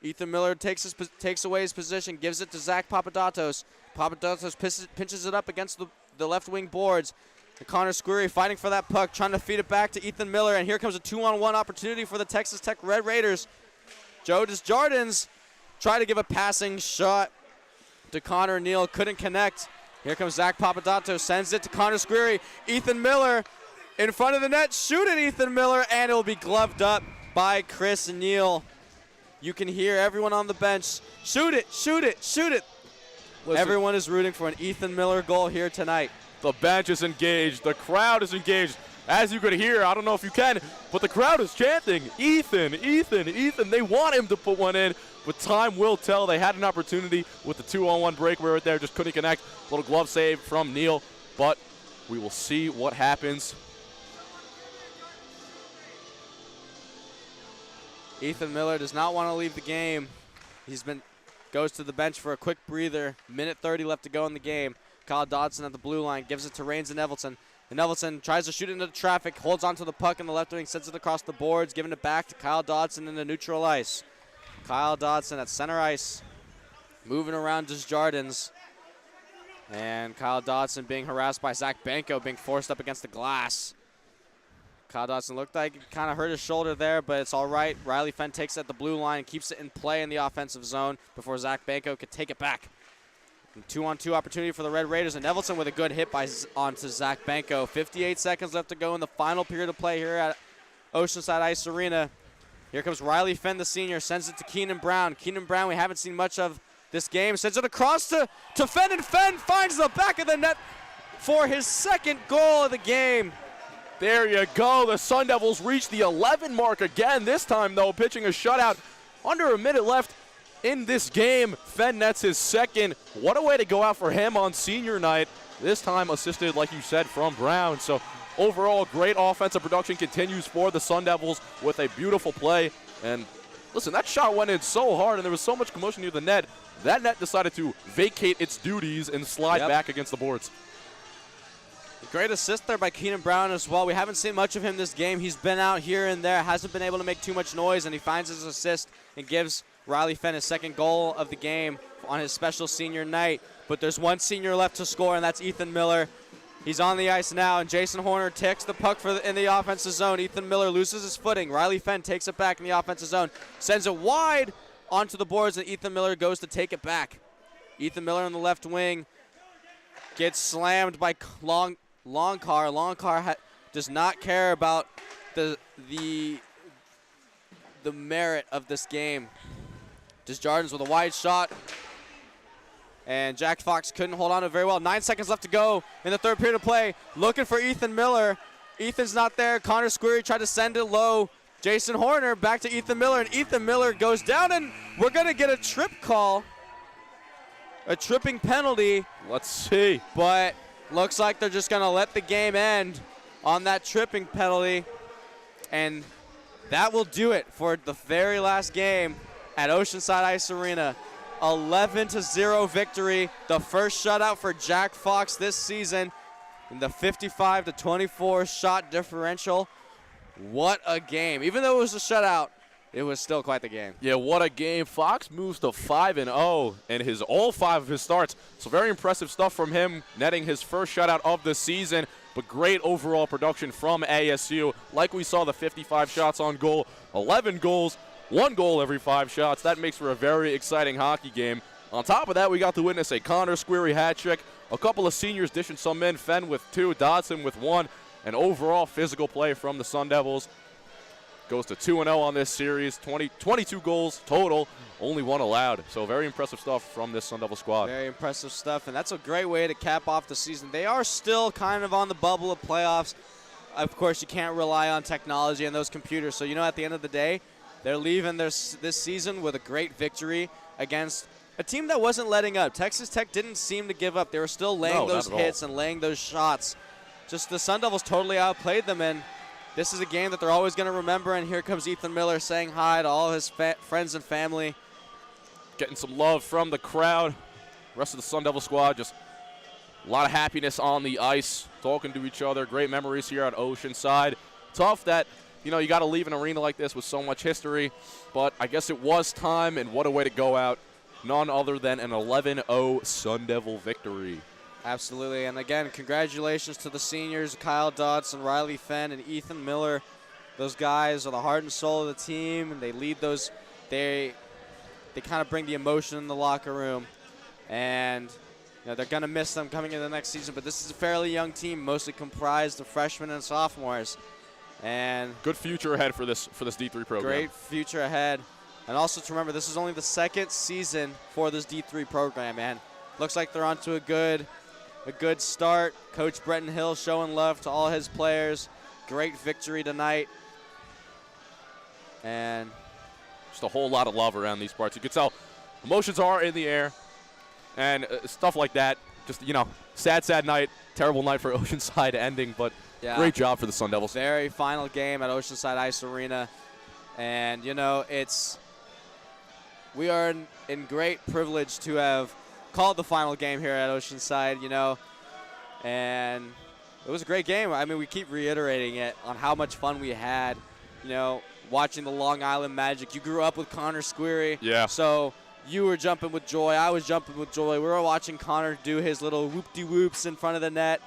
Ethan Miller takes away his position, gives it to Zach Papadatos. Papadatos pinches it up against the left wing boards. And Connor Squeary fighting for that puck, trying to feed it back to Ethan Miller. And here comes a 2-on-1 opportunity for the Texas Tech Red Raiders. Joe Desjardins tried to give a passing shot to Connor Neal, couldn't connect. Here comes Zach Papadatos, sends it to Connor Squeary. Ethan Miller in front of the net, shoot it, Ethan Miller, and it will be gloved up by Chris Neal. You can hear everyone on the bench, shoot it, shoot it, shoot it. Listen, everyone is rooting for an Ethan Miller goal here tonight. The bench is engaged. The crowd is engaged. As you could hear, I don't know if you can, but the crowd is chanting, Ethan, Ethan, Ethan. They want him to put one in, but time will tell. They had an opportunity with the 2-on-1 breakaway right there, just couldn't connect. Little glove save from Neal, but we will see what happens. Ethan Miller does not want to leave the game. Goes to the bench for a quick breather. Minute 30 left to go in the game. Kyle Dodson at the blue line gives it to Rains and Evelson. And Evelson tries to shoot into the traffic, holds onto the puck in the left wing, sends it across the boards, giving it back to Kyle Dodson in the neutral ice. Kyle Dodson at center ice, moving around Desjardins. And Kyle Dodson being harassed by Zach Benko, being forced up against the glass. Kyle Dodson looked like he kind of hurt his shoulder there, but it's all right. Riley Fenn takes it at the blue line and keeps it in play in the offensive zone before Zach Benko could take it back. 2-on-2 opportunity for the Red Raiders, and Evelson with a good hit onto Zach Benko. 58 seconds left to go in the final period of play here at Oceanside Ice Arena. Here comes Riley Fenn, the senior, sends it to Keenan Brown. Keenan Brown, we haven't seen much of this game, sends it across to Fenn, and Fenn finds the back of the net for his second goal of the game. There you go. The Sun Devils reach the 11 mark again. This time, though, pitching a shutout. Under a minute left in this game. Fenn nets his second. What a way to go out for him on senior night. This time assisted, like you said, from Brown. So overall, great offensive production continues for the Sun Devils with a beautiful play. And listen, that shot went in so hard and there was so much commotion near the net. That net decided to vacate its duties and slide back against the boards. Great assist there by Keenan Brown as well. We haven't seen much of him this game. He's been out here and there, hasn't been able to make too much noise, and he finds his assist and gives Riley Fenn his second goal of the game on his special senior night. But there's one senior left to score, and that's Ethan Miller. He's on the ice now, and Jason Horner takes the puck in the offensive zone. Ethan Miller loses his footing. Riley Fenn takes it back in the offensive zone, sends it wide onto the boards, and Ethan Miller goes to take it back. Ethan Miller on the left wing gets slammed by Longcar. Longcar does not care about the merit of this game. Desjardins with a wide shot, and Jack Fox couldn't hold on to it very well. 9 seconds left to go in the third period of play. Looking for Ethan Miller. Ethan's not there. Connor Squeary tried to send it low. Jason Horner back to Ethan Miller, and Ethan Miller goes down, and we're going to get a trip call. A tripping penalty. Let's see. But looks like they're just going to let the game end on that tripping penalty. And that will do it for the very last game at Oceanside Ice Arena. 11-0 victory. The first shutout for Jack Fox this season in the 55-24 shot differential. What a game. Even though it was a shutout, it was still quite the game. Yeah, what a game. Fox moves to 5-0 in all 5 of his starts. So very impressive stuff from him, netting his first shutout of the season. But great overall production from ASU. Like we saw, the 55 shots on goal, 11 goals, 1 goal every 5 shots. That makes for a very exciting hockey game. On top of that, we got to witness a Connor Squeary hat trick. A couple of seniors dishing some in. Fenn with 2, Dodson with 1. And overall physical play from the Sun Devils. Goes to 2-0 on this series, 22 goals total, only 1 allowed. So very impressive stuff from this Sun Devil squad. Very impressive stuff, and that's a great way to cap off the season. They are still kind of on the bubble of playoffs. Of course, you can't rely on technology and those computers. So, at the end of the day, they're leaving this season with a great victory against a team that wasn't letting up. Texas Tech didn't seem to give up. They were still laying those hits and laying those shots. Just the Sun Devils totally outplayed them, and this is a game that they're always going to remember, and here comes Ethan Miller saying hi to all his friends and family. Getting some love from the crowd. Rest of the Sun Devil squad, just a lot of happiness on the ice, talking to each other. Great memories here at Oceanside. Tough that, you got to leave an arena like this with so much history, but I guess it was time, and what a way to go out. None other than an 11-0 Sun Devil victory. Absolutely, and again, congratulations to the seniors, Kyle Dodson, Riley Fenn, and Ethan Miller. Those guys are the heart and soul of the team, and they lead those. They kind of bring the emotion in the locker room, and they're going to miss them coming into the next season. But this is a fairly young team, mostly comprised of freshmen and sophomores, and good future ahead for this D3 program. Great future ahead, and also to remember, this is only the second season for this D3 program, and looks like they're onto a good start. Coach Bretton Hill showing love to all his players. Great victory tonight. And just a whole lot of love around these parts. You can tell emotions are in the air and stuff like that. Just, sad night. Terrible night for Oceanside ending, but great job for the Sun Devils. Very final game at Oceanside Ice Arena. And, we are in great privilege to have called the final game here at Oceanside, and it was a great game. I mean, we keep reiterating it on how much fun we had, watching the Long Island Magic. You grew up with Connor Squeary. Yeah. So you were jumping with joy. I was jumping with joy. We were watching Connor do his little whoop-de-whoops in front of the net.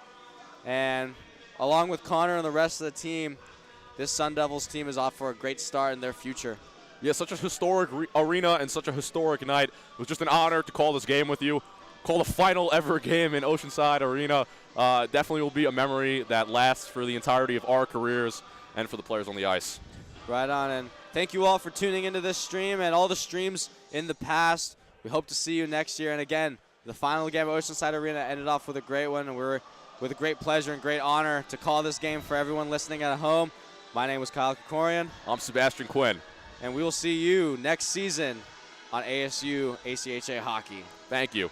And along with Connor and the rest of the team, this Sun Devils team is off for a great start in their future. Yeah, such a historic arena and such a historic night. It was just an honor to call this game with you. Call the final ever game in Oceanside Arena. Definitely will be a memory that lasts for the entirety of our careers and for the players on the ice. Right on, and Thank you all for tuning into this stream and all the streams in the past. We hope to see you next year. And again, the final game at Oceanside Arena ended off with a great one, and we're with a great pleasure and great honor to call this game for everyone listening at home. My name was Kyle Krikorian, I'm Sebastian Quinn. and we will see you next season on ASU ACHA Hockey. Thank you.